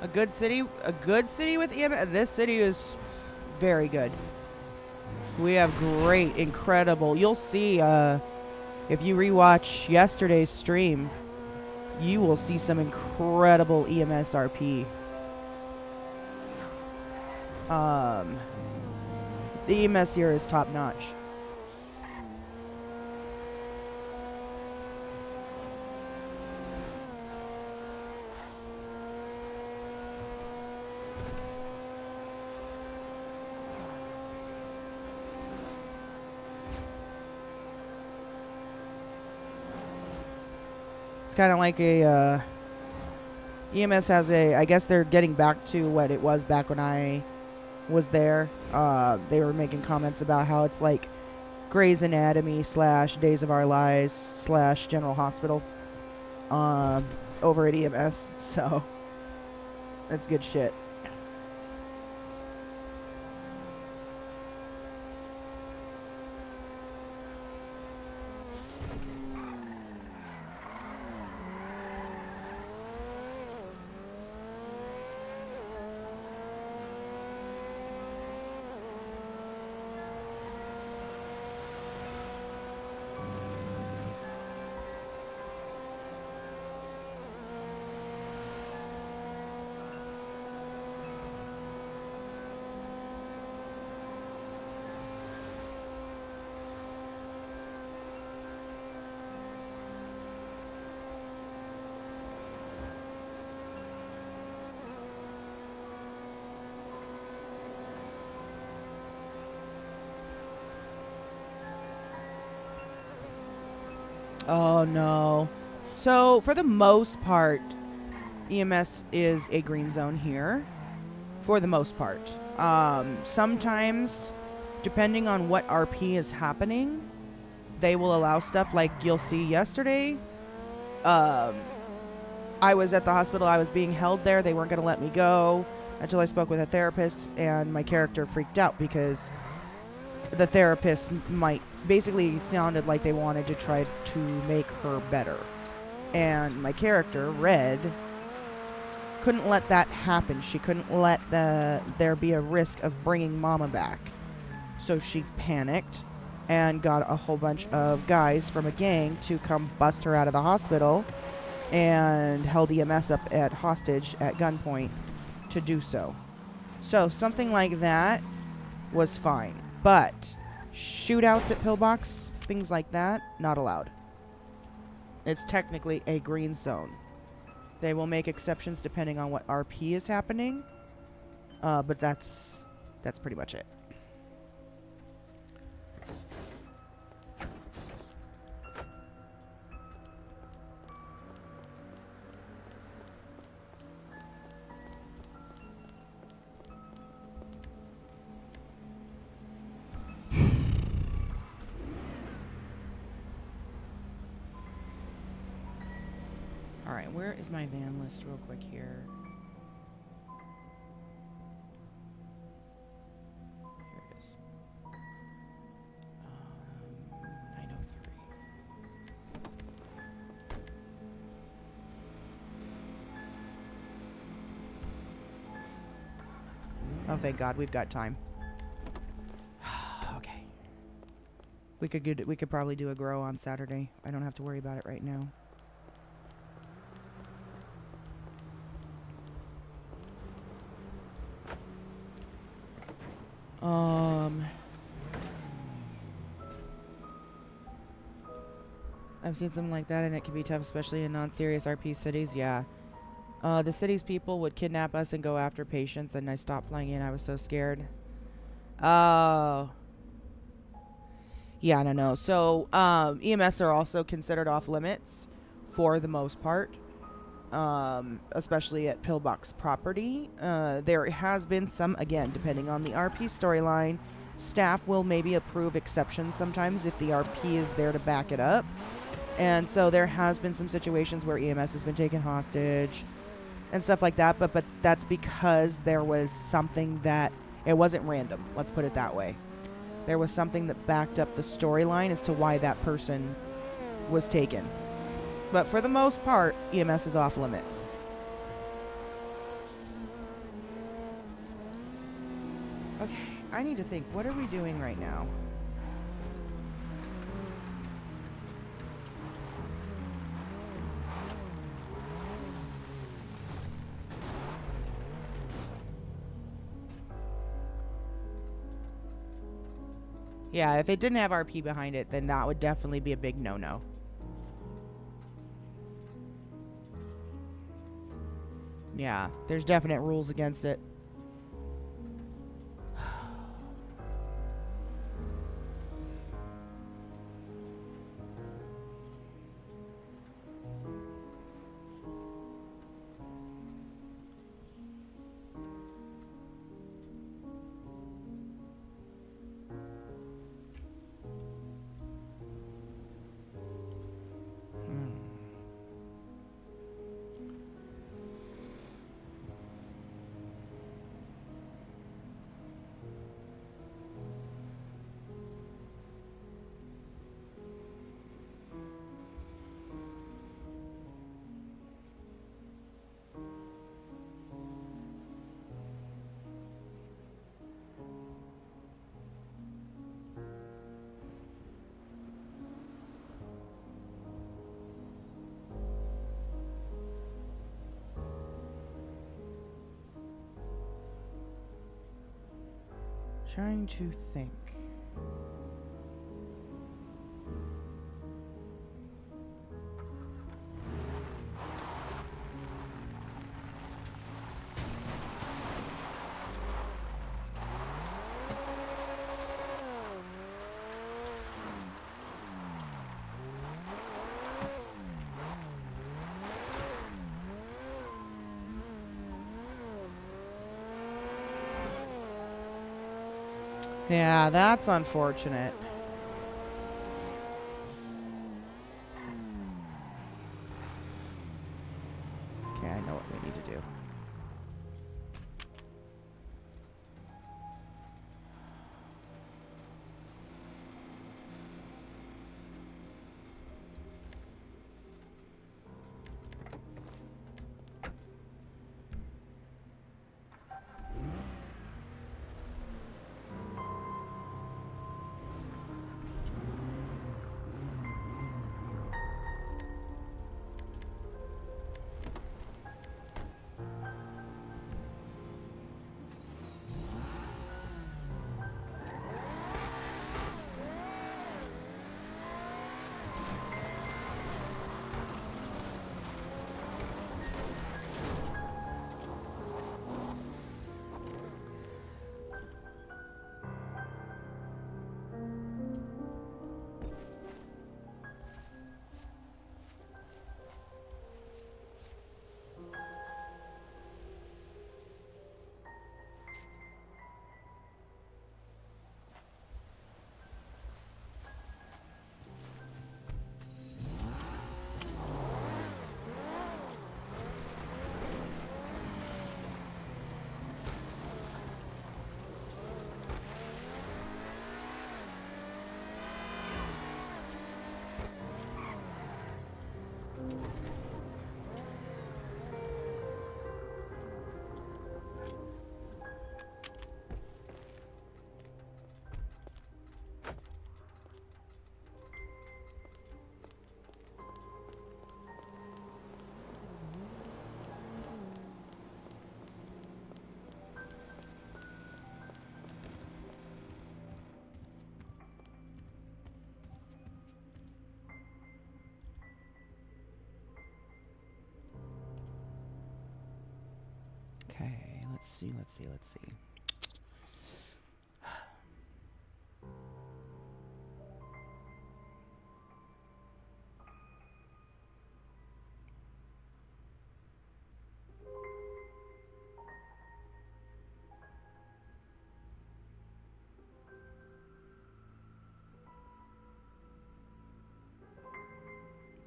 A good city with EMS. This city is very good. We have great, incredible. You'll see if you rewatch yesterday's stream, you will see some incredible EMS RP. The EMS here is top notch. It's kind of like a EMS has a, I guess they're getting back to what it was back when I was there. They were making comments about how it's like Grey's Anatomy / Days of Our Lives / General Hospital over at EMS. So that's good shit. Oh no. So for the most part, EMS is a green zone here. For the most part. Sometimes, depending on what RP is happening, they will allow stuff like you'll see yesterday. I was at the hospital. I was being held there. They weren't going to let me go until I spoke with a therapist, and my character freaked out because the therapist basically sounded like they wanted to try to make her better. And my character, Red, couldn't let that happen. She couldn't let there be a risk of bringing Mama back. So she panicked and got a whole bunch of guys from a gang to come bust her out of the hospital and held EMS up at hostage at gunpoint to do so. So something like that was fine. But shootouts at pillbox, things like that, not allowed. It's technically a green zone. They will make exceptions depending on what RP is happening. But that's pretty much it. Alright, where is my van list real quick here? Here it is. 903. Oh, thank God, we've got time. Okay. We could probably do a grow on Saturday. I don't have to worry about it right now. I've seen something like that, and it can be tough, especially in non-serious RP cities. Yeah. The city's people would kidnap us and go after patients, and I stopped flying in. I was so scared. Oh. Yeah, no. So, EMS are also considered off limits for the most part, especially at pillbox property. There has been some, again, depending on the RP storyline, staff will maybe approve exceptions sometimes if the RP is there to back it up. And so there has been some situations where EMS has been taken hostage and stuff like that, but that's because there was something that, it wasn't random, let's put it that way. There was something that backed up the storyline as to why that person was taken. But for the most part, EMS is off limits. Okay, I need to think, what are we doing right now? Yeah, if it didn't have RP behind it, then that would definitely be a big no-no. Yeah, there's definite rules against it. Trying to think. Yeah, that's unfortunate. Okay, I know what we need to do. see. Let's see. Let's see.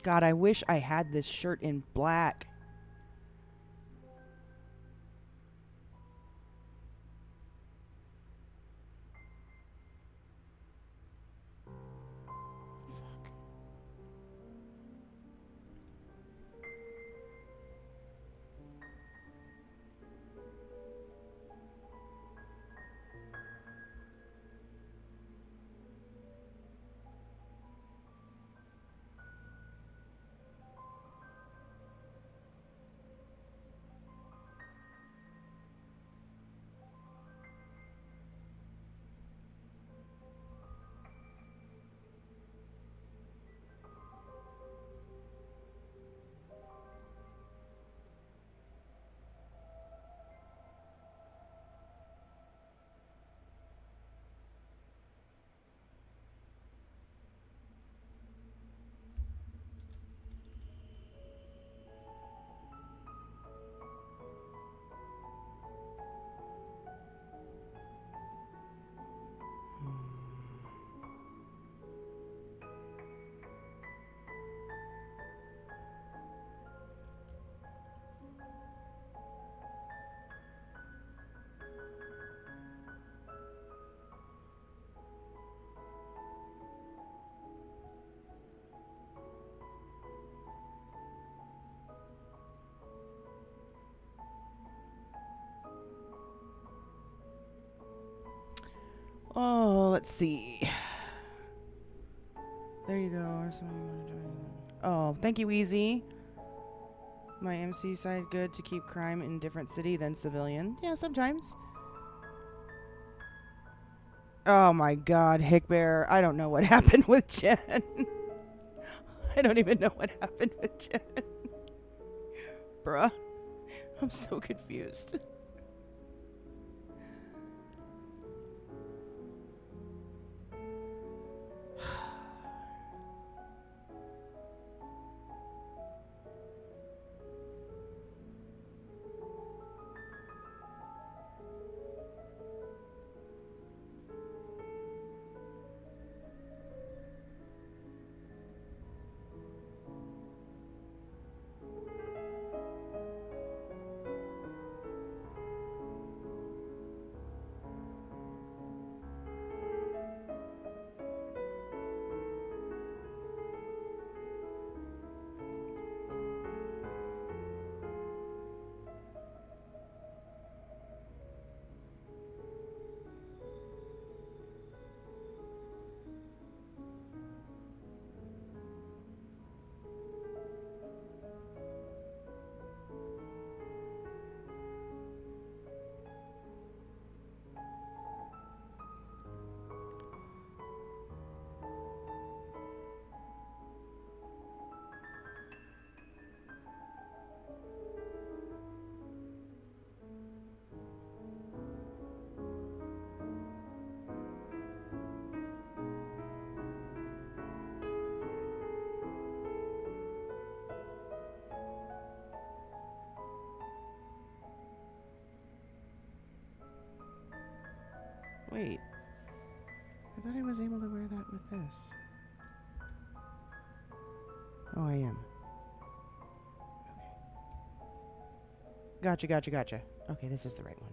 God, I wish I had this shirt in black. Oh, let's see. There you go. Or somebody want to join. Oh, thank you, Easy. My MC side good to keep crime in different city than civilian. Yeah, sometimes. Oh my God, Hickbear. I don't know what happened with Jen. I don't even know what happened with Jen. Bruh. I'm so confused. Wait. I thought I was able to wear that with this. Oh, I am. Okay. Gotcha. Okay, this is the right one.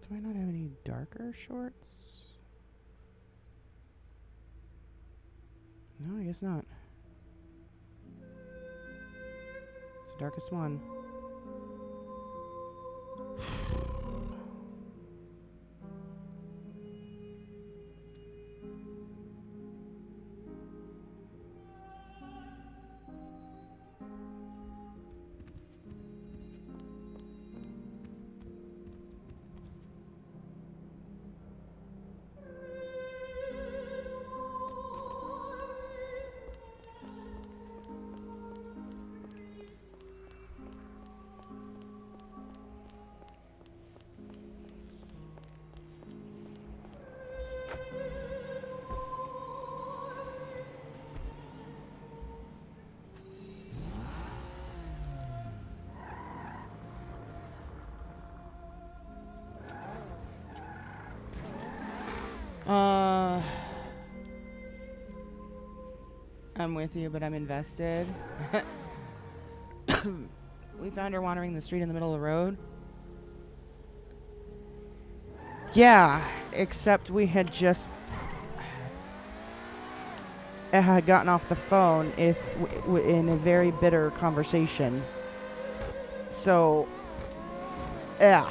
Do I not have any dark darker shorts? No, I guess not. It's the darkest one. I'm with you, but I'm invested. We found her wandering the street in the middle of the road. Yeah, except we had just had gotten off the phone in a very bitter conversation. So, yeah.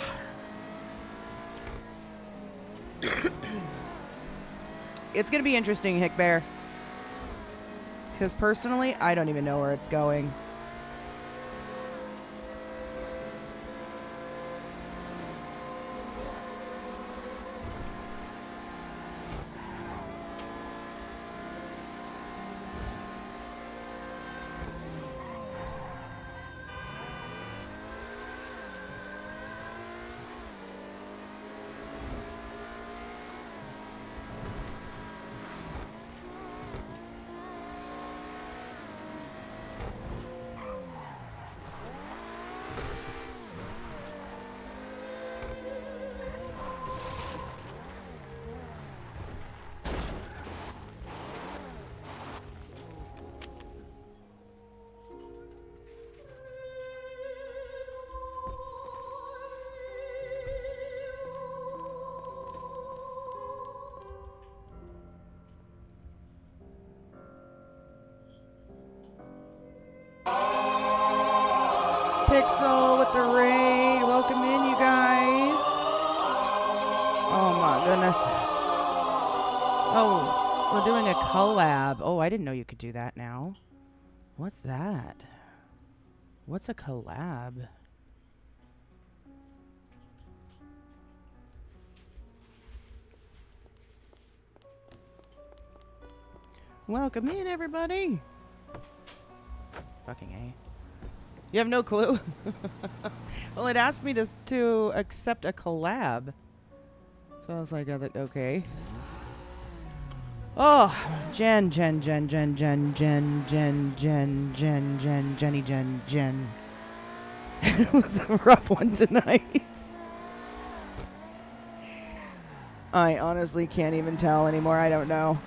It's going to be interesting, Hick Bear. Because personally, I don't even know where it's going. Pixel with the raid. Welcome in, you guys. Oh my goodness. Oh, we're doing a collab. Oh, I didn't know you could do that now. What's that? What's a collab? Welcome in, everybody. Fucking A. You have no clue? Well, it asked me to accept a collab. So I was like, okay. Oh, Jen. It was a rough one tonight. I honestly can't even tell anymore. I don't know.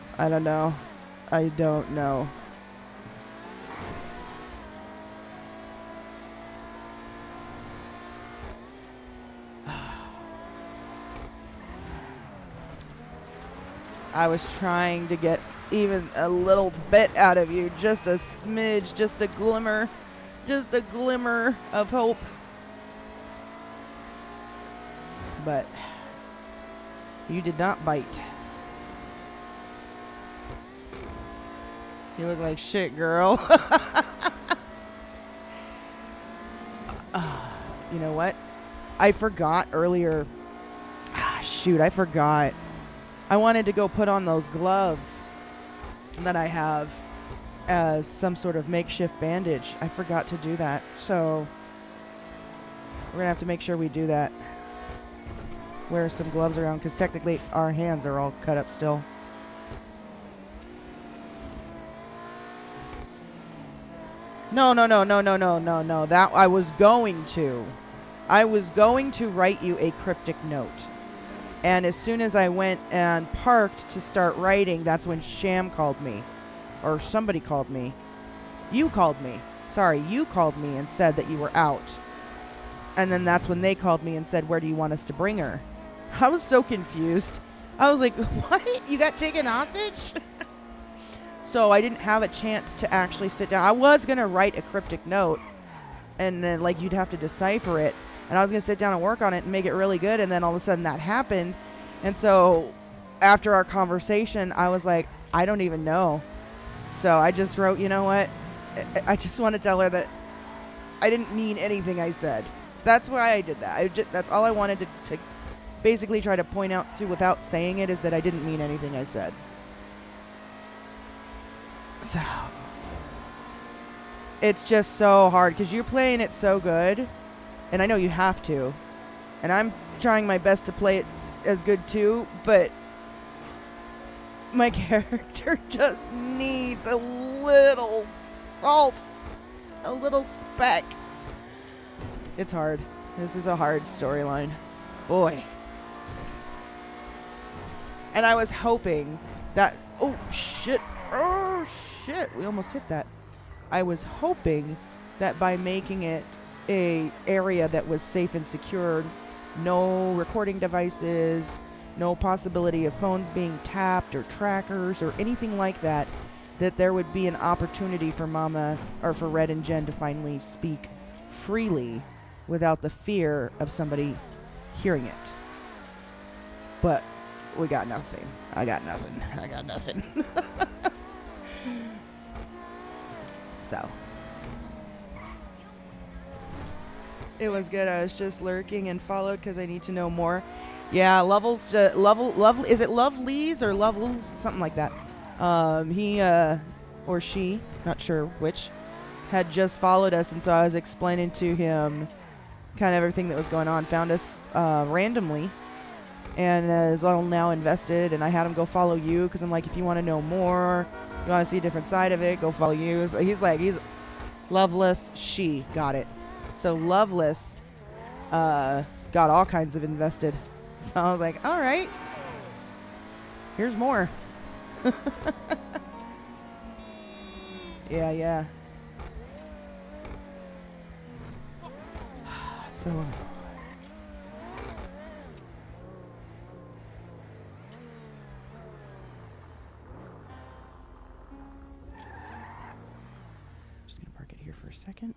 I was trying to get even a little bit out of you, just a smidge, just a glimmer of hope. But you did not bite. You look like shit, girl. You know what? I forgot earlier. Shoot, I forgot. I wanted to go put on those gloves that I have as some sort of makeshift bandage. I forgot to do that. So we're going to have to make sure we do that. Wear some gloves around because technically our hands are all cut up still. No. That I was going to write you a cryptic note. And as soon as I went and parked to start writing, that's when Sham called me. Or somebody called me. You called me. Sorry, you called me and said that you were out. And then that's when they called me and said, where do you want us to bring her? I was so confused. I was like, what? You got taken hostage? So I didn't have a chance to actually sit down. I was going to write a cryptic note, and then like you'd have to decipher it. And I was going to sit down and work on it and make it really good. And then all of a sudden that happened. And so after our conversation, I was like, I don't even know. So I just wrote, you know what? I just want to tell her that I didn't mean anything I said. That's why I did that. That's all I wanted to basically try to point out to without saying it, is that I didn't mean anything I said. So it's just so hard because you're playing it so good, and I know you have to, and I'm trying my best to play it as good too, but my character just needs a little salt, a little speck. It's hard. This is a hard storyline. Boy. And I was hoping that... Oh, shit. Oh, shit. We almost hit that. I was hoping that by making it a area that was safe and secure, no recording devices, no possibility of phones being tapped or trackers or anything like that, that there would be an opportunity for Mama, or for Red and Jen, to finally speak freely without the fear of somebody hearing it. But we got nothing. I got nothing. I got nothing. So it was good. I was just lurking and followed because I need to know more. Yeah, levels. Love. Is it Lovely's or Levels? Something like that. He or she, not sure which, had just followed us, and so I was explaining to him kind of everything that was going on. Found us randomly, and is all now invested. And I had him go follow you because I'm like, if you want to know more, you want to see a different side of it, go follow you. So he's Loveless. She got it. So Loveless got all kinds of invested. So I was like, all right, here's more. Yeah. So just gonna park it here for a second.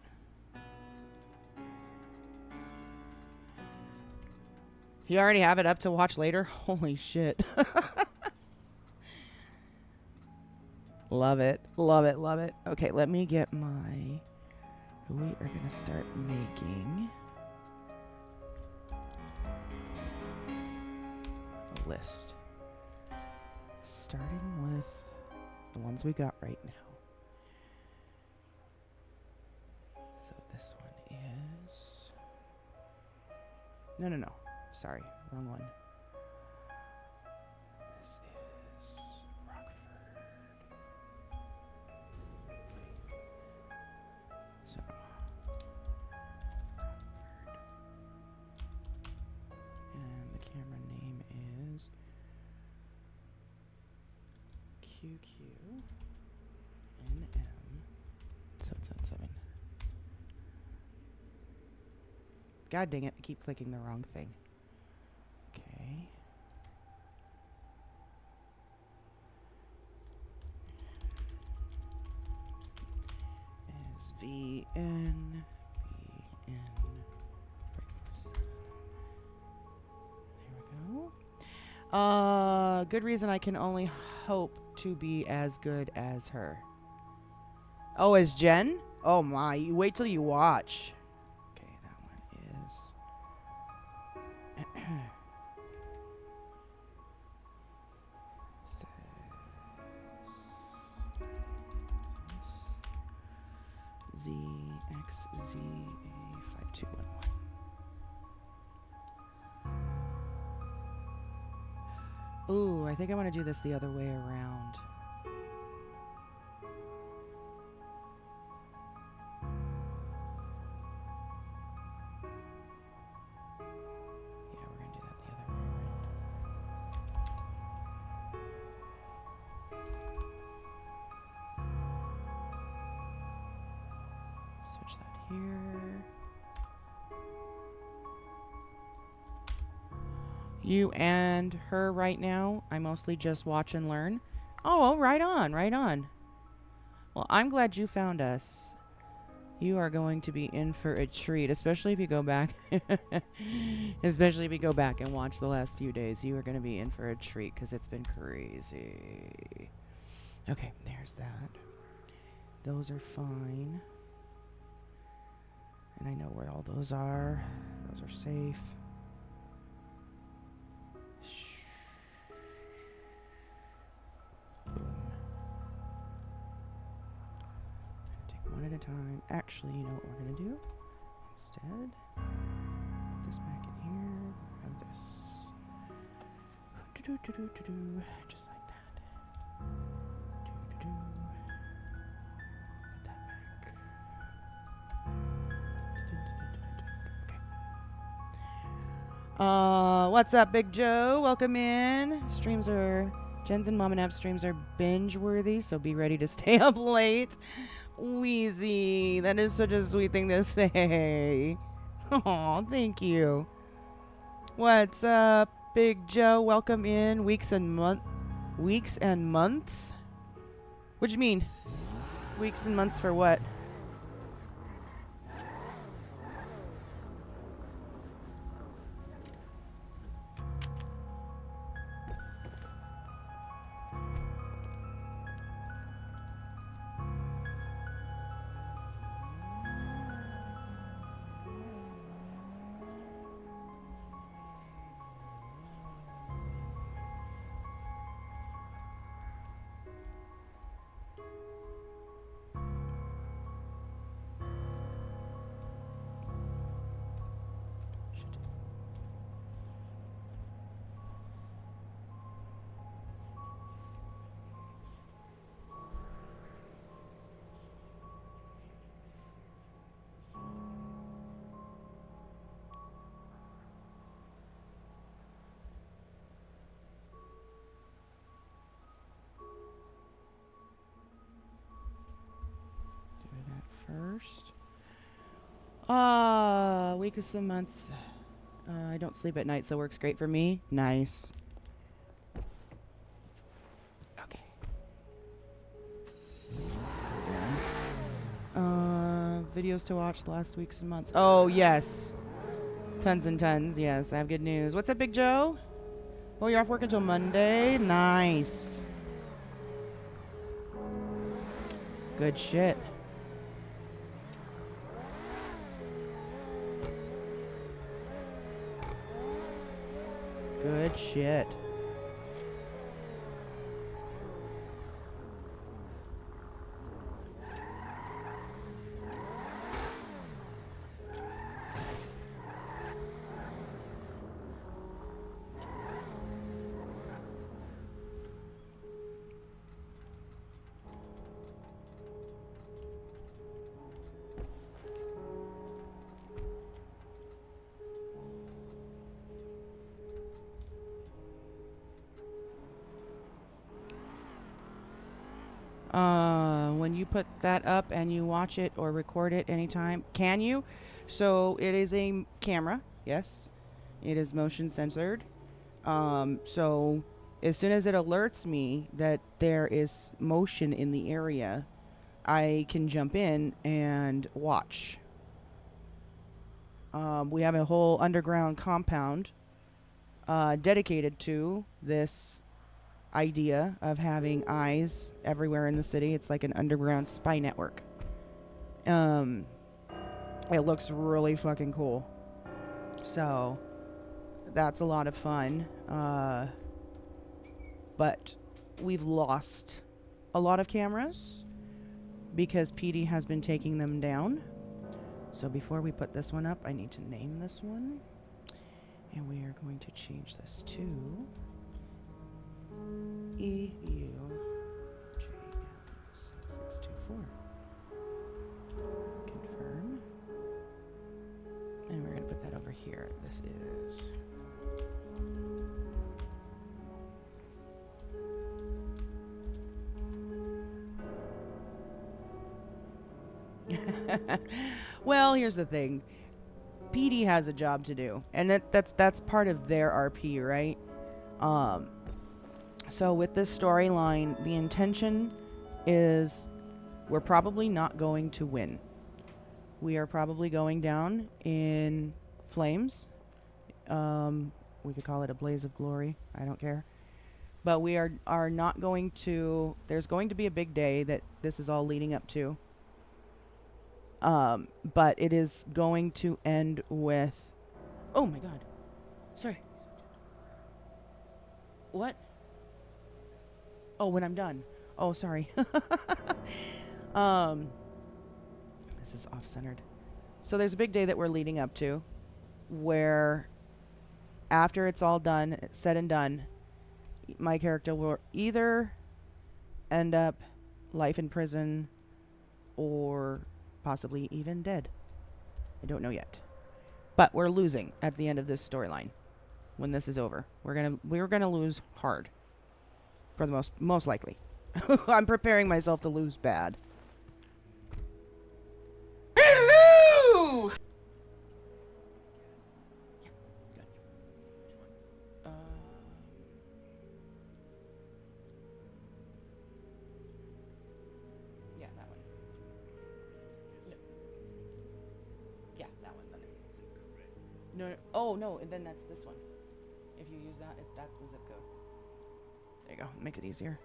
You already have it up to watch later? Holy shit. Love it. Love it. Love it. Okay, let me get my... We are going to start making a list. Starting with the ones we got right now. So this one is... No. Sorry, wrong one. This is Rockford. Okay. So, Rockford. And the camera name is QQNM 777. God dang it, I keep clicking the wrong thing. Okay. Is VN. There we go. Good reason I can only hope to be as good as her. Oh, as Jen? Oh my, you wait till you watch. Okay, that one is... ZXZA5211. Ooh, I think I want to do this the other way around. Yeah, we're going to do that the other way around. Switch that here. You and her right now? I mostly just watch and learn. Oh, well, right on, right on. Well, I'm glad you found us. You are going to be in for a treat, especially if you go back. Especially if you go back and watch the last few days. You are going to be in for a treat because it's been crazy. Okay, there's that. Those are fine. And I know where all those are. Those are safe. Boom. Take one at a time. Actually, you know what we're going to do? Instead, put this back in here. Have this. Just like that. Put that back. Okay. What's up, Big Joe? Welcome in. Jen's and Mom and App streams are binge worthy, so be ready to stay up late. Wheezy, that is such a sweet thing to say. Aw, thank you. What's up, Big Joe? Welcome in. Weeks and months? What do you mean? Weeks and months for what? First. Week of some months. I don't sleep at night, so works great for me. Nice. Okay. Videos to watch the last weeks and months. Oh, yes. Tons and tons. Yes, I have good news. What's up, Big Joe? Oh, you're off work until Monday? Nice. Good shit. Good shit. When you put that up and you watch it or record it anytime, can you? So it is a camera, yes. It is motion censored. So as soon as it alerts me that there is motion in the area, I can jump in and watch. We have a whole underground compound dedicated to this idea of having eyes everywhere in the city. It's like an underground spy network. It looks really fucking cool. So that's a lot of fun. But we've lost a lot of cameras because PD has been taking them down. So before we put this one up, I need to name this one. And we are going to change this to EUJM6624. Confirm. And we're going to put that over here. This is well, here's the thing. PD has a job to do, and that's part of their RP, right? So with this storyline, the intention is we're probably not going to win. We are probably going down in flames. We could call it a blaze of glory. I don't care. But we are not going to... There's going to be a big day that this is all leading up to. But it is going to end with... Oh my god. Sorry. What? Oh, when I'm done. Oh, sorry. This is off-centered. So there's a big day that we're leading up to where after it's all done, said and done, my character will either end up life in prison or possibly even dead. I don't know yet. But we're losing at the end of this storyline. When this is over, we're gonna lose hard. For the most likely. I'm preparing myself to lose bad. Hello! Yeah, good. Yeah, that one. No. Yeah, that one. No, no. Oh, no, and then that's this one. If you use that, that's the zip code. There you go. Make it easier.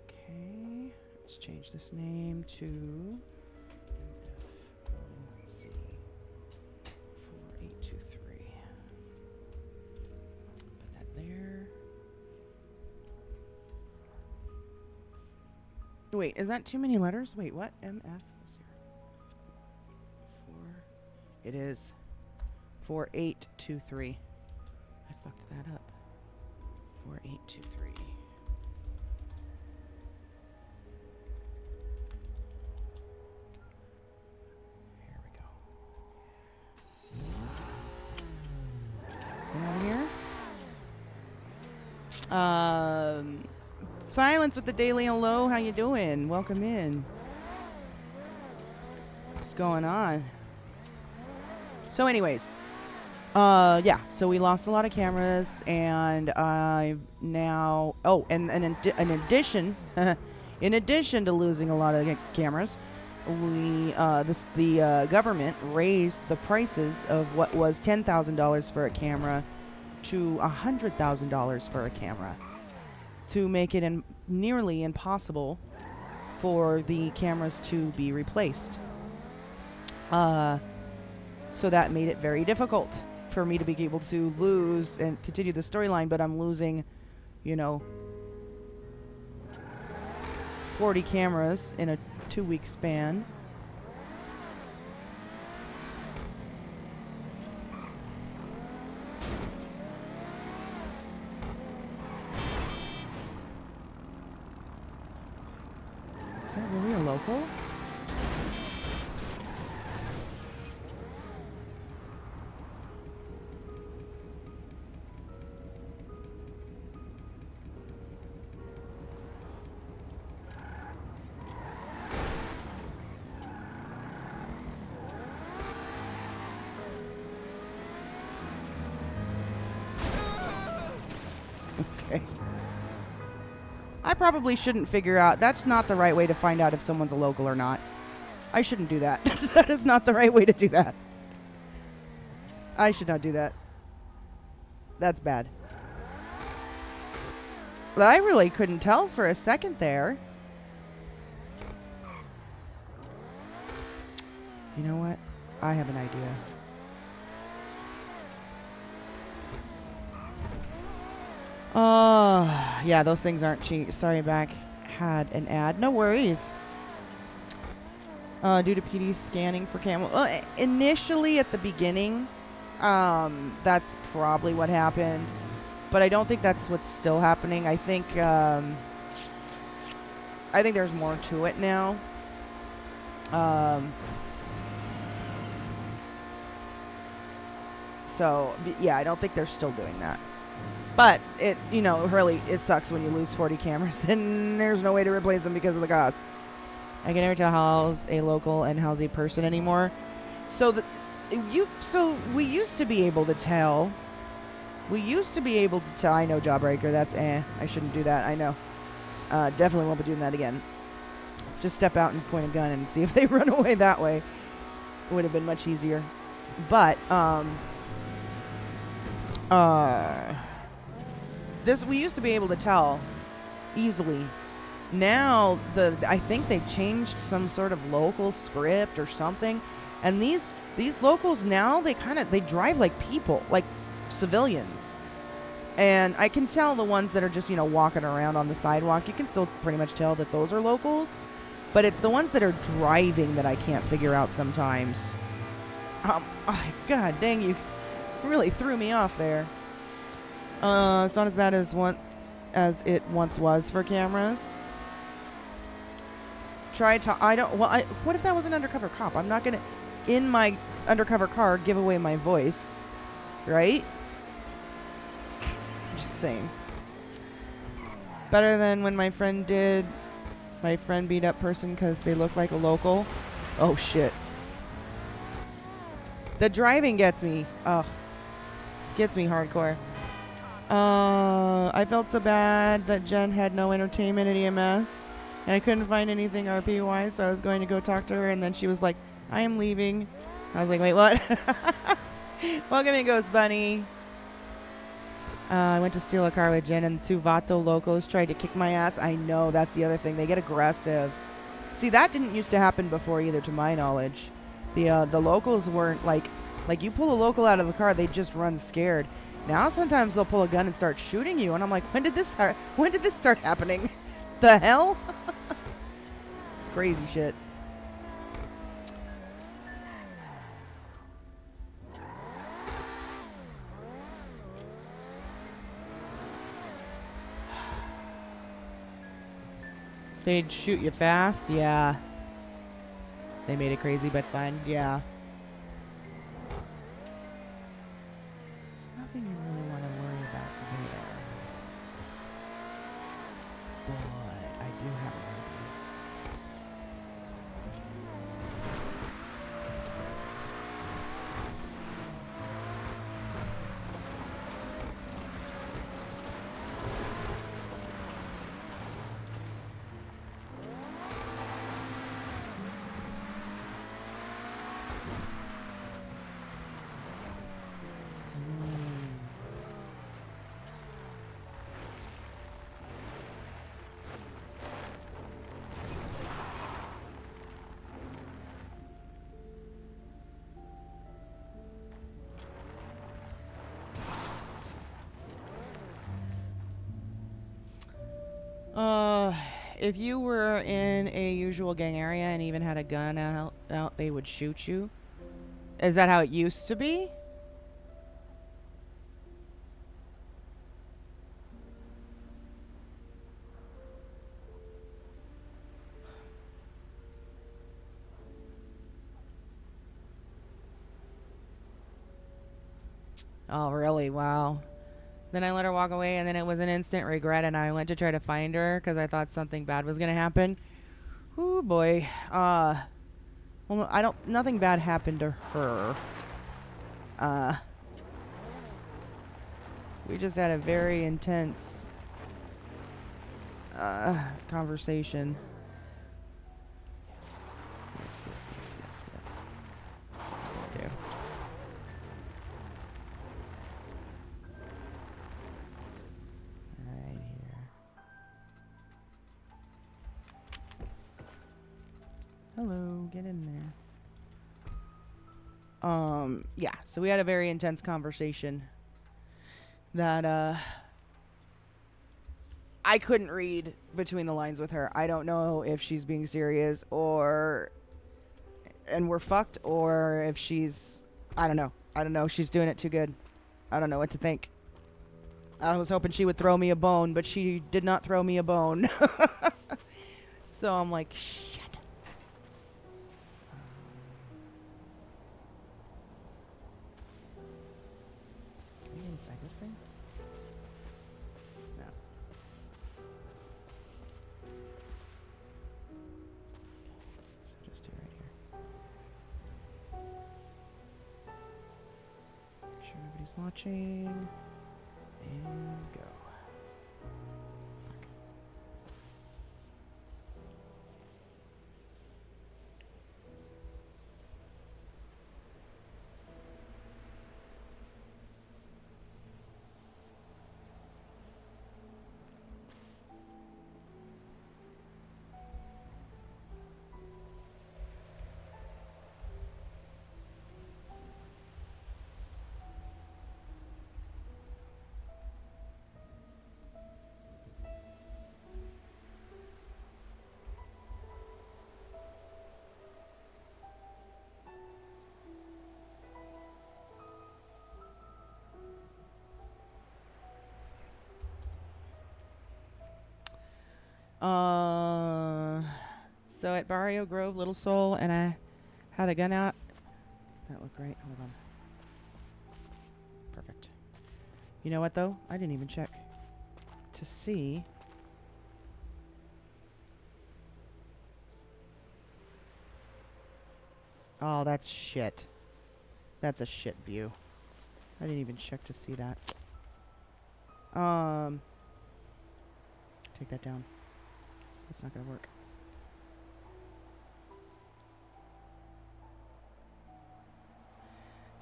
Okay. Let's change this name to MFOC 4823. Put that there. Wait, is that too many letters? Wait, what? MF? It is 4823. I fucked that up. 4823. Here we go. Let's get out of here. Silence with the Daily Hello. How you doing? Welcome in. What's going on? So anyways, yeah, so we lost a lot of cameras, and I've now, oh, and in addition, in addition to losing a lot of cameras, we, the government raised the prices of what was $10,000 for a camera to $100,000 for a camera to make it nearly impossible for the cameras to be replaced. So that made it very difficult for me to be able to lose and continue the storyline, but I'm losing, you know, 40 cameras in a 2-week span. Is that really a local? I probably shouldn't figure out. That's not the right way to find out if someone's a local or not. I shouldn't do that. That is not the right way to do that. I should not do that. That's bad. But I really couldn't tell for a second there. You know what? I have an idea. Yeah, those things aren't cheap. Sorry, back had an ad. No worries. Due to PD scanning for camo. Well, initially at the beginning, that's probably what happened. But I don't think that's what's still happening. I think there's more to it now. So, yeah, I don't think they're still doing that. But it, you know, really, it sucks when you lose 40 cameras and there's no way to replace them because of the cost. I can never tell how's a local and how's a person anymore. So we used to be able to tell. I know, Jawbreaker. That's I shouldn't do that. I know. Definitely won't be doing that again. Just step out and point a gun and see if they run away that way. It would have been much easier. But we used to be able to tell easily. Now I think they've changed some sort of local script or something, and these locals now they drive like people, like civilians, and I can tell the ones that are just walking around on the sidewalk. You can still pretty much tell that those are locals, but it's the ones that are driving that I can't figure out sometimes. God dang, you really threw me off there. It's not as bad as it once was for cameras. What if that was an undercover cop? I'm not gonna, in my undercover car, give away my voice, right? Just saying. Better than when my friend beat up person because they look like a local. Oh shit. The driving gets me. Gets me hardcore. I felt so bad that Jen had no entertainment at EMS, and I couldn't find anything RP-wise, so I was going to go talk to her, and then she was like, I am leaving. I was like, wait, what? Welcome in, Ghost Bunny. I went to steal a car with Jen, and 2 Vato locals tried to kick my ass. I know, that's the other thing. They get aggressive. See, that didn't used to happen before either, to my knowledge. The locals weren't like you pull a local out of the car, they just run scared. Now sometimes they'll pull a gun and start shooting you, and I'm like, when did this start happening? The hell? Crazy shit. They'd shoot you fast? Yeah. They made it crazy but fun? Yeah. There's nothing you really want to worry about there. But I do have an if you were in a usual gang area and even had a gun out, they would shoot you. Is that how it used to be? Oh, really? Wow. Then I let her walk away, and then it was an instant regret, and I went to try to find her because I thought something bad was going to happen. Ooh, boy. Well, nothing bad happened to her. We just had a very intense conversation. Yes. Okay. Right here. Hello, get in there. Yeah, so we had a very intense conversation that I couldn't read between the lines with her. I don't know if she's being serious and we're fucked, or if she's, I don't know. She's doing it too good. I don't know what to think. I was hoping she would throw me a bone, but she did not throw me a bone. So I'm like, shit. Can we get inside this thing? No. So just do right here. Nobody's watching. And go. Fuck. So at Barrio Grove, Little Soul, and I had a gun out. That looked great. Hold on. Perfect. You know what, though? I didn't even check to see. Oh, that's shit. That's a shit view. I didn't even check to see that. Take that down. That's not gonna work.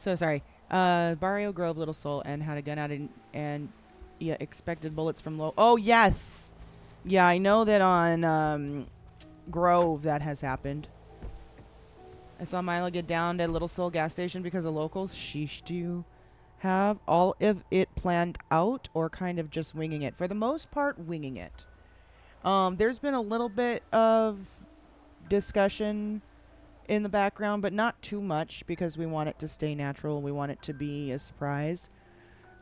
So sorry. Barrio Grove, Little Soul, and had a gun out and yeah, expected bullets from low. Oh yes, yeah, I know that on Grove that has happened. I saw Milo get downed at Little Soul gas station because of locals. Sheesh, do you have all of it planned out or kind of just winging it? For the most part, winging it. There's been a little bit of discussion in the background, but not too much because we want it to stay natural. We want it to be a surprise.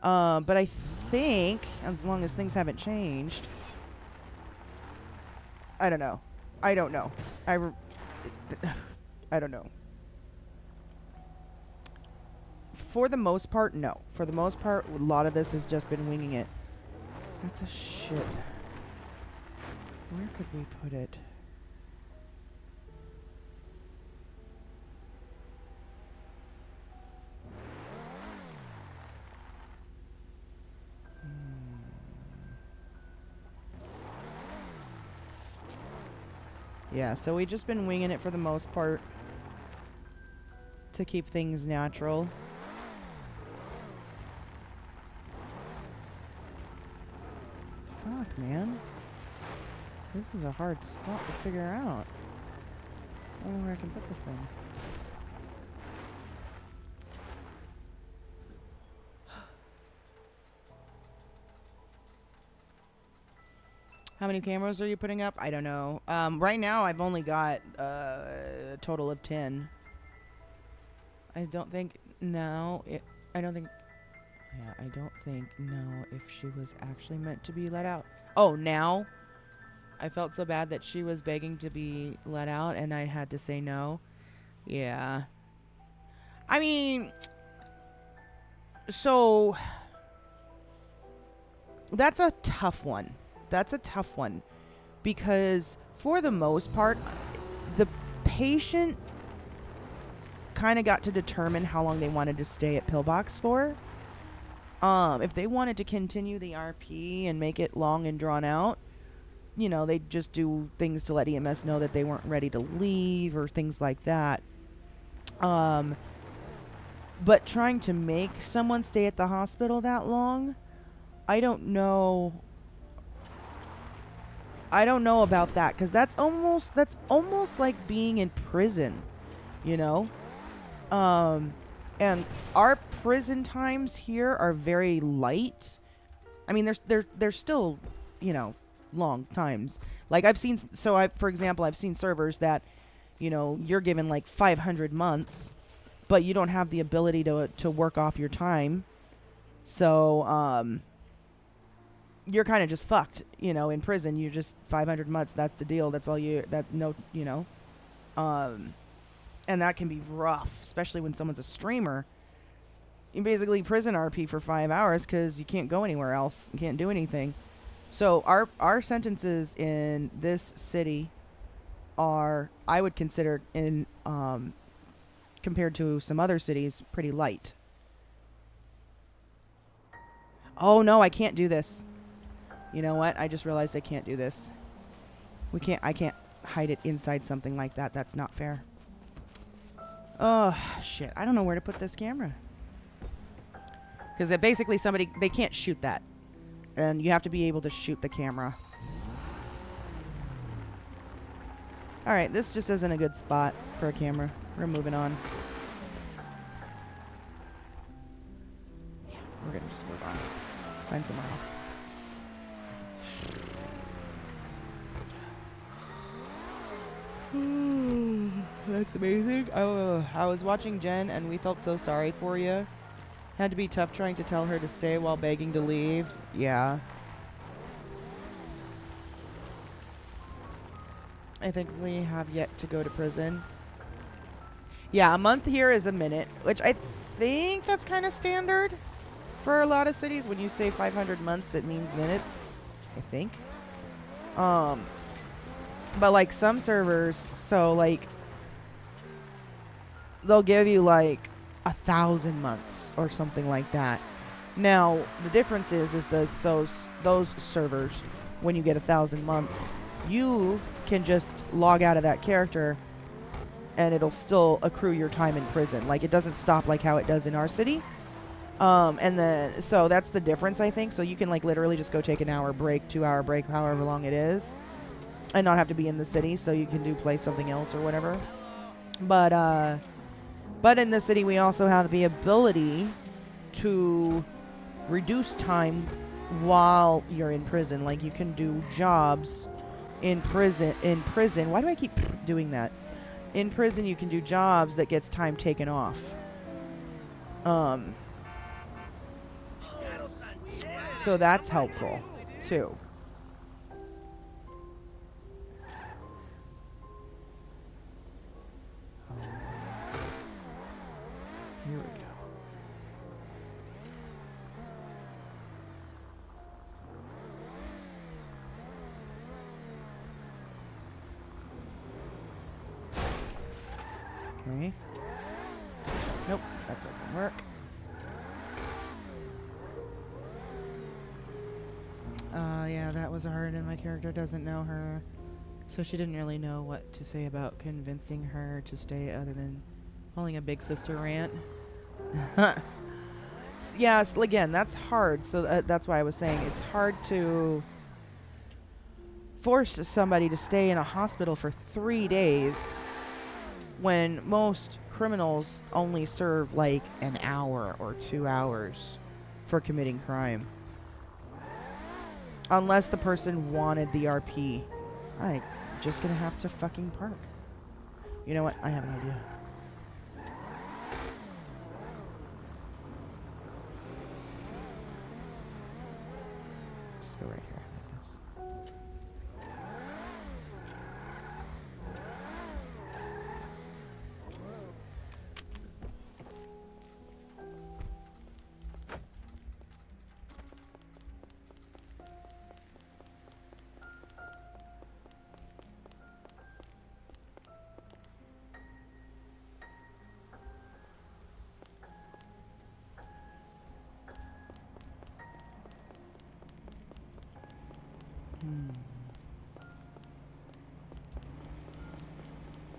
But I think, as long as things haven't changed, I don't know. I don't know. I don't know. For the most part, no. For the most part, a lot of this has just been winging it. That's a shit. Where could we put it? Yeah, so we've just been winging it for the most part to keep things natural. Fuck, man. This is a hard spot to figure out. I don't know where I can put this thing. How many cameras are you putting up? I don't know. Right now, I've only got a total of 10. I don't think no. I don't think. Yeah, I don't think no. If she was actually meant to be let out. Oh, now. I felt so bad that she was begging to be let out, and I had to say no. Yeah. I mean, so that's a tough one. That's a tough one because for the most part, the patient kind of got to determine how long they wanted to stay at Pillbox for. If they wanted to continue the RP and make it long and drawn out, you know, they'd just do things to let EMS know that they weren't ready to leave or things like that. But trying to make someone stay at the hospital that long, I don't know about that because that's almost like being in prison, you know. And our prison times here are very light. I mean, they're still, you know, long times. Like I've seen, for example, I've seen servers that, you know, you're given like 500 months, but you don't have the ability to work off your time. So, you're kind of just fucked, you know, in prison. You're just 500 months. That's the deal. That's all you know. And that can be rough, especially when someone's a streamer. You basically prison RP for 5 hours because you can't go anywhere else. You can't do anything. So our sentences in this city are, I would consider, compared to some other cities, pretty light. Oh no, I can't do this. You know what? I just realized I can't do this. I can't hide it inside something like that. That's not fair. Oh, shit. I don't know where to put this camera. Because basically they can't shoot that. And you have to be able to shoot the camera. Alright, this just isn't a good spot for a camera. We're moving on. Yeah, we're gonna just move on. Find somewhere else. That's amazing. I was watching Jen and we felt so sorry for you. Had to be tough trying to tell her to stay while begging to leave. Yeah. I think we have yet to go to prison. Yeah, a month here is a minute, which I think that's kind of standard for a lot of cities. When you say 500 months, it means minutes, I think. But like some servers, so like they'll give you like 1,000 months or something like that. Now the difference is those servers, when you get 1,000 months, you can just log out of that character and it'll still accrue your time in prison. Like it doesn't stop like how it does in our city. And then so that's the difference, I think. So you can like literally just go take an hour break, 2-hour break, however long it is, and not have to be in the city, so you can play something else or whatever. But in the city we also have the ability to reduce time while you're in prison. Like you can do jobs in prison. Why do I keep doing that? In prison you can do jobs that gets time taken off. So that's helpful too. Here we go. Okay. Nope, that doesn't work. Yeah, that was hard, and my character doesn't know her, so she didn't really know what to say about convincing her to stay other than pulling a big sister rant. Yeah, again, that's hard, so that's why I was saying it's hard to force somebody to stay in a hospital for 3 days when most criminals only serve like an hour or 2 hours for committing crime. Unless the person wanted the RP. I'm just gonna have to fucking park. You know what? I have an idea. Just go right here like this.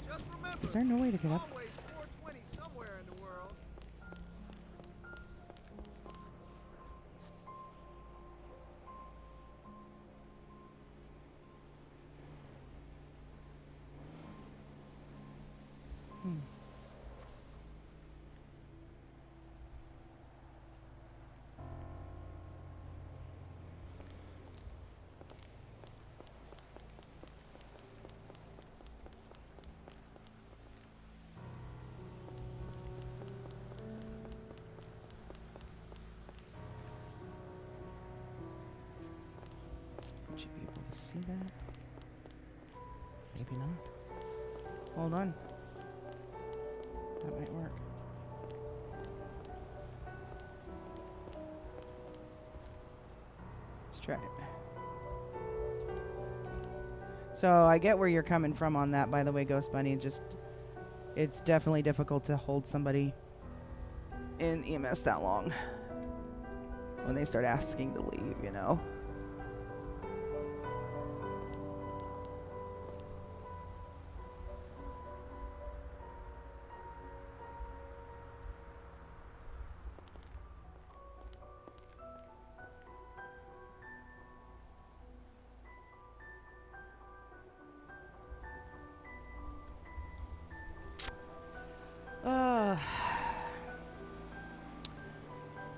Just remember, Is there no way to get up? always 420 somewhere in the world. Would you be able to see that? Maybe not. Hold on. That might work. Let's try it. So I get where you're coming from on that, by the way, Ghost Bunny. It's definitely difficult to hold somebody in EMS that long. when they start asking to leave, you know.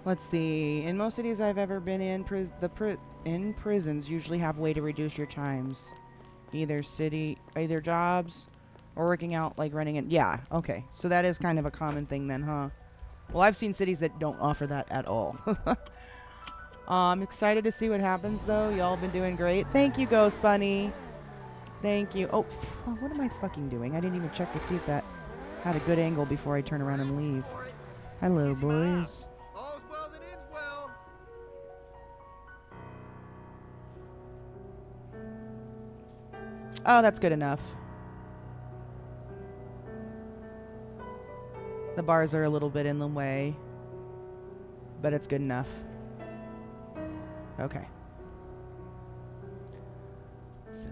Let's see. In most cities I've ever been in, prisons usually have a way to reduce your times. Either jobs or working out, like running it. Yeah, okay. So that is kind of a common thing then, huh? Well, I've seen cities that don't offer that at all. I'm excited to see what happens, though. Y'all been doing great. Thank you, Ghost Bunny. Thank you. Oh, what am I fucking doing? I didn't even check to see if that had a good angle before I turn around and leave. Hello, boys. All's well that ends well. Oh, that's good enough. The bars are a little bit in the way, but it's good enough. Okay. So,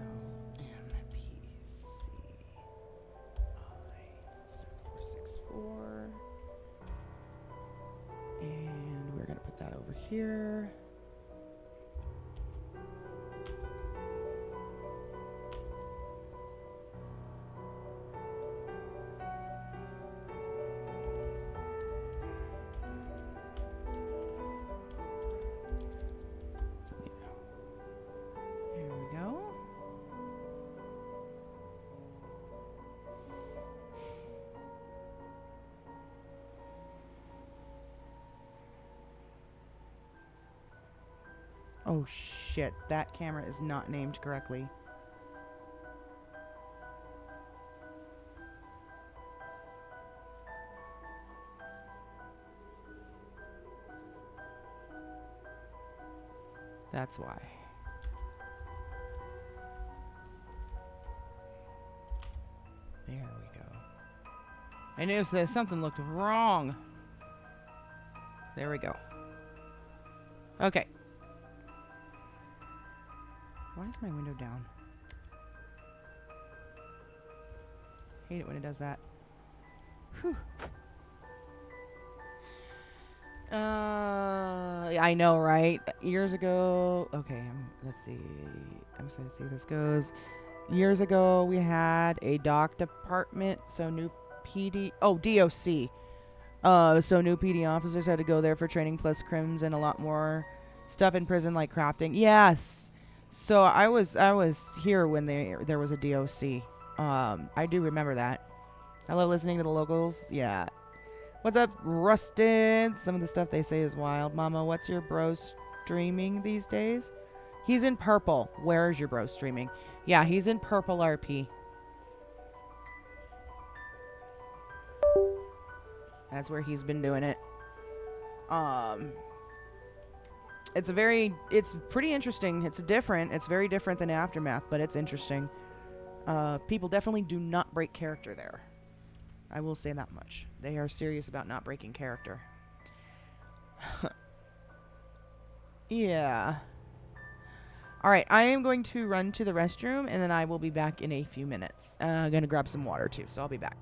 MPCI-7464. And we're going to put that over here. Here we go. Oh shit, that camera is not named correctly. That's why. There we go. I knew that something looked wrong. There we go. Okay. Why is my window down? Hate it when it does that. Whew. I know, right? Years ago. Okay, let's see. I'm excited to see how this goes. Years ago, we had a dock department, so new PD. Oh, DOC. So new PD officers had to go there for training plus crims and a lot more stuff in prison like crafting. Yes. So I was here when there was a DOC. I do remember that. I love listening to the locals. Yeah. What's up, Rusted? Some of the stuff they say is wild. Mama, what's your bro streaming these days? He's in purple. Where is your bro streaming? Yeah, he's in purple RP. That's where he's been doing it. It's pretty interesting. It's different. It's very different than Aftermath, but it's interesting. People definitely do not break character there. I will say that much. They are serious about not breaking character. Yeah. Alright, I am going to run to the restroom, and then I will be back in a few minutes. I'm going to grab some water, too, so I'll be back.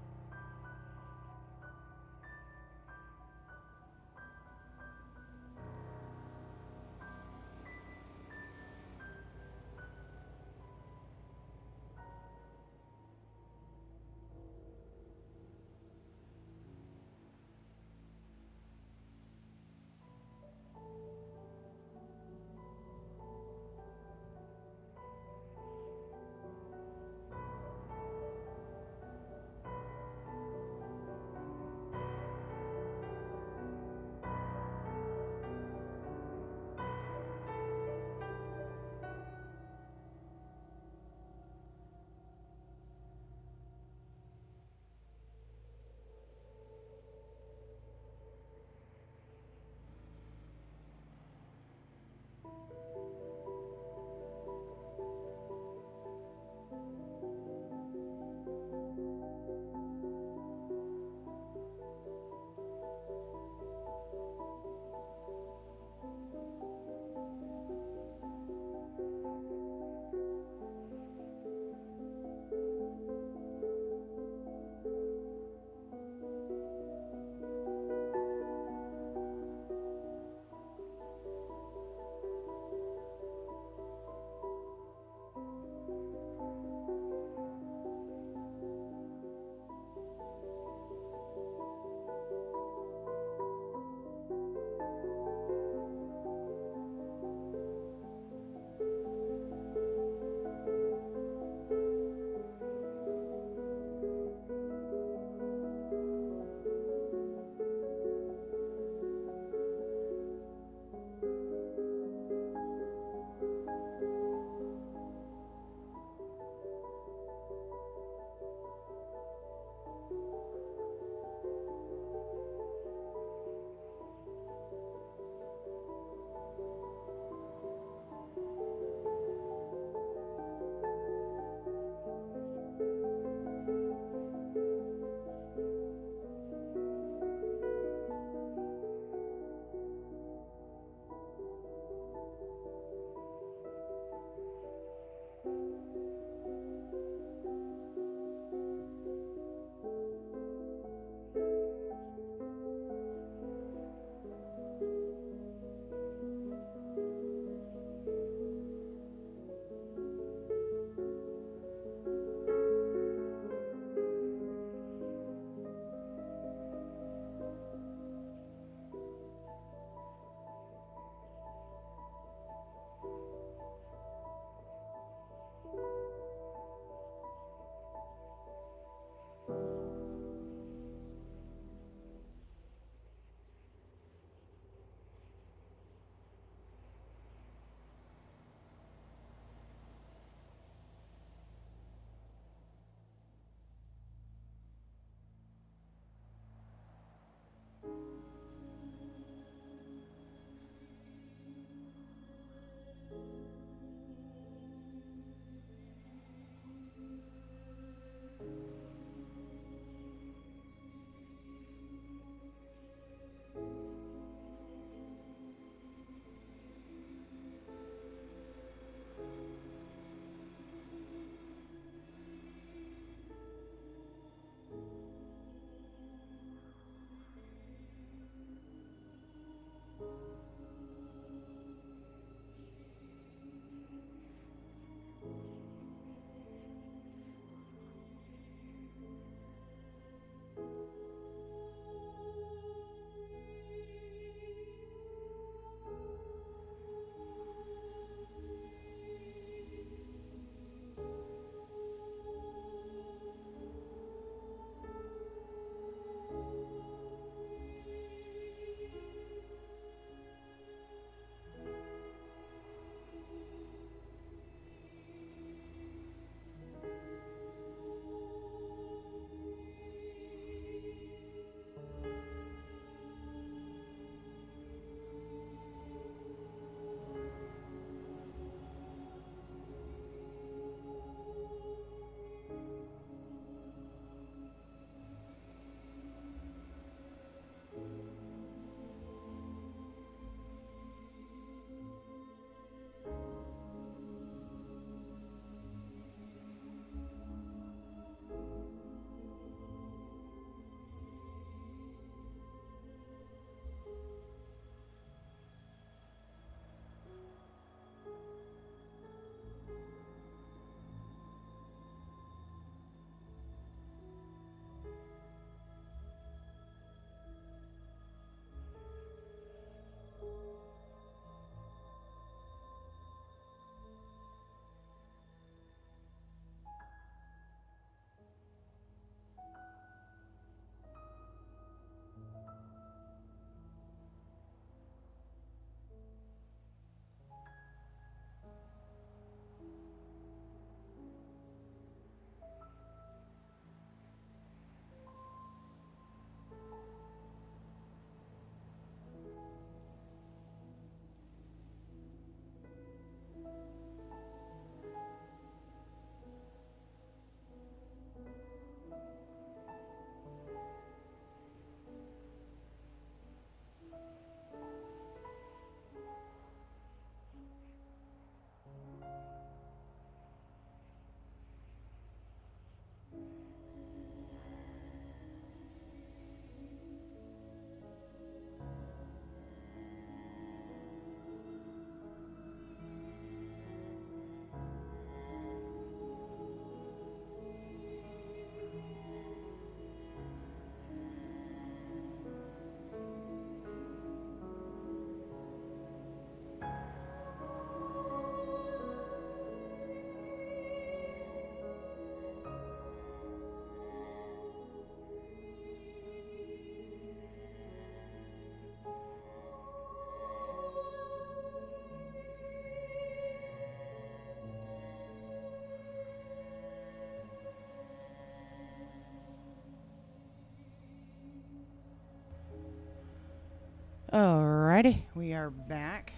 Alrighty, we are back.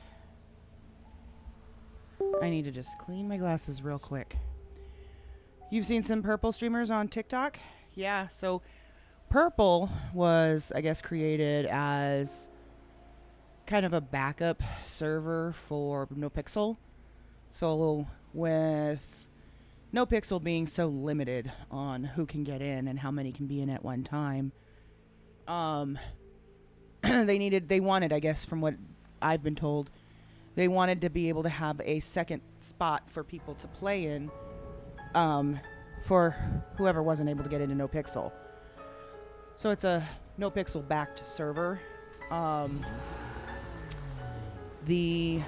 I need to just clean my glasses real quick. You've seen some Purple streamers on TikTok? Yeah, so Purple was, I guess, created as kind of a backup server for NoPixel. So with NoPixel being so limited on who can get in and how many can be in at one time, they wanted, I guess, from what I've been told, they wanted to be able to have a second spot for people to play in, for whoever wasn't able to get into NoPixel. So it's a NoPixel backed server. Did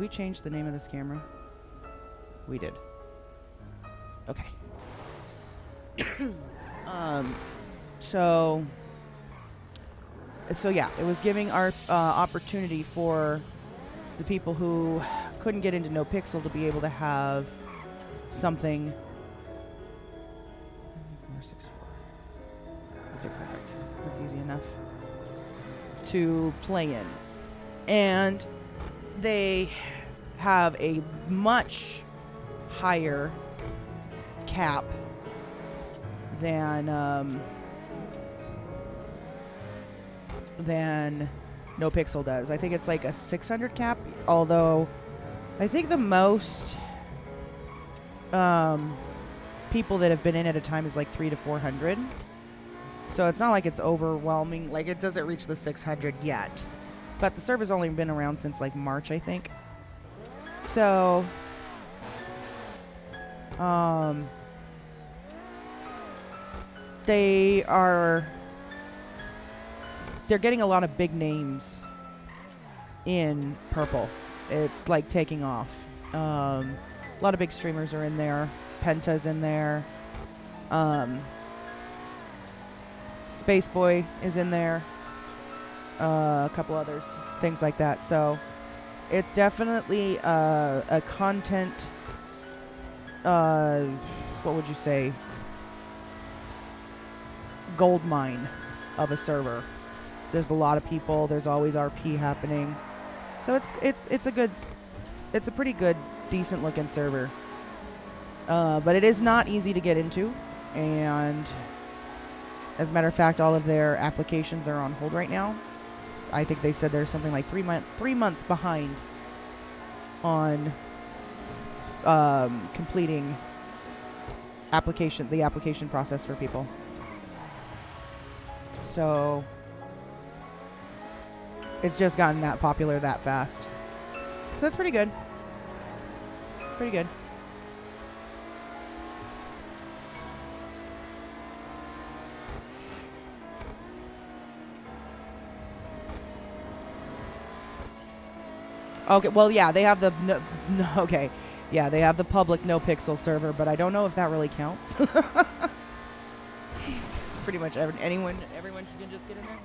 we change the name of this camera? We did. Okay. So yeah, it was giving our opportunity for the people who couldn't get into NoPixel to be able to have something. 464. Okay, perfect. That's easy enough to play in. And they have a much higher cap than NoPixel does. I think it's like a 600 cap, although I think the most people that have been in at a time is like 300 to 400. So it's not like it's overwhelming. Like, it doesn't reach the 600 yet. But the server's only been around since like March, I think. So they're getting a lot of big names in Purple. It's like taking off. A lot of big streamers are in there. Penta's in there. Space Boy is in there. A couple others, things like that. So it's definitely a content, what would you say, gold mine of a server. There's a lot of people. There's always RP happening. So it's a pretty good, decent looking server. But it is not easy to get into, and as a matter of fact, all of their applications are on hold right now. I think they said there's something like 3 months behind on completing the application process for people. So it's just gotten that popular that fast. So it's pretty good. Pretty good. Okay, well, yeah, they have the okay, yeah, they have the public NoPixel server, but I don't know if that really counts. It's pretty much everyone can just get in there.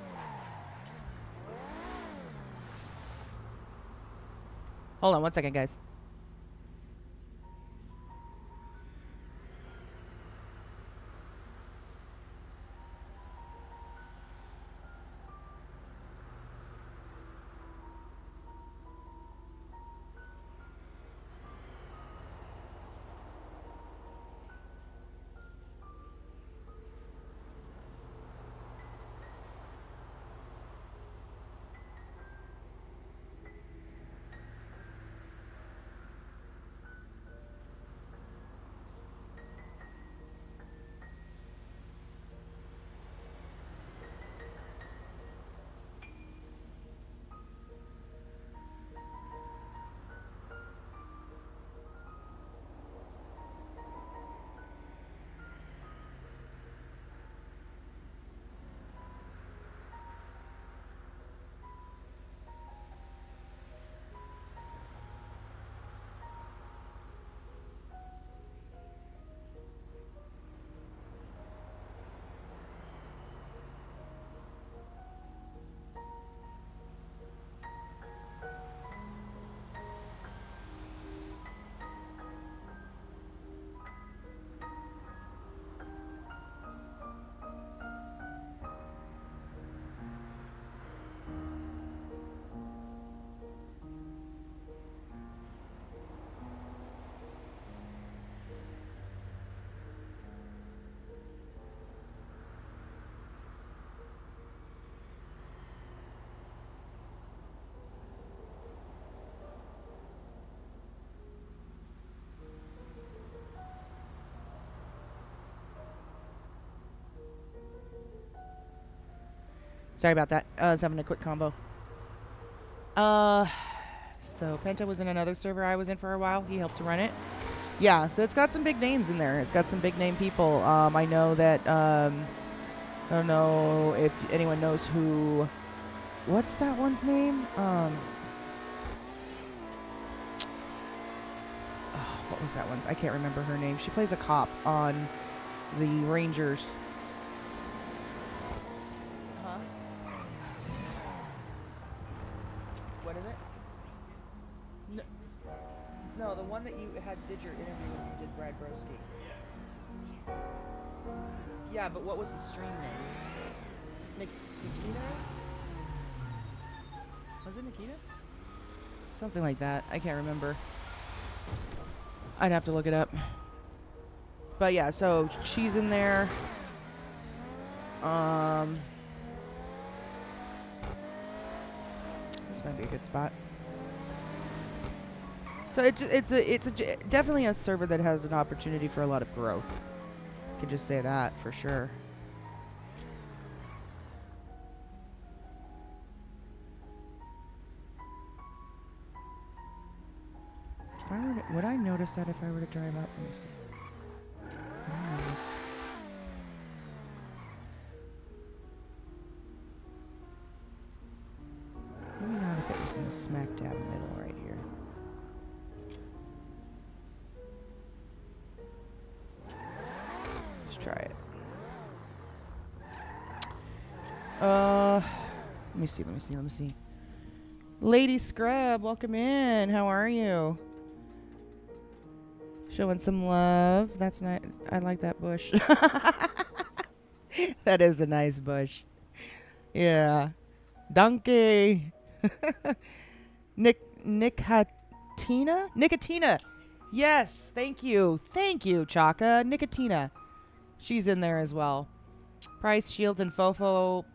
Hold on 1 second, guys. Sorry about that. I was having a quick combo. So Penta was in another server I was in for a while. He helped to run it. Yeah, so it's got some big names in there. It's got some big name people. I know that, I don't know if anyone knows who, what's that one's name? What was that one? I can't remember her name. She plays a cop on the Rangers. Huh? What is it? No, no, the one that you did your interview when you did Brad Broski. Yeah, but what was the stream name? Nikita? Was it Nikita? Something like that. I can't remember. I'd have to look it up. But yeah, so she's in there. This might be a good spot. So it's definitely a server that has an opportunity for a lot of growth. I can just say that for sure. If I were to, would I notice that if I were to drive up? Let me see. Would I notice? Maybe not if it was in the smack dab middle right here. Let's try it. Let me see. Lady Scrub, welcome in. How are you? Showing some love. That's nice. I like that bush. That is a nice bush. Yeah. Donkey. Nicotina. Yes. Thank you, Chaka. Nicotina. She's in there as well. Price, Shields, and Fofo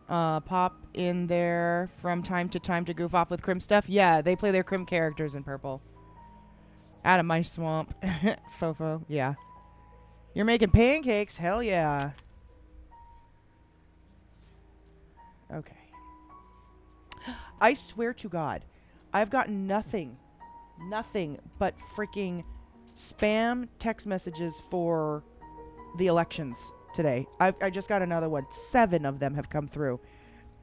pop in there from time to time to goof off with Crim stuff. Yeah, they play their Crim characters in purple. Out of my swamp. Fofo, yeah. You're making pancakes? Hell yeah. Okay. I swear to God, I've gotten nothing but freaking spam text messages for the elections today. I just got another one. 7 of them have come through.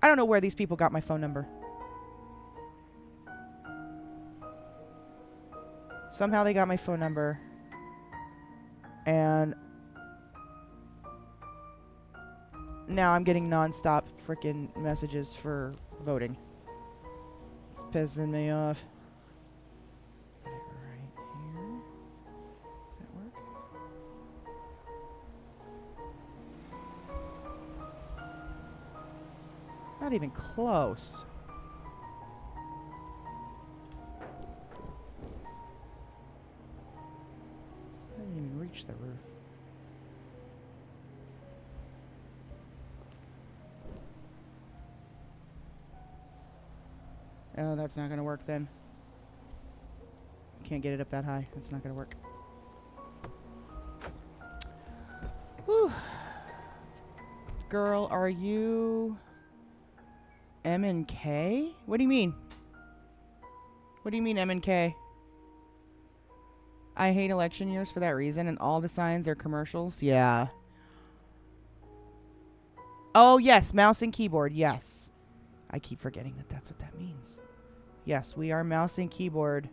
I don't know where these people got my phone number. Somehow they got my phone number. And now I'm getting nonstop freaking messages for voting. It's pissing me off. Right here. Does that work? Not even close. I didn't even reach the roof. Oh, that's not gonna work then. Can't get it up that high. That's not gonna work. Whew. Girl, are you M and K? What do you mean? What do you mean M and K? I hate election years for that reason, and all the signs are commercials. Yeah. Oh, yes. Mouse and keyboard. Yes. I keep forgetting that that's what that means. Yes, we are mouse and keyboard.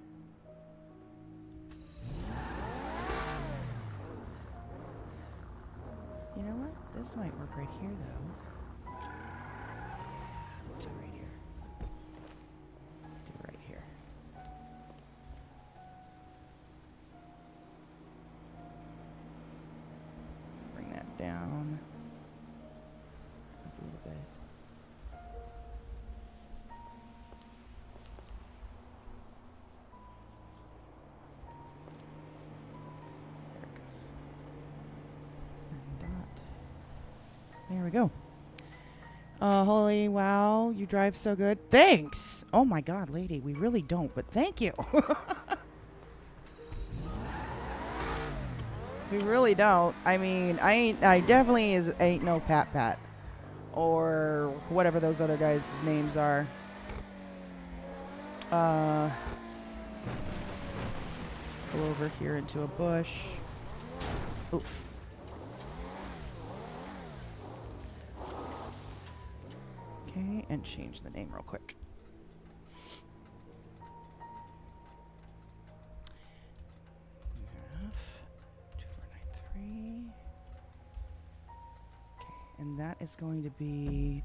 You know what? This might work right here, though. Let's do it right here. Do it right here. Bring that down a little bit. There it goes. And dot. There we go. Holy wow, you drive so good. Thanks! Oh my god, lady, we really don't, but thank you. We really don't. I mean, I definitely ain't no pat. or whatever those other guys' names are. Go over here into a bush. Oof. Okay, and change the name real quick. F 2493. Okay, and that is going to be.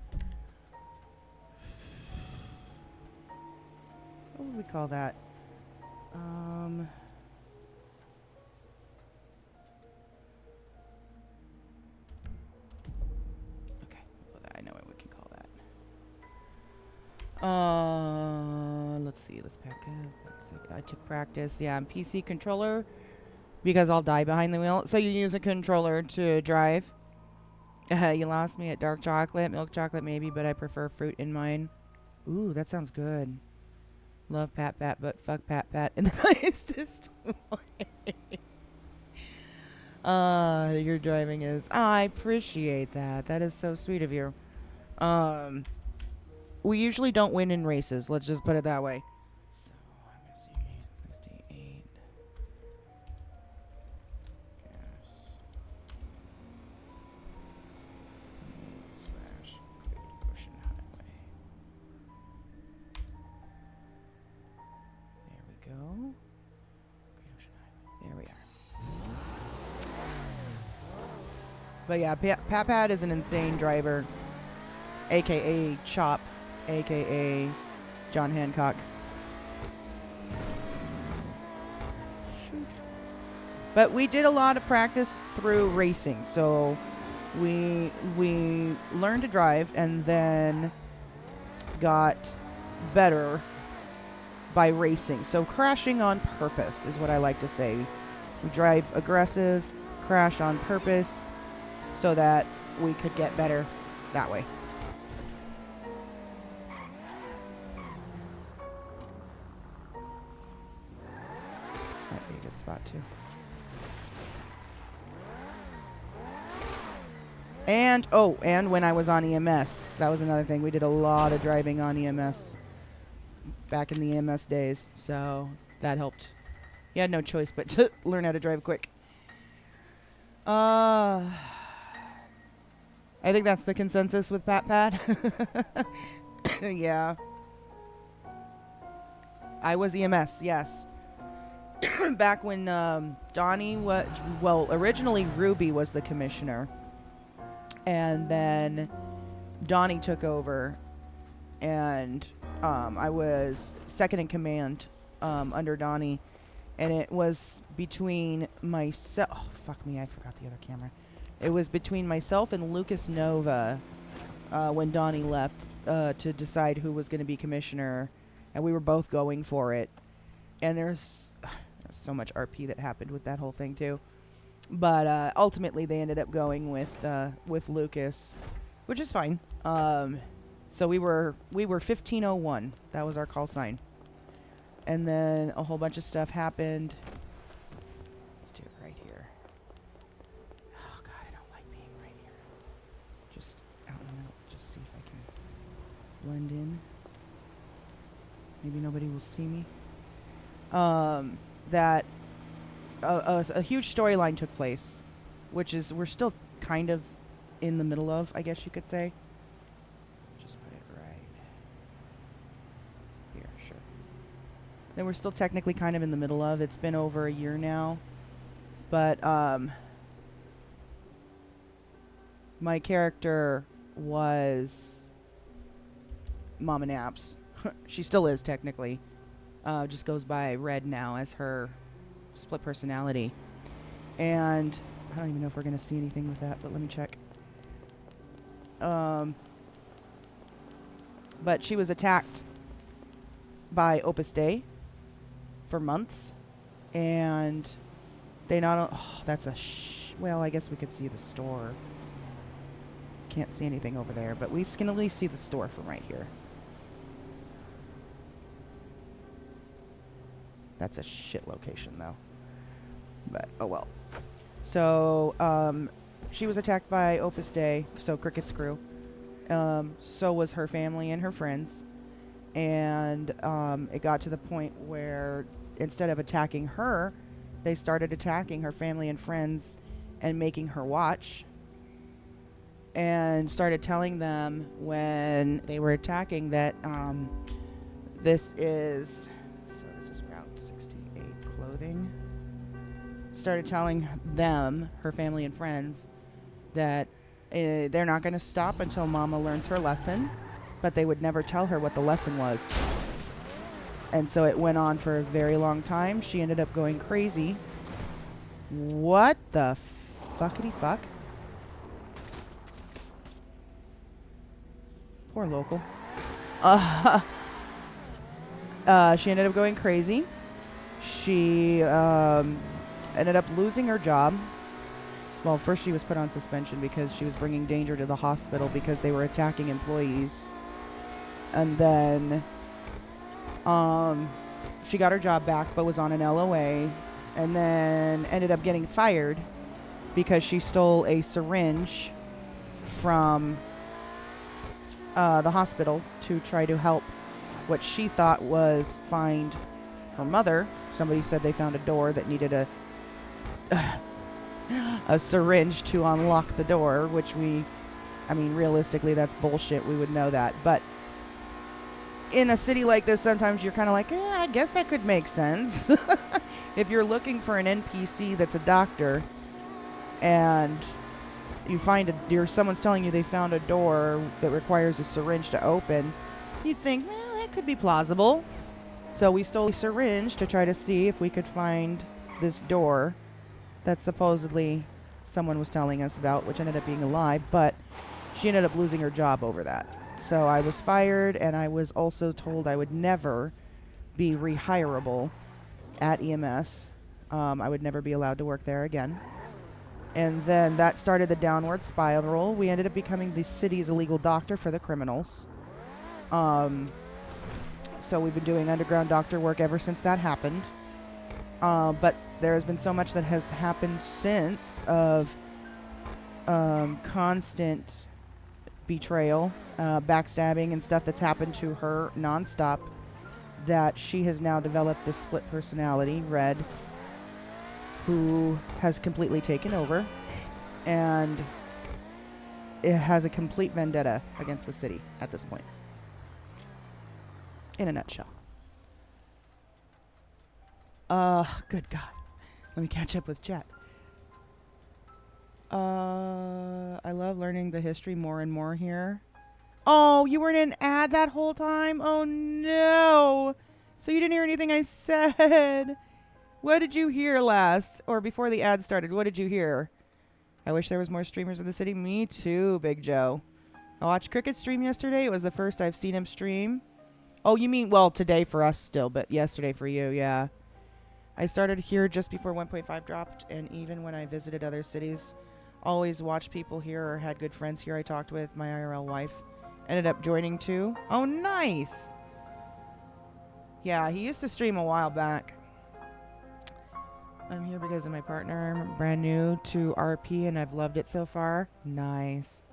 What would we call that? Okay, I know what we can call that. Let's see. Let's pack up. I took practice. Yeah, I'm PC controller because I'll die behind the wheel. So you use a controller to drive. You lost me at dark chocolate, milk chocolate maybe, but I prefer fruit in mine. Ooh, that sounds good. Love Pat Pat, but fuck Pat Pat in the nicest way. Your driving is. I appreciate that. That is so sweet of you. We usually don't win in races. Let's just put it that way. So I'm gonna see 68. Yes. / Great Ocean Highway. There we go. Great Ocean Highway. There we are. But yeah, Pat Pat is an insane driver, aka Chop, aka John Hancock. But we did a lot of practice through racing, so we learned to drive and then got better by racing. So crashing on purpose is what I like to say. We drive aggressive, crash on purpose, so that we could get better that way. This might be a good spot too. And, oh, and when I was on EMS, that was another thing. We did a lot of driving on EMS back in the EMS days, so that helped. You had no choice but to learn how to drive quick. I think that's the consensus with Pat Pat. Yeah. I was EMS, yes. Back when Donnie was, well, originally Ruby was the commissioner. And then Donnie took over. And I was second in command under Donnie. And it was between myself. Oh, fuck me, I forgot the other camera. It was between myself and Lucas Nova when Donnie left to decide who was going to be commissioner, and we were both going for it. And there's so much RP that happened with that whole thing too. But ultimately, they ended up going with Lucas, which is fine. So we were 1501. That was our call sign. And then a whole bunch of stuff happened. Let's do it right here. Oh god, I don't like being right here. Just out in the middle. Just see if I can blend in. Maybe nobody will see me. That a huge storyline took place, which is we're still kind of in the middle of, I guess you could say. Just put it right here, sure. Then we're still technically kind of in the middle of. It's been over a year now. But my character was Mama Naps. She still is technically. Just goes by Red now as her split personality. And I don't even know if we're going to see anything with that, but let me check. But she was attacked by Opus Dei for months, and they not oh, that's a well, I guess we could see the store. Can't see anything over there, but we can at least see the store from right here. That's a shit location though, but oh well. So she was attacked by Opus Dei, so Cricket's crew, So was her family and her friends. And it got to the point where instead of attacking her, they started attacking her family and friends and making her watch. And started telling them when they were attacking that this is Route 68 clothing. Started telling them, her family and friends, that they're not going to stop until Mama learns her lesson, but they would never tell her what the lesson was. And so it went on for a very long time. She ended up going crazy. What the fuckity fuck? Poor local. She ended up going crazy. She ended up losing her job. Well, first she was put on suspension because she was bringing danger to the hospital because they were attacking employees. And then she got her job back but was on an LOA. And then ended up getting fired because she stole a syringe from the hospital to try to help what she thought was find her mother. Somebody said they found a door that needed a syringe to unlock the door, which realistically, that's bullshit. We would know that. But in a city like this, sometimes you're kind of like, I guess that could make sense. If you're looking for an NPC that's a doctor and you find someone's telling you they found a door that requires a syringe to open, you'd think, well, that could be plausible. So we stole a syringe to try to see if we could find this door that supposedly someone was telling us about, which ended up being a lie, but she ended up losing her job over that. So I was fired, and I was also told I would never be rehireable at EMS. I would never be allowed to work there again. And then that started the downward spiral. We ended up becoming the city's illegal doctor for the criminals. So we've been doing underground doctor work ever since that happened. But there has been so much that has happened since of constant betrayal, backstabbing, and stuff that's happened to her nonstop, that she has now developed this split personality, Red, who has completely taken over, and it has a complete vendetta against the city at this point. In a nutshell. Good God. Let me catch up with chat. I love learning the history more and more here. Oh, you weren't in an ad that whole time? Oh, no. So you didn't hear anything I said. What did you hear last? Or before the ad started, what did you hear? I wish there was more streamers in the city. Me too, Big Joe. I watched Cricket stream yesterday. It was the first I've seen him stream. Oh, you mean, well, today for us still, but yesterday for you, yeah. I started here just before 1.5 dropped, and even when I visited other cities, always watched people here or had good friends here I talked with. My IRL wife ended up joining too. Oh, nice. Yeah, he used to stream a while back. I'm here because of my partner. I'm brand new to RP, and I've loved it so far. Nice.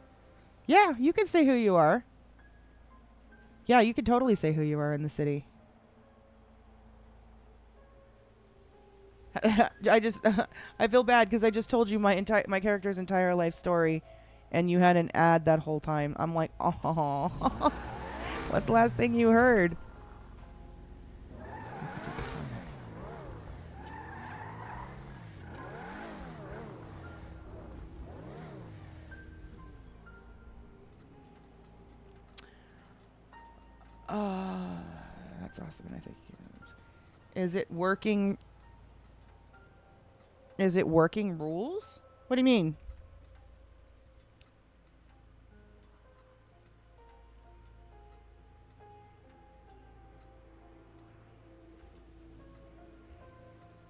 Yeah, you can say who you are. Yeah, you could totally say who you are in the city. I feel bad because I just told you my character's entire life story, and you had an ad that whole time. I'm like, oh, what's the last thing you heard? That's awesome, and I think is it working? Is it working rules? What do you mean?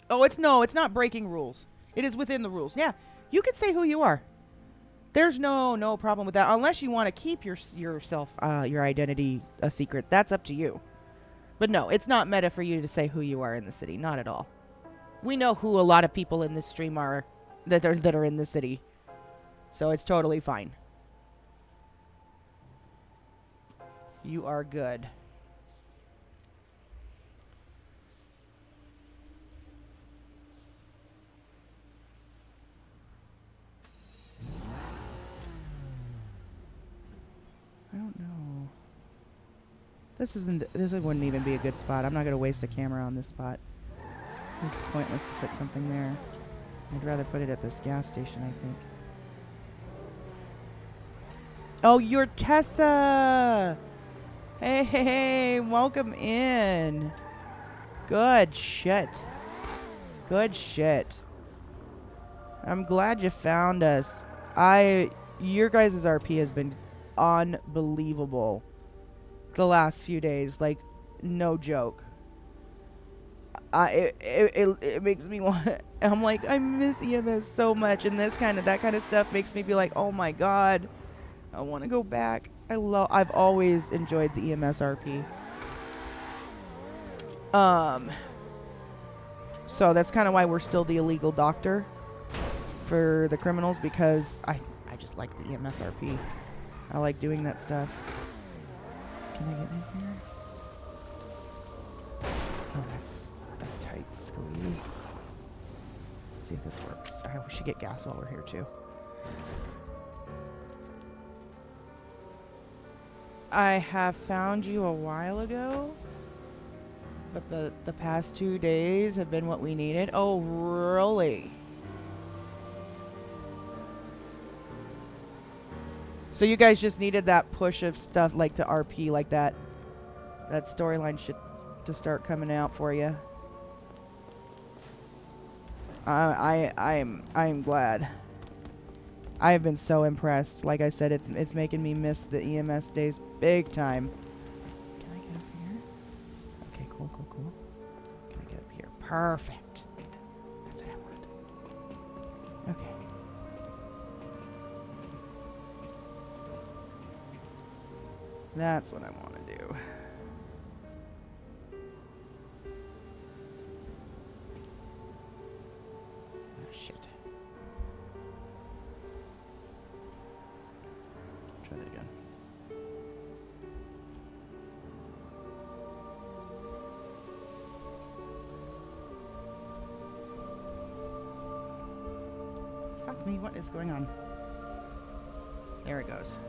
Oh, it's not breaking rules. It is within the rules. Yeah, you can say who you are. There's no problem with that, unless you want to keep yourself your identity a secret. That's up to you. But no, it's not meta for you to say who you are in the city. Not at all. We know who a lot of people in this stream are that are in the city, so it's totally fine. You are good. I don't know. This wouldn't even be a good spot. I'm not gonna waste a camera on this spot. It's pointless to put something there. I'd rather put it at this gas station, I think. Oh, you're Tessa! Hey, hey, hey, welcome in. Good shit. Good shit. I'm glad you found us. Your guys' RP has been unbelievable the last few days. Like, no joke. It makes me want. I'm like, I miss EMS so much, and that kind of stuff makes me be like, oh my god, I want to go back. I've always enjoyed the EMS RP. So that's kind of why we're still the illegal doctor for the criminals, because I just like the EMS RP. I like doing that stuff. Can I get in here? Oh, that's a tight squeeze. Let's see if this works. We should get gas while we're here too. I have found you a while ago, but the past 2 days have been what we needed. Oh, really? So you guys just needed that push of stuff like to RP like that. That storyline should to start coming out for you. I'm glad. I have been so impressed. Like I said, it's making me miss the EMS days big time. Can I get up here? Okay, cool. Can I get up here? Perfect. That's what I want. Okay. That's what I want to do. Oh, shit. Try that again. Fuck me, what is going on? There it goes.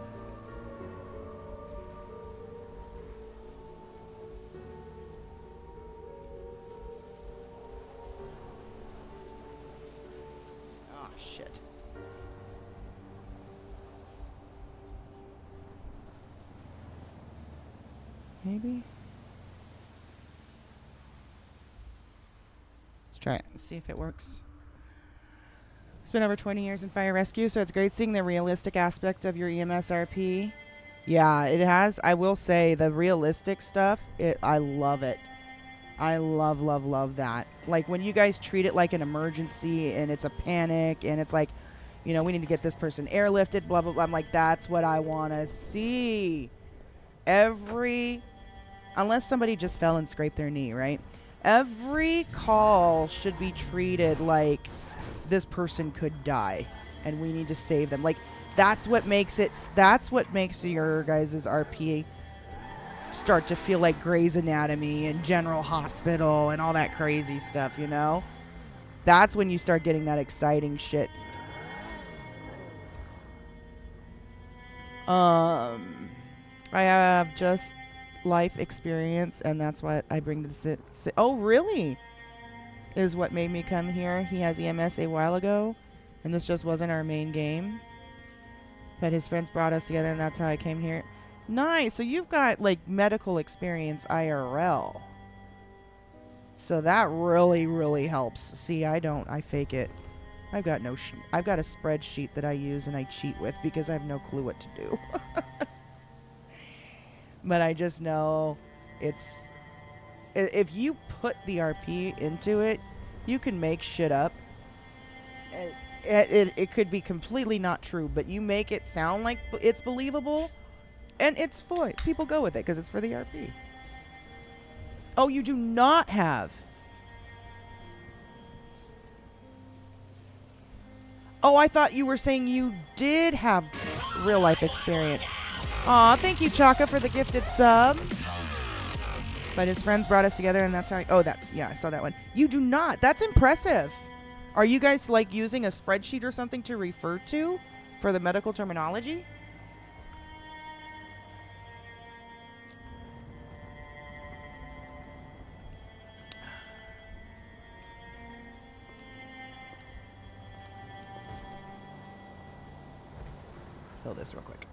Oh, shit. Maybe? Let's try it and see if it works. It's been over 20 years in fire rescue, so it's great seeing the realistic aspect of your EMS RP. Yeah, it has. I will say the realistic stuff, I love it. I love that. Like when you guys treat it like an emergency and it's a panic and it's like, you know, we need to get this person airlifted, blah, blah, blah. I'm like, that's what I want to see. Unless somebody just fell and scraped their knee, right? Every call should be treated like this person could die and we need to save them. Like that's what makes your guys' RP start to feel like Grey's Anatomy and General Hospital and all that crazy stuff, you know? That's when you start getting that exciting shit. I have just life experience, and that's what I bring to the Oh, really? Is what made me come here. He has EMS a while ago, and this just wasn't our main game. But his friends brought us together, and that's how I came here. Nice. So you've got, like, medical experience IRL. So that really, really helps. See, I don't. I fake it. I've got no sheet. I've got a spreadsheet that I use and I cheat with because I have no clue what to do. But I just know it's... If you put the RP into it, you can make shit up. It could be completely not true, but you make it sound like it's believable, and it's for it. People go with it because it's for the RP. Oh, you do not have... Oh, I thought you were saying you did have real life experience. Aw, thank you, Chaka, for the gifted sub. But his friends brought us together, and that's how yeah, I saw that one. You do not. That's impressive. Are you guys, like, using a spreadsheet or something to refer to for the medical terminology? Fill this real quick.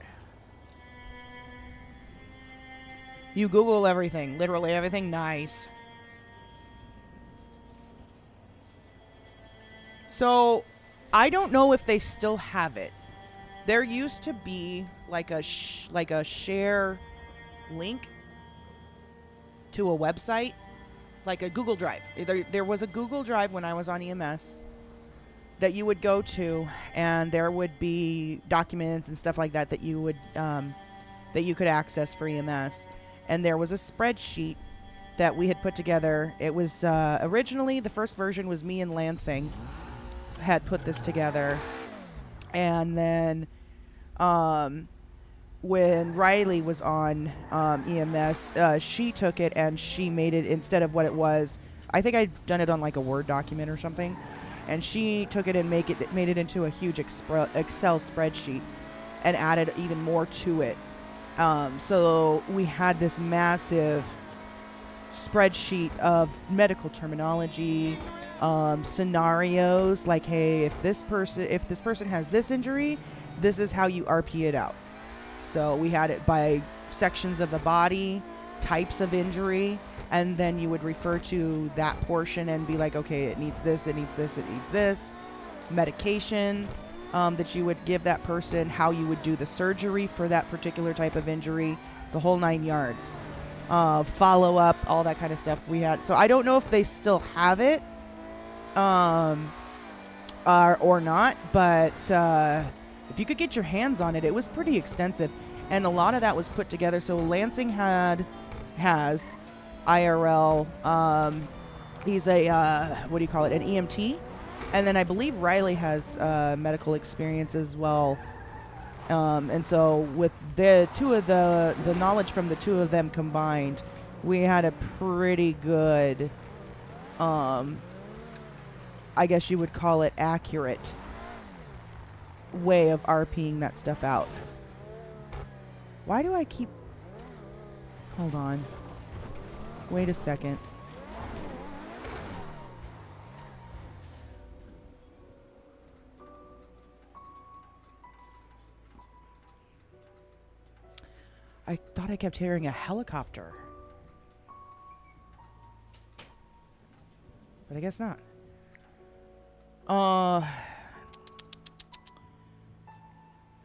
You Google everything, literally everything. Nice. So, I don't know if they still have it. There used to be like a share link to a website, like a Google Drive. There was a Google Drive when I was on EMS that you would go to, and there would be documents and stuff like that that you would that you could access for EMS. And there was a spreadsheet that we had put together. It was originally, the first version was me and Lansing had put this together, and then when Riley was on EMS, she took it and she made it, instead of what it was, I think I'd done it on like a Word document or something, and she took it and made it into a huge Excel spreadsheet and added even more to it. So we had this massive spreadsheet of medical terminology, scenarios, like, hey, if this person has this injury, this is how you RP it out. So we had it by sections of the body, types of injury, and then you would refer to that portion and be like, okay, it needs this, it needs this, it needs this. Medication that you would give that person, how you would do the surgery for that particular type of injury, the whole 9 yards. Follow up, all that kind of stuff we had. So I don't know if they still have it or not, but if you could get your hands on it, it was pretty extensive, and a lot of that was put together. So Lansing has IRL. He's a what do you call it? An EMT, and then I believe Riley has medical experience as well. And so with the two of the knowledge from the two of them combined, we had a pretty good, I guess you would call it accurate way of RPing that stuff out. Why do I keep... Hold on. Wait a second. I thought I kept hearing a helicopter. But I guess not.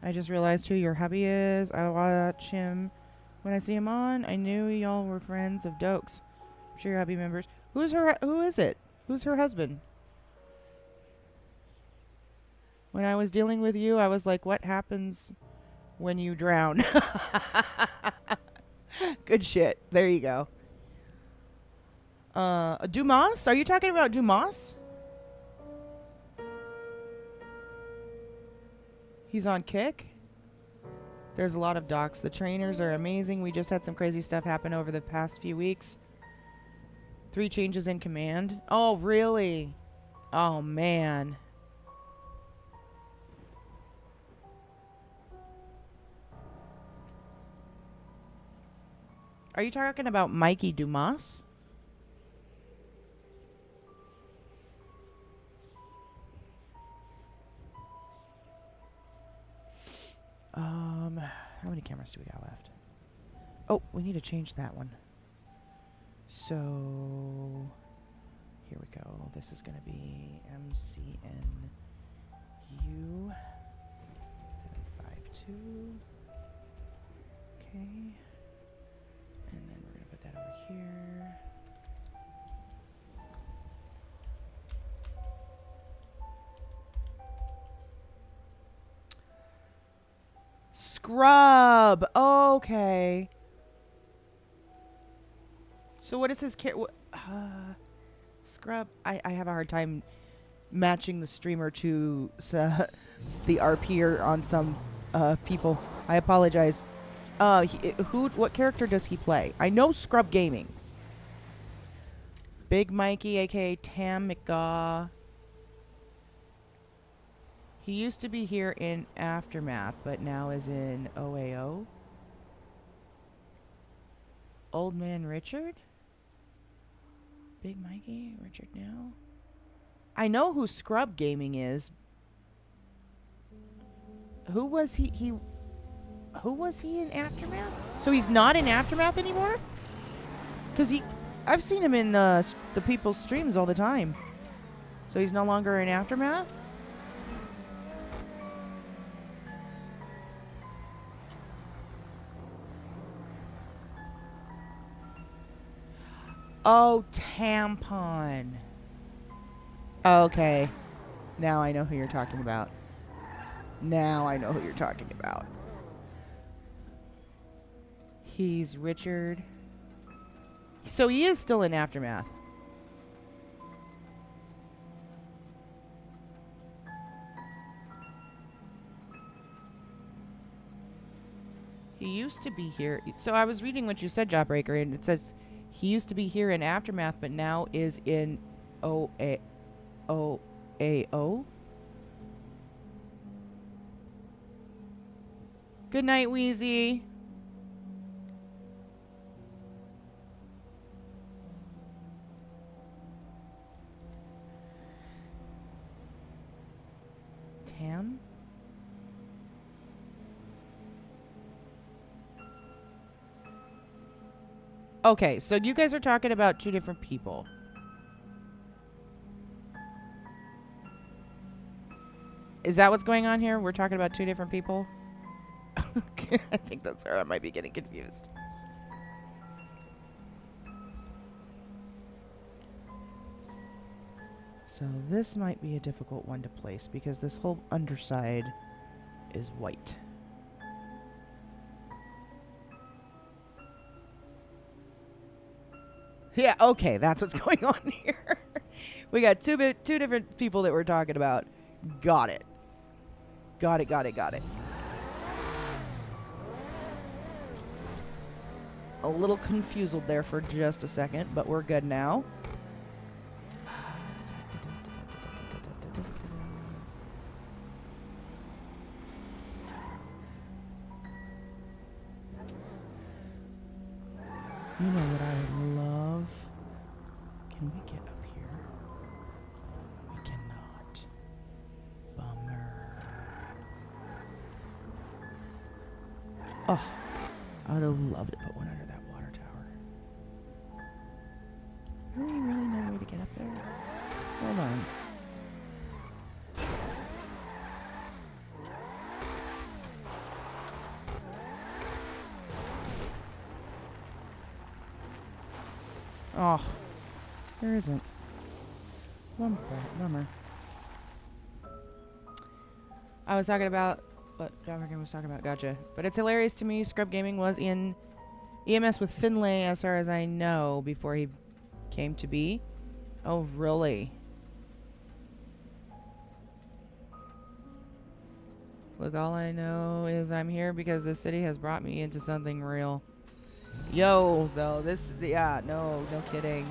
I just realized who your hubby is. I watch him when I see him on. I knew y'all were friends of Dokes. I'm sure your hubby members. Who is it? Who's her husband? When I was dealing with you, I was like, what happens when you drown? Good shit. There you go. Dumas? Are you talking about Dumas? He's on Kick. There's a lot of docs. The trainers are amazing. We just had some crazy stuff happen over the past few weeks. 3 changes in command. Oh, really? Oh, man. Are you talking about Mikey Dumas? How many cameras do we got left? Oh, we need to change that one. So, here we go. This is going to be MCNU 752. Okay. And then we're going to put that over here. Scrub. Okay. So what is his Scrub? I have a hard time matching the streamer to the RPer on some people. I apologize. What character does he play? I know Scrub Gaming. Big Mikey, aka Tam McGaw. He used to be here in Aftermath, but now is in OAO. Old Man Richard? Big Mikey, Richard now? I know who Scrub Gaming is. Who was he? Who was he in Aftermath? So he's not in Aftermath anymore? Because I've seen him in the people's streams all the time. So he's no longer in Aftermath? Oh, Tampon. Okay. Now I know who you're talking about. He's Richard. So he is still in Aftermath. He used to be here. So I was reading what you said, Jawbreaker, and it says he used to be here in Aftermath, but now is in OAO. Good night, Wheezy. Tam? Okay, so you guys are talking about two different people. Is that what's going on here? We're talking about two different people? Okay, I think that's where I might be getting confused. So this might be a difficult one to place because this whole underside is white. Yeah, okay, that's what's going on here. We got two different people that we're talking about. Got it. Got it. A little confused there for just a second, but we're good now. You know what I love? Can we get up here? We cannot. Bummer. Oh, I would have loved to put one under that water tower. Do we really know a way to get up there? Hold on. Oh, there isn't. Bummer. I was talking about what John Morgan was talking about. Gotcha. But it's hilarious to me. Scrub Gaming was in EMS with Finlay, as far as I know, before he came to be. Oh, really? Look, all I know is I'm here because the city has brought me into something real. Yo, though, no kidding.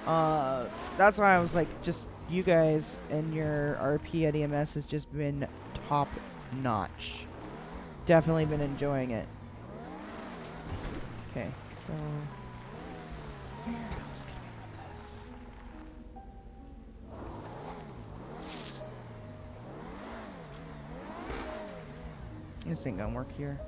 That's why I was like, just you guys and your RP at EMS has just been top notch. Definitely been enjoying it. Okay, so where else can we put this? This ain't gonna work here.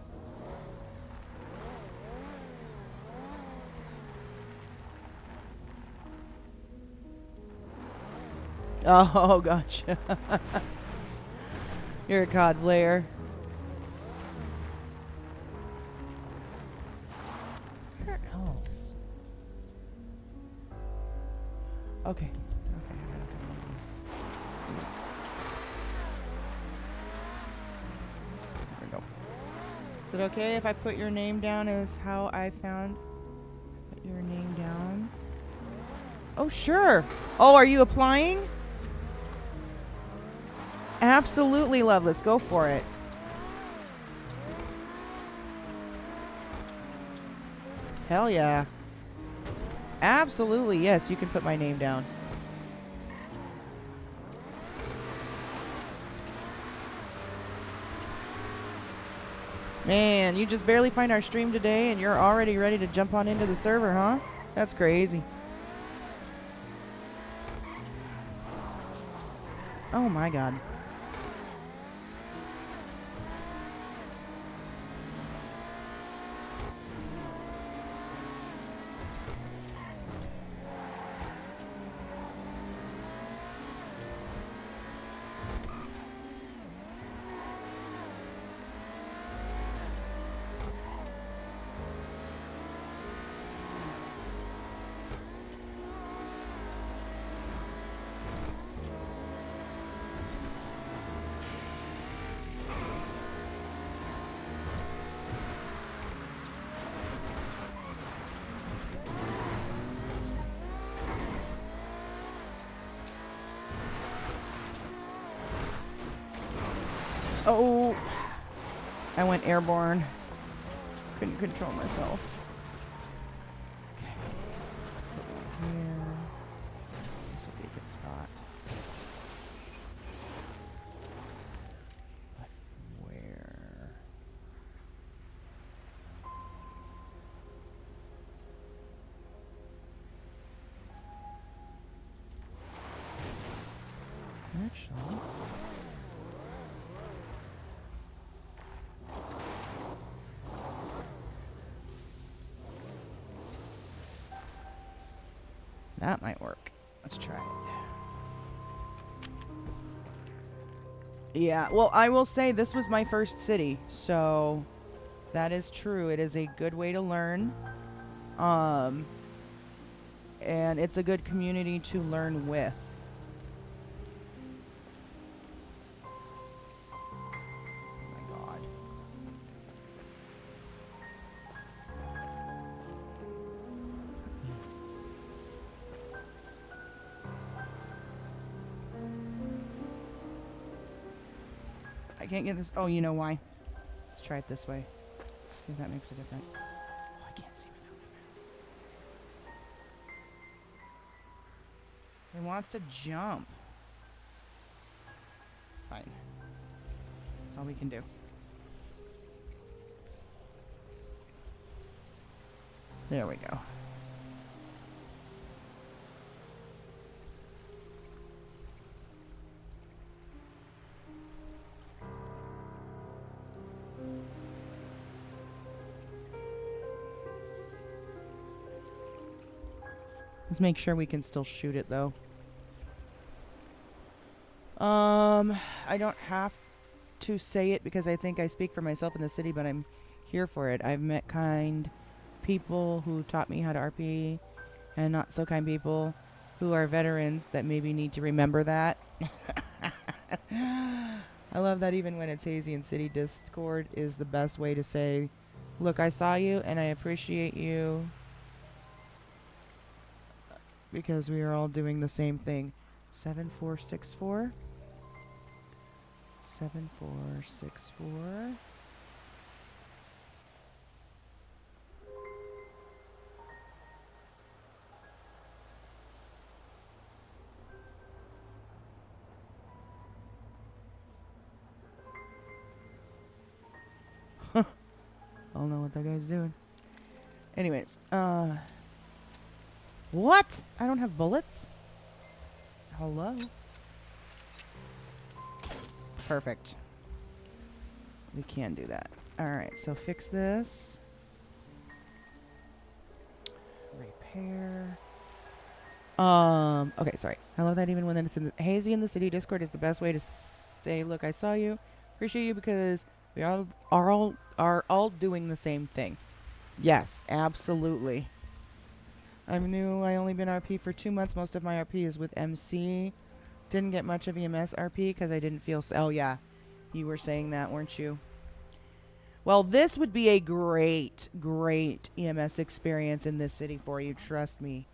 Oh, gotcha. You're a COD player. Where else? Okay. Okay, I gotta come on this. There we go. Is it okay if I put your name down as how I found? Put your name down. Oh, sure. Oh, are you applying? Absolutely, Loveless. Go for it. Hell yeah. Absolutely, yes, you can put my name down. Man, you just barely find our stream today and you're already ready to jump on into the server, huh? That's crazy. Oh my god. Oh, I went airborne. Couldn't control myself. Okay. Put one here. This will be a good spot. But where? Actually. That might work. Let's try it. Yeah, well, I will say this was my first city, so that is true. It is a good way to learn. And it's a good community to learn with. Oh my god. I can't get this. Oh, you know why? Let's try it this way. See if that makes a difference. Oh, I can't see without the mouse. It wants to jump. Fine. That's all we can do. There we go. Let's make sure we can still shoot it though. I don't have to say it because I think I speak for myself in the city, but I'm here for it. I've met kind people who taught me how to RP and not so kind people who are veterans that maybe need to remember that. I love that even when it's hazy in city, Discord is the best way to say, look, I saw you and I appreciate you. Because we are all doing the same thing. 7464. 7464. I'll know what that guy's doing. Anyways, what? I don't have bullets? Hello? Perfect. We can do that. Alright, so fix this. Repair. Okay, sorry. I love that even when it's in the hazy in the city, Discord is the best way to say, look, I saw you. Appreciate you because we are all doing the same thing. Yes, absolutely. I'm new. I only been RP for 2 months. Most of my RP is with MC. Didn't get much of EMS RP because I didn't feel... Oh, yeah. You were saying that, weren't you? Well, this would be a great, great EMS experience in this city for you. Trust me.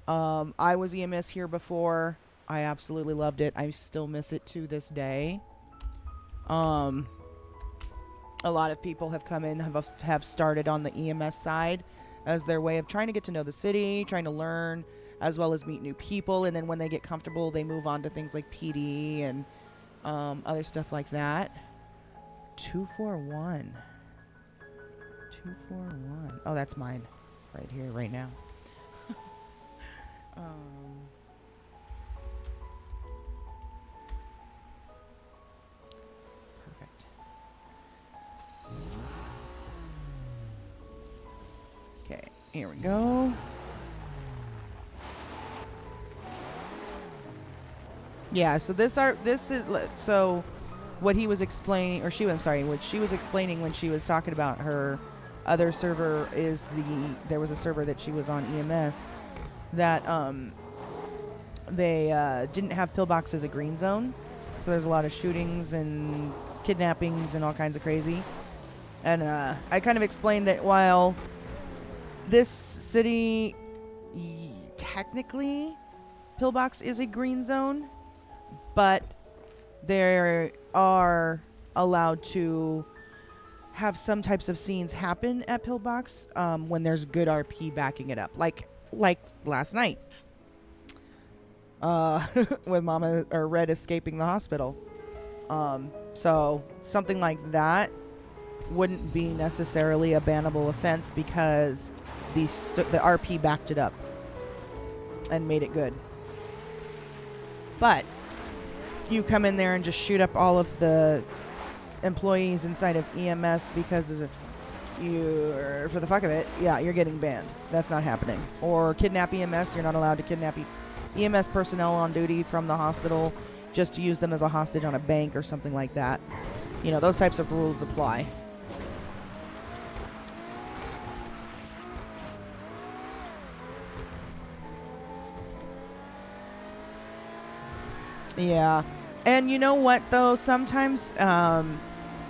241. I was EMS here before. I absolutely loved it. I still miss it to this day. a lot of people have come in, have started on the EMS side as their way of trying to get to know the city, trying to learn, as well as meet new people. And then when they get comfortable, they move on to things like PD and other stuff like that. 241. 241. Oh, that's mine. Right here, right now. Perfect. Okay, here we go. Yeah, so so what he was explaining, or she, I'm sorry, what she was explaining when she was talking about her other server is there was a server that she was on, EMS, that they didn't have Pillbox as a green zone, so there's a lot of shootings and kidnappings and all kinds of crazy. And I kind of explained that while this city technically Pillbox is a green zone, but they are allowed to have some types of scenes happen at Pillbox when there's good RP backing it up, like last night with Mama or Red escaping the hospital. So something like that wouldn't be necessarily a bannable offense because the RP backed it up and made it good. But you come in there and just shoot up all of the employees inside of EMS because if you're for the fuck of it, yeah, you're getting banned. That's not happening. Or kidnap EMS, you're not allowed to kidnap EMS personnel on duty from the hospital just to use them as a hostage on a bank or something like that. You know, those types of rules apply. Yeah. And you know what, though? Sometimes,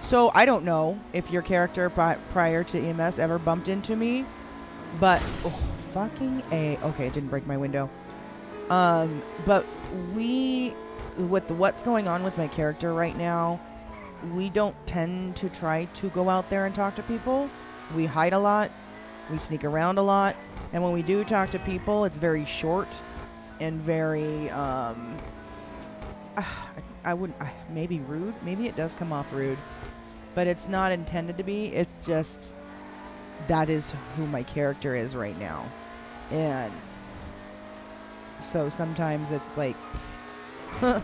so I don't know if your character prior to EMS ever bumped into me, but, oh, fucking A. Okay, it didn't break my window. But with what's going on with my character right now, we don't tend to try to go out there and talk to people. We hide a lot. We sneak around a lot. And when we do talk to people, it's very short and very, I wouldn't, maybe rude. Maybe it does come off rude, but it's not intended to be. It's just, that is who my character is right now. And so sometimes it's like, do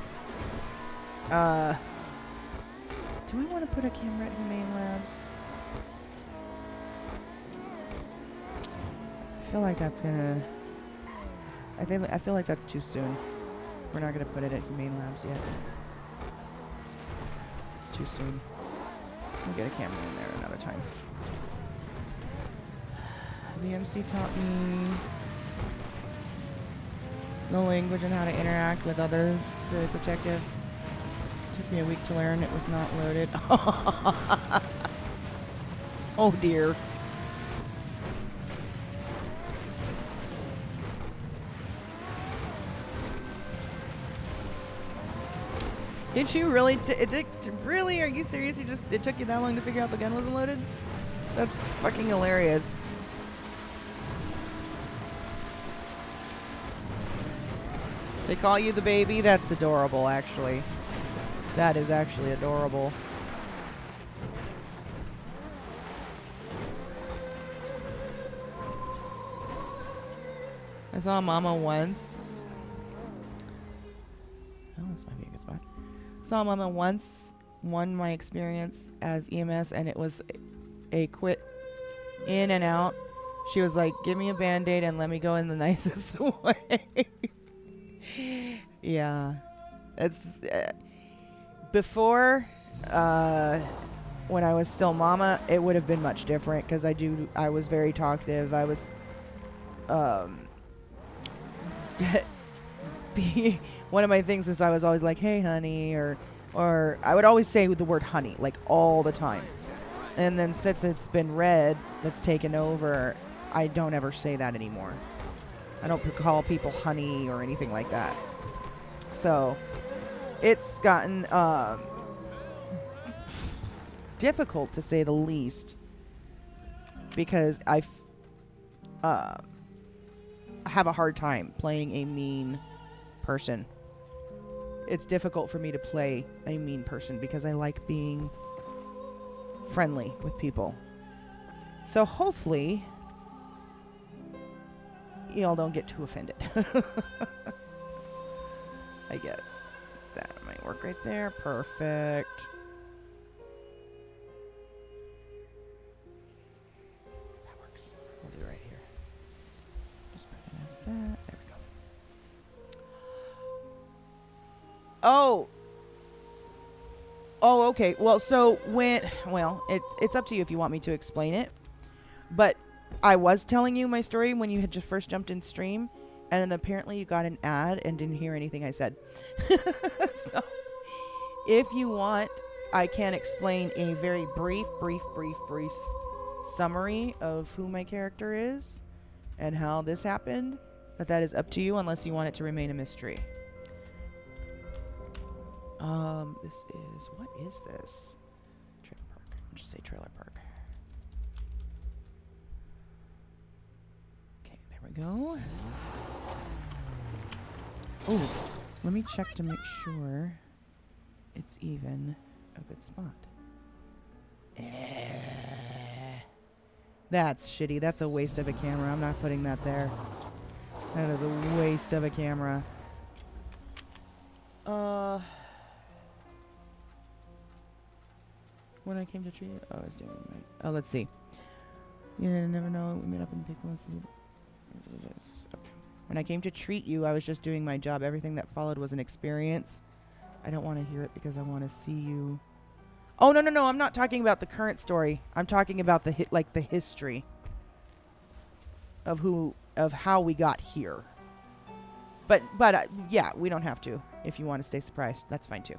we want to put a camera at Humane Labs? I feel like that's gonna, I feel like that's too soon. We're not gonna put it at Humane Labs yet. It's too soon. We'll get a camera in there another time. The MC taught me the language and how to interact with others. Very protective. Took me a week to learn. It was not loaded. Oh dear. Did you really? Really? Are you serious? It took you that long to figure out the gun wasn't loaded? That's fucking hilarious. They call you the baby? That's adorable, actually. That is actually adorable. I saw Mama once. Oh, this might be a good spot. Saw Mama once, won my experience as EMS, and it was a quick in and out. She was like, give me a Band-Aid and let me go in the nicest way. Yeah. It's before when I was still Mama, it would have been much different because I was very talkative. I was one of my things is I was always like, hey honey, or I would always say the word honey like all the time. And then since it's been Red that's taken over, I don't ever say that anymore. I don't call people honey or anything like that. So it's gotten difficult to say the least because I have a hard time playing a mean person. It's difficult for me to play a mean person because I like being friendly with people. So hopefully y'all don't get too offended. I guess that might work right there. Perfect. That works. We'll do it right here. Just put it as that. There we go. Oh, okay. Well, so it's up to you if you want me to explain it. But I was telling you my story when you had just first jumped in stream, and then apparently you got an ad and didn't hear anything I said. So, if you want, I can explain a very brief summary of who my character is and how this happened. But that is up to you unless you want it to remain a mystery. What is this? Trailer park. I'll just say trailer park. Okay, there we go. Oh, let me check to make sure it's even a good spot. That's shitty. That's a waste of a camera. I'm not putting that there. That is a waste of a camera. When I came to treat you, I was doing right. Oh, let's see. You never know. We met up in people. When I came to treat you, I was just doing my job. Everything that followed was an experience. I don't want to hear it because I want to see you. Oh, no. I'm not talking about the current story. I'm talking about the the history of how we got here. But yeah, we don't have to. If you want to stay surprised, that's fine too.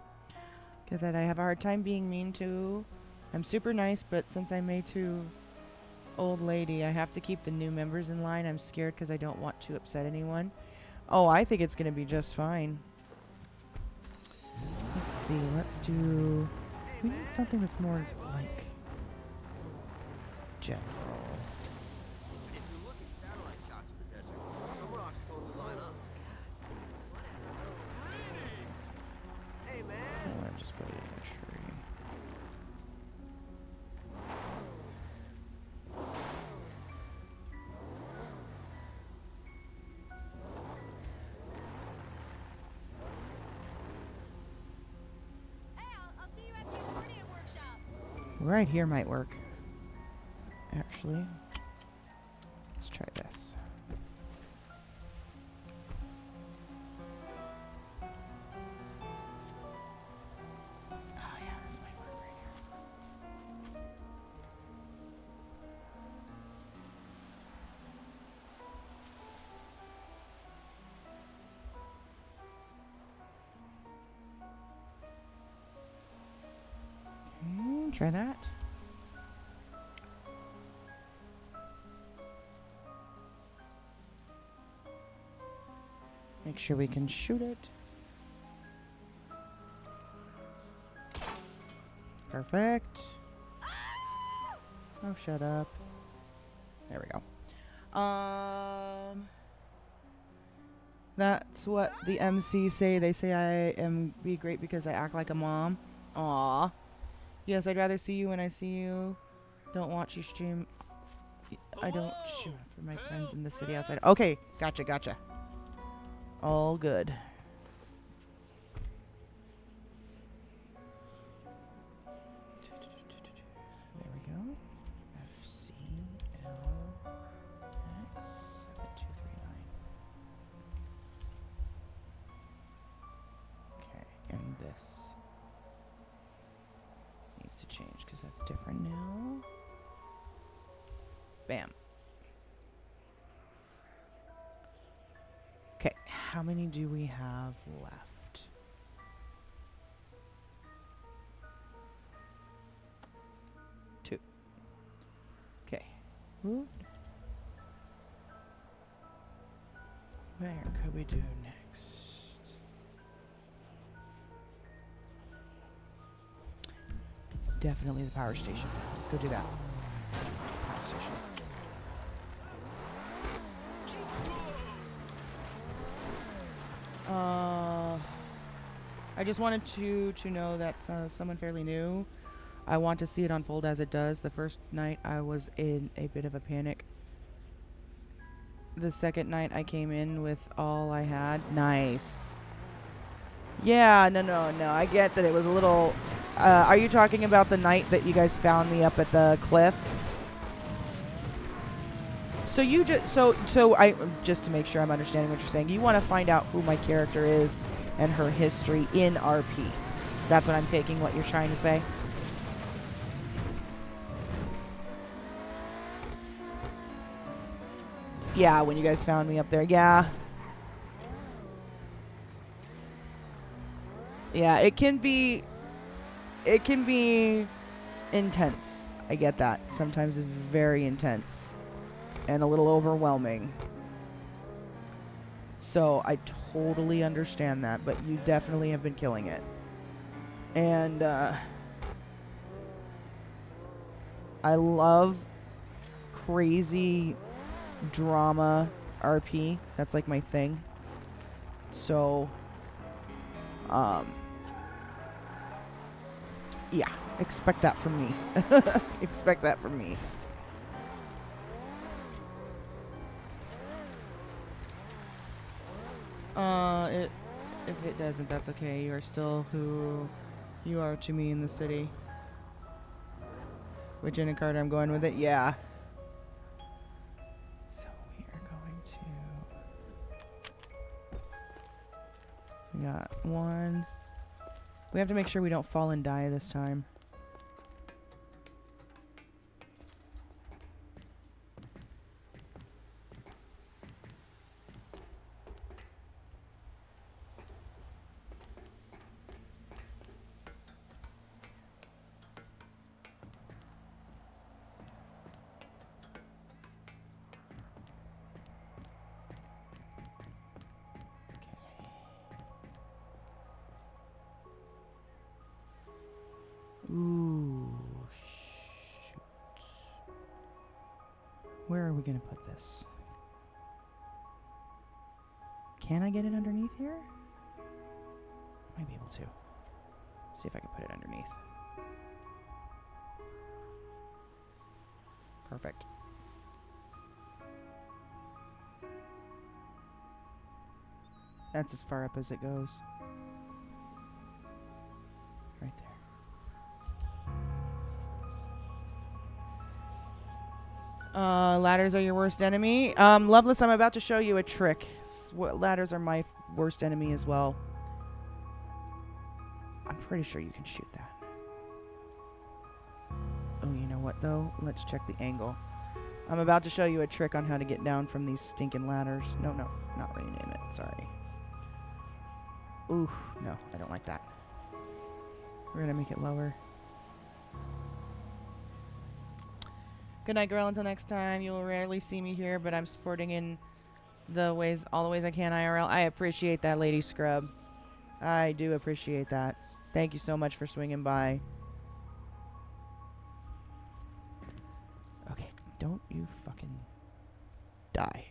Because I have a hard time being mean to. I'm super nice, but since I'm a too old lady, I have to keep the new members in line. I'm scared because I don't want to upset anyone. Oh, I think it's going to be just fine. Let's see. Let's do... We need something that's more, like, general. If you look at satellite shots of the desert, someone ought to totally line up. Hey, man. I'll just put it in a tree. Right here might work. Actually, let's try this. Oh yeah, this might work right here. Okay, try that. Make sure we can shoot it. Perfect. Oh, shut up. There we go. That's what the MCs say. They say I am be great because I act like a mom. Aw. Yes, I'd rather see you when I see you. Don't watch you stream. I don't shoot for my friends in the city outside. Okay, gotcha. All good. There we go. FCLX7239. Okay, and this needs to change because that's different now. Bam. Okay, how many do we have left? Two. Okay. Ooh. Where could we do next? Definitely the power station. Let's go do that. Power station. I just wanted to know that someone fairly new. I want to see it unfold as it does. The first night I was in a bit of a panic. The second night I came in with all I had. Nice. Yeah, no. I get that it was a little... are you talking about the night that you guys found me up at the cliff? So you just... So I... Just to make sure I'm understanding what you're saying. You want to find out who my character is and her history in RP. That's what I'm taking what you're trying to say? Yeah, when you guys found me up there. Yeah. Yeah, it can be intense. I get that. Sometimes it's very intense and a little overwhelming. So I totally understand that, but you definitely have been killing it. And I love crazy drama RP. That's like my thing. So yeah, expect that from me. Expect that from me. If it doesn't, that's okay. You are still who you are to me in the city. With Jen and Carter, I'm going with it. Yeah. So we are going to... We got one. We have to make sure we don't fall and die this time. Ooh, shoot. Where are we gonna put this? Can I get it underneath here? I might be able to. See if I can put it underneath. Perfect. That's as far up as it goes. Right there. Ladders are your worst enemy. Loveless, I'm about to show you a trick. Ladders are my worst enemy as well. I'm pretty sure you can shoot that. Oh, you know what though? Let's check the angle. I'm about to show you a trick on how to get down from these stinking ladders. No, not rename it. Sorry. Ooh, no, I don't like that. We're gonna make it lower. Good night, girl. Until next time. You will rarely see me here, but I'm supporting in all the ways I can IRL. I appreciate that, Lady Scrub. I do appreciate that. Thank you so much for swinging by. Okay, don't you fucking die.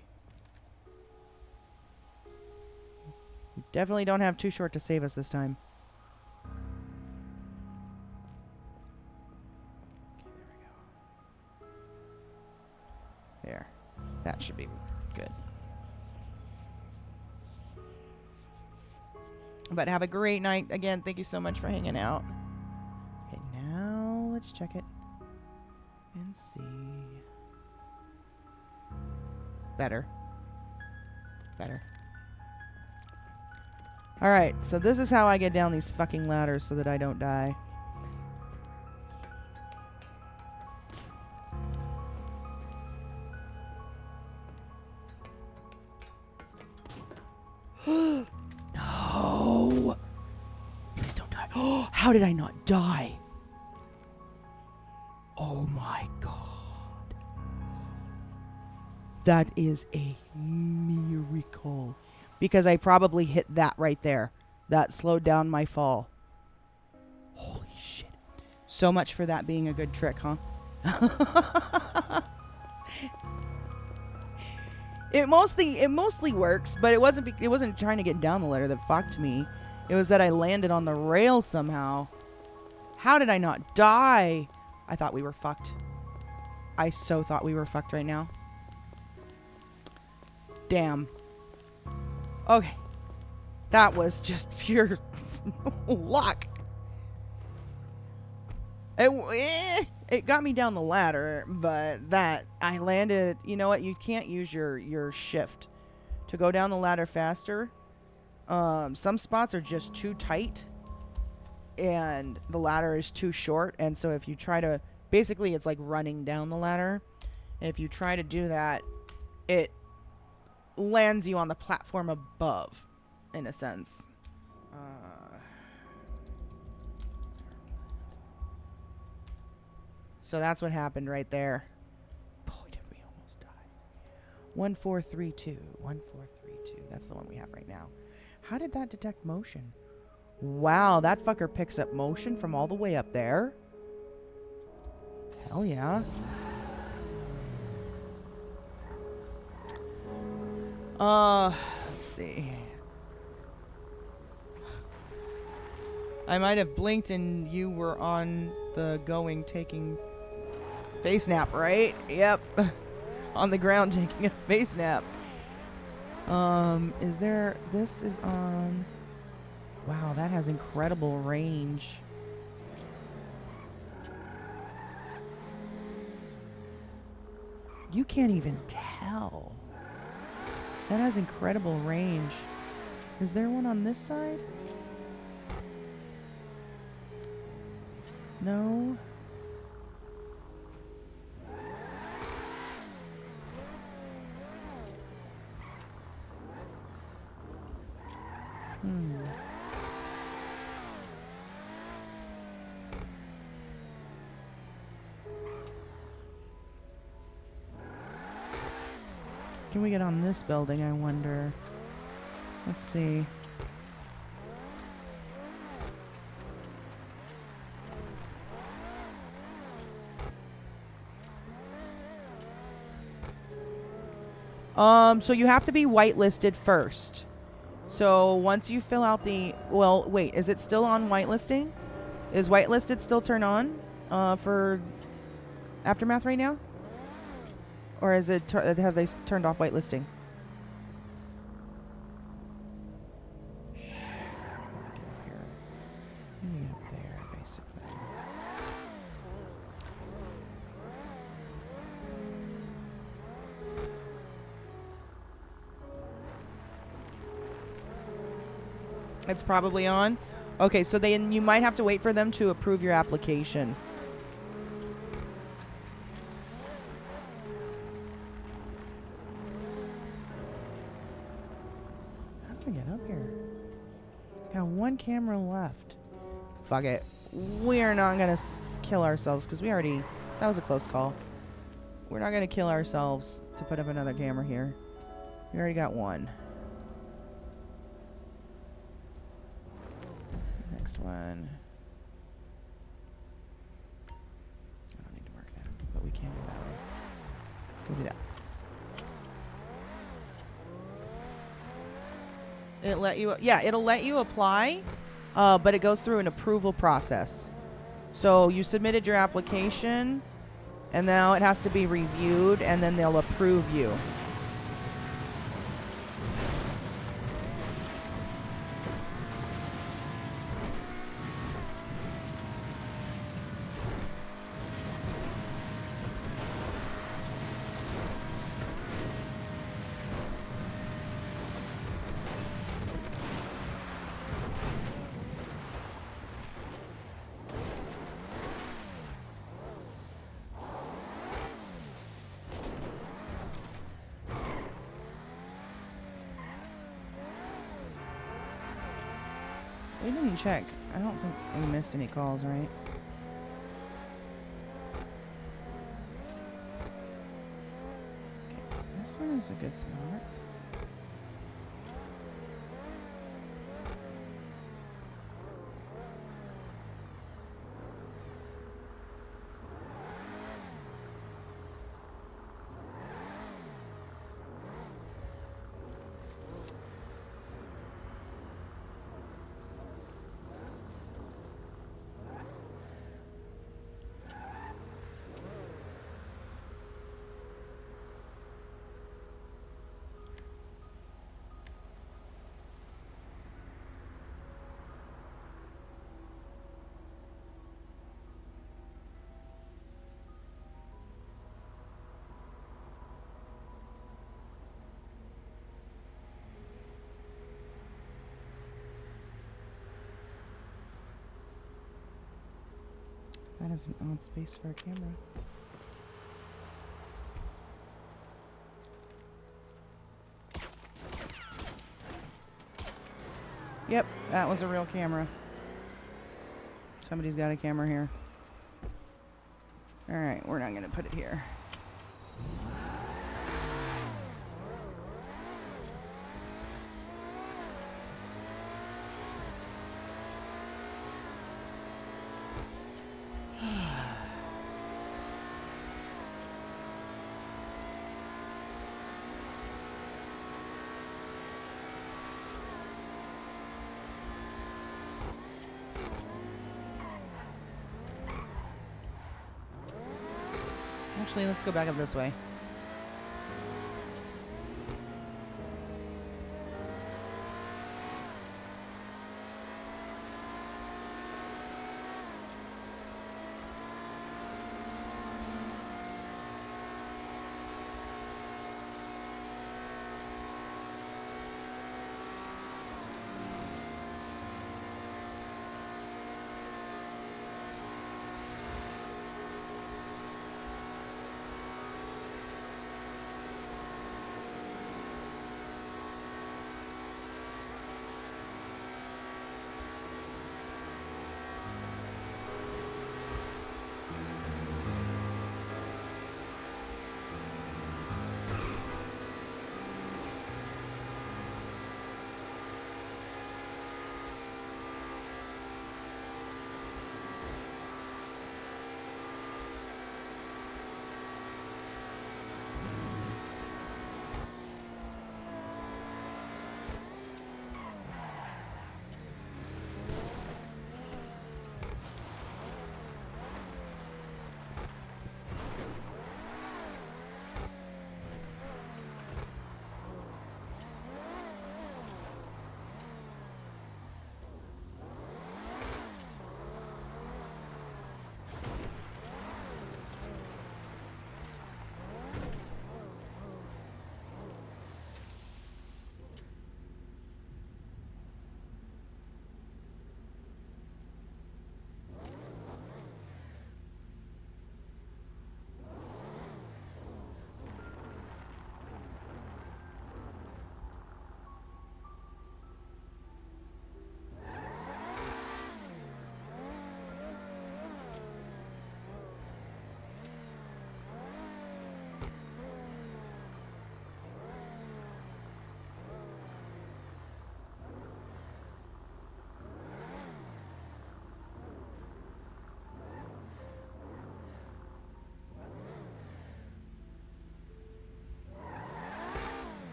You definitely don't have Too Short to save us this time. There. That should be good. But have a great night. Again, thank you so much for hanging out. Okay, now let's check it. And see. Better. Better. Alright, so this is how I get down these fucking ladders so that I don't die. No! Please don't die. How did I not die? Oh my god. That is a miracle. Because I probably hit that right there. That slowed down my fall. Holy shit. So much for that being a good trick, huh? It mostly works, but it wasn't trying to get down the ladder that fucked me. It was that I landed on the rail somehow. How did I not die? I thought we were fucked. I so thought we were fucked right now. Damn. Okay. That was just pure luck. It got me down the ladder, but that I landed. You know what? You can't use your shift to go down the ladder faster. Some spots are just too tight, and the ladder is too short. And so if you try to, basically, it's like running down the ladder. And if you try to do that, it lands you on the platform above, in a sense. So that's what happened right there. Boy, did we almost die. 1432. 1432. That's the one we have right now. How did that detect motion? Wow, that fucker picks up motion from all the way up there. Hell yeah. Let's see. I might have blinked and you were on the going taking face nap, right? Yep. On the ground taking a face nap. Is there... This is on... Wow, that has incredible range. You can't even tell. That has incredible range. Is there one on this side? No. Can we get on this building, I wonder? Let's see. So you have to be whitelisted first. So once you fill out the... Well, wait, is it still on whitelisting? Is whitelisted still turned on for Aftermath right now? Or is it have they turned off whitelisting? Get up here. Get up there, basically. It's probably on. Okay, so then you might have to wait for them to approve your application. How can I get up here? Got one camera left. Fuck it. We are not gonna kill ourselves because we already... That was a close call. We're not gonna kill ourselves to put up another camera here. We already got one. Next one. I don't need to mark that, but we can do that way. Let's go do that. It'll let you, yeah, it'll let you apply, but it goes through an approval process. So you submitted your application, and now it has to be reviewed, and then they'll approve you. We didn't check. I don't think we missed any calls, right? Okay, this one is a good spot. That is an odd space for a camera. Yep, that was a real camera. Somebody's got a camera here. Alright, we're not gonna put it here. Actually, let's go back up this way.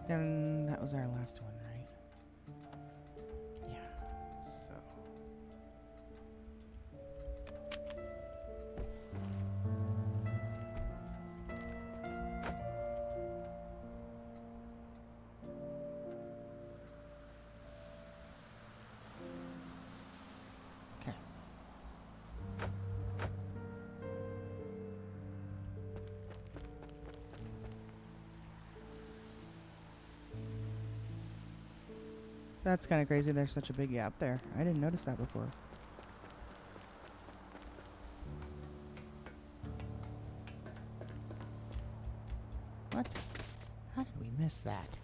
And that was our last one, right? Yeah. So. Okay. That's kind of crazy. There's such a big gap there. I didn't notice that before. What? How did we miss that?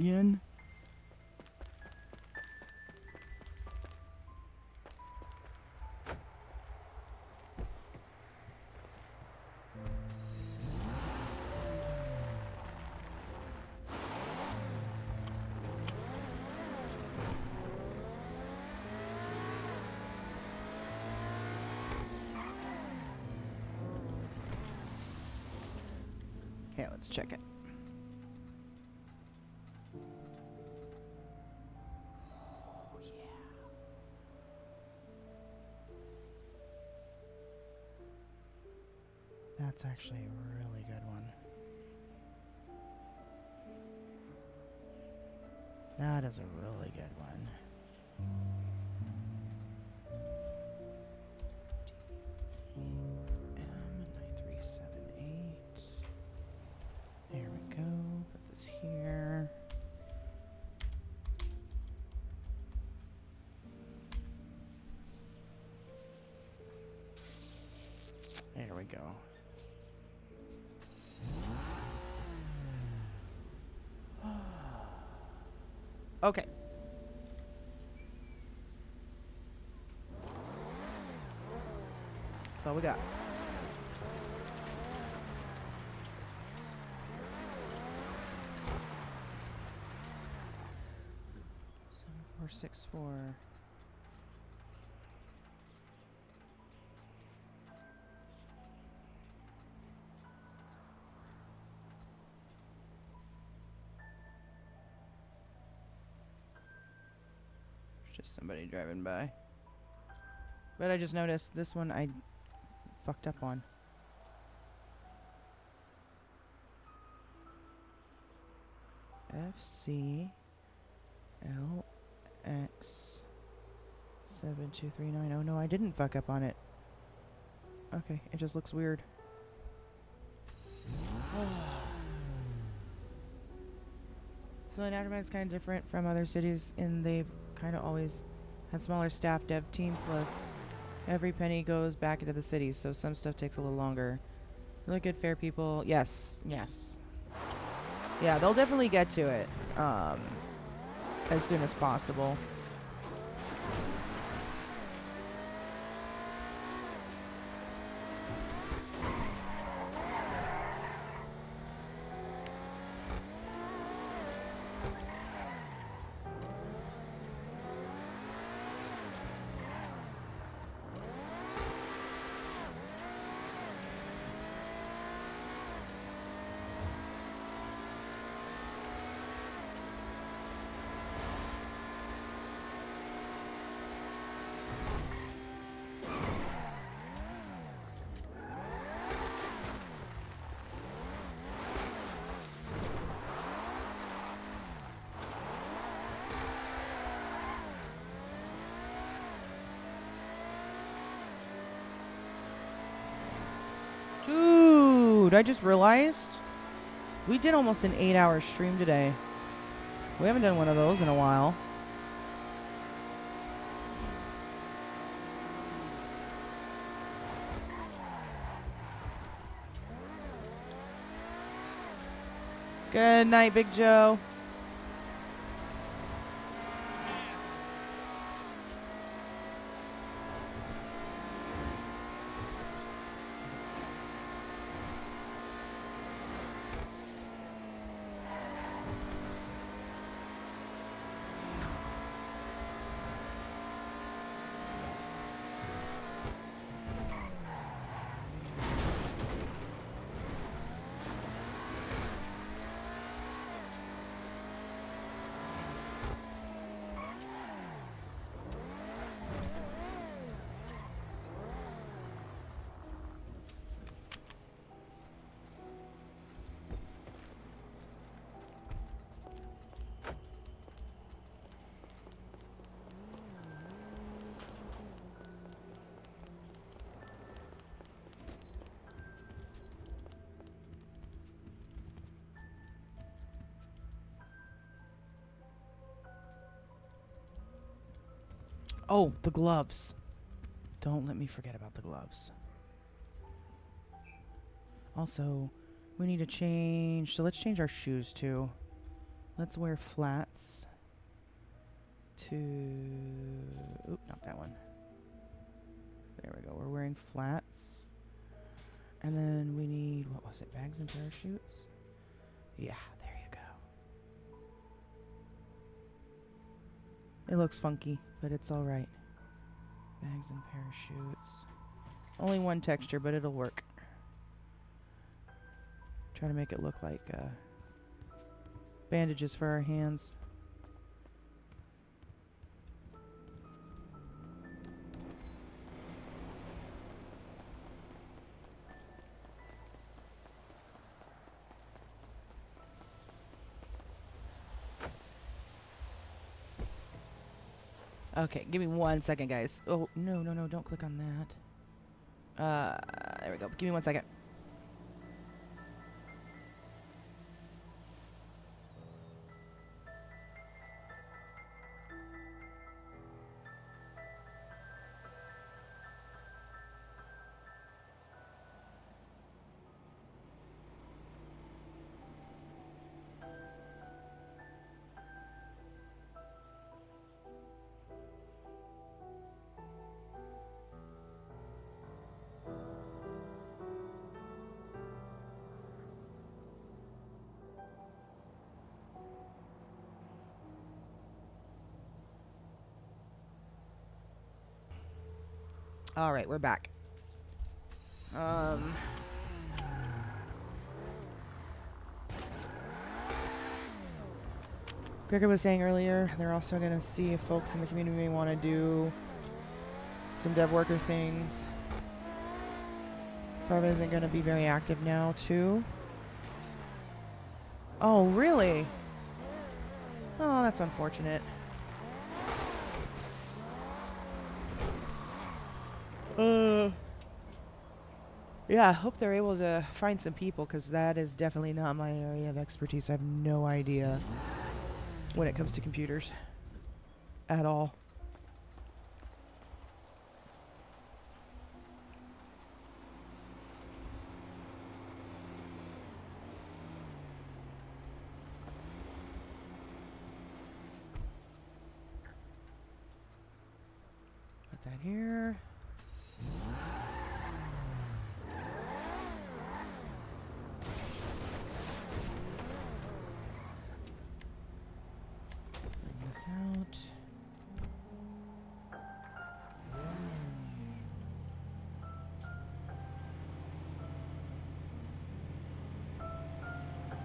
Again? Okay, let's check it. Oh, yeah. That's actually a really good one. That is a really good one. M9378. There we go. Put this here. There we go. Okay. That's all we got. Seven, 4, 6, 4. Just somebody driving by. But I just noticed this one I fucked up on. FC LX 7239. Oh no, I didn't fuck up on it. Okay, it just looks weird. So Anatomic's kind of different from other cities in they've kind of always had smaller staff dev team, plus every penny goes back into the city, so some stuff takes a little longer. Really good, fair people. Yes, yes. Yeah, they'll definitely get to it as soon as possible. Dude, I just realized we did almost an 8-hour stream today. We haven't done one of those in a while. Good night, Big Joe. Oh, the gloves. Don't let me forget about the gloves. Also, we need to change. So let's change our shoes too. Let's wear flats. Oop, not that one. There we go. We're wearing flats. And then we need, what was it, bags and parachutes? Yeah, there you go. It looks funky, but it's alright. Bags and parachutes. Only one texture, but it'll work. Try to make it look like bandages for our hands. Okay, give me 1 second, guys. Oh, no, don't click on that. There we go. Give me 1 second. All right, we're back. Gregor was saying earlier, they're also going to see if folks in the community may want to do some dev worker things. Farva isn't going to be very active now, too. Oh, really? Oh, that's unfortunate. Yeah, I hope they're able to find some people, because that is definitely not my area of expertise. I have no idea when it comes to computers at all. Put that here. Out.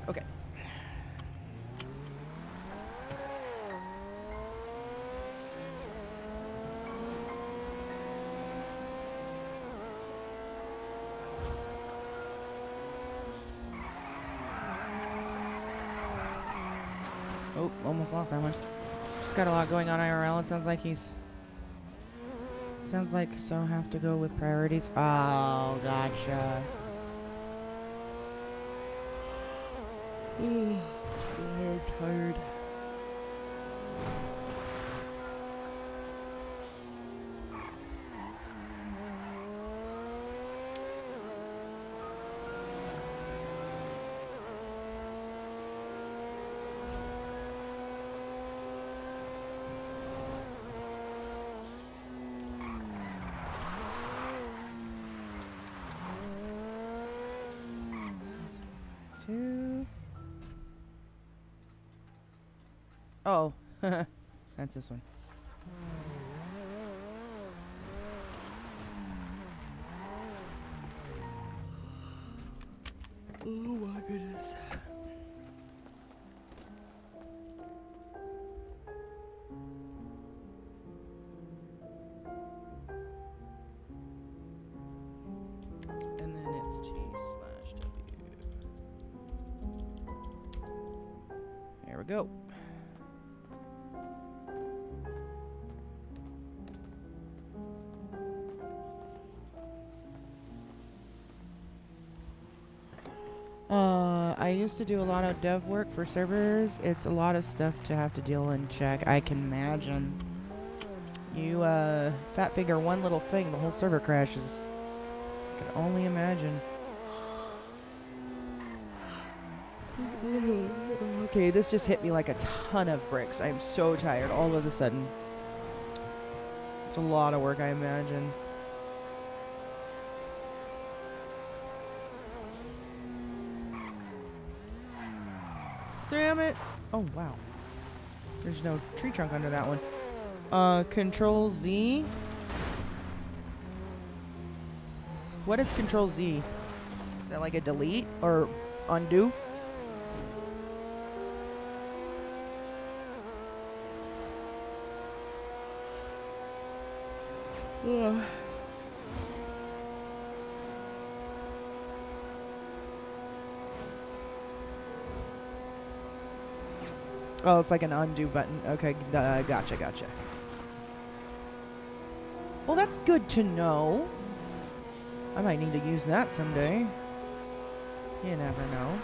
Okay. Oh, almost lost that one. Just got a lot going on IRL. It sounds like so have to go with priorities. Oh, gotcha. I'm tired. Oh, that's this one. Oh my goodness. And then it's T/W. There we go. I used to do a lot of dev work for servers. It's a lot of stuff to have to deal and check. I can imagine. You, fat figure one little thing, the whole server crashes. I can only imagine. Okay, this just hit me like a ton of bricks. I'm so tired all of a sudden. It's a lot of work, I imagine. Damn it! Oh, wow. There's no tree trunk under that one. Control Z. What is Control Z? Is that like a delete or undo? Ugh. Oh, it's like an undo button. Okay, gotcha. Well, that's good to know. I might need to use that someday. You never know.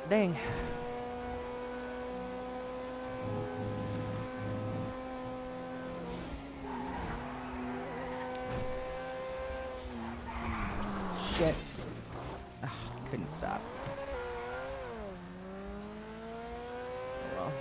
Dang. Shit. Ugh, couldn't stop. Well.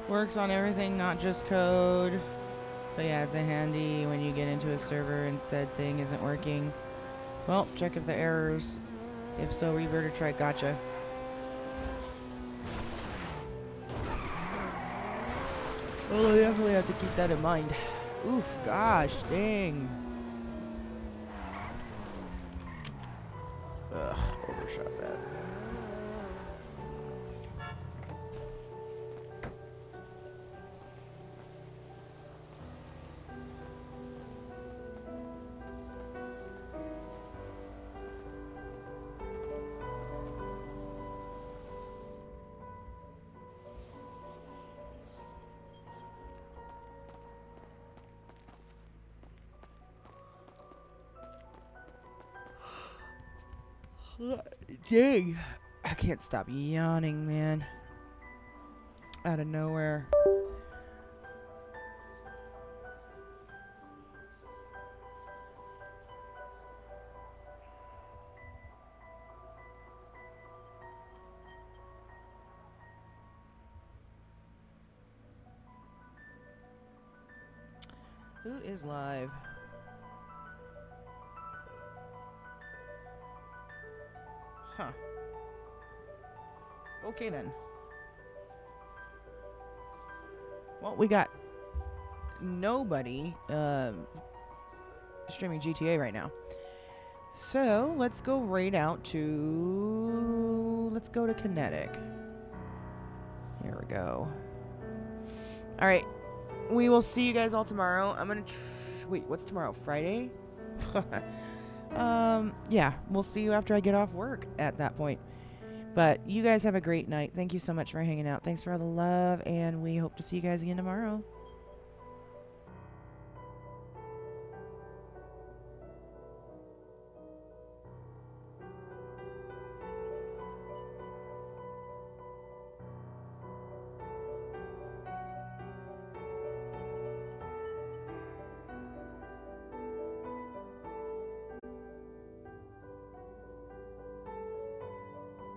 Works on everything, not just code. But yeah, it's a handy when you get into a server and said thing isn't working. Well, check if the errors. If so, revert or try gotcha. Well, I definitely have to keep that in mind. Oof, gosh, dang. Ugh, overshot that. Dang. I can't stop yawning, man. Out of nowhere. Who is live? Huh. Okay then. Well, we got nobody streaming GTA right now. So, let's go right out to... Let's go to Kinetic. Here we go. Alright. We will see you guys all tomorrow. I'm gonna... Wait, what's tomorrow? Friday? Yeah, we'll see you after I get off work at that point. But you guys have a great night. Thank you so much for hanging out. Thanks for all the love, and we hope to see you guys again tomorrow.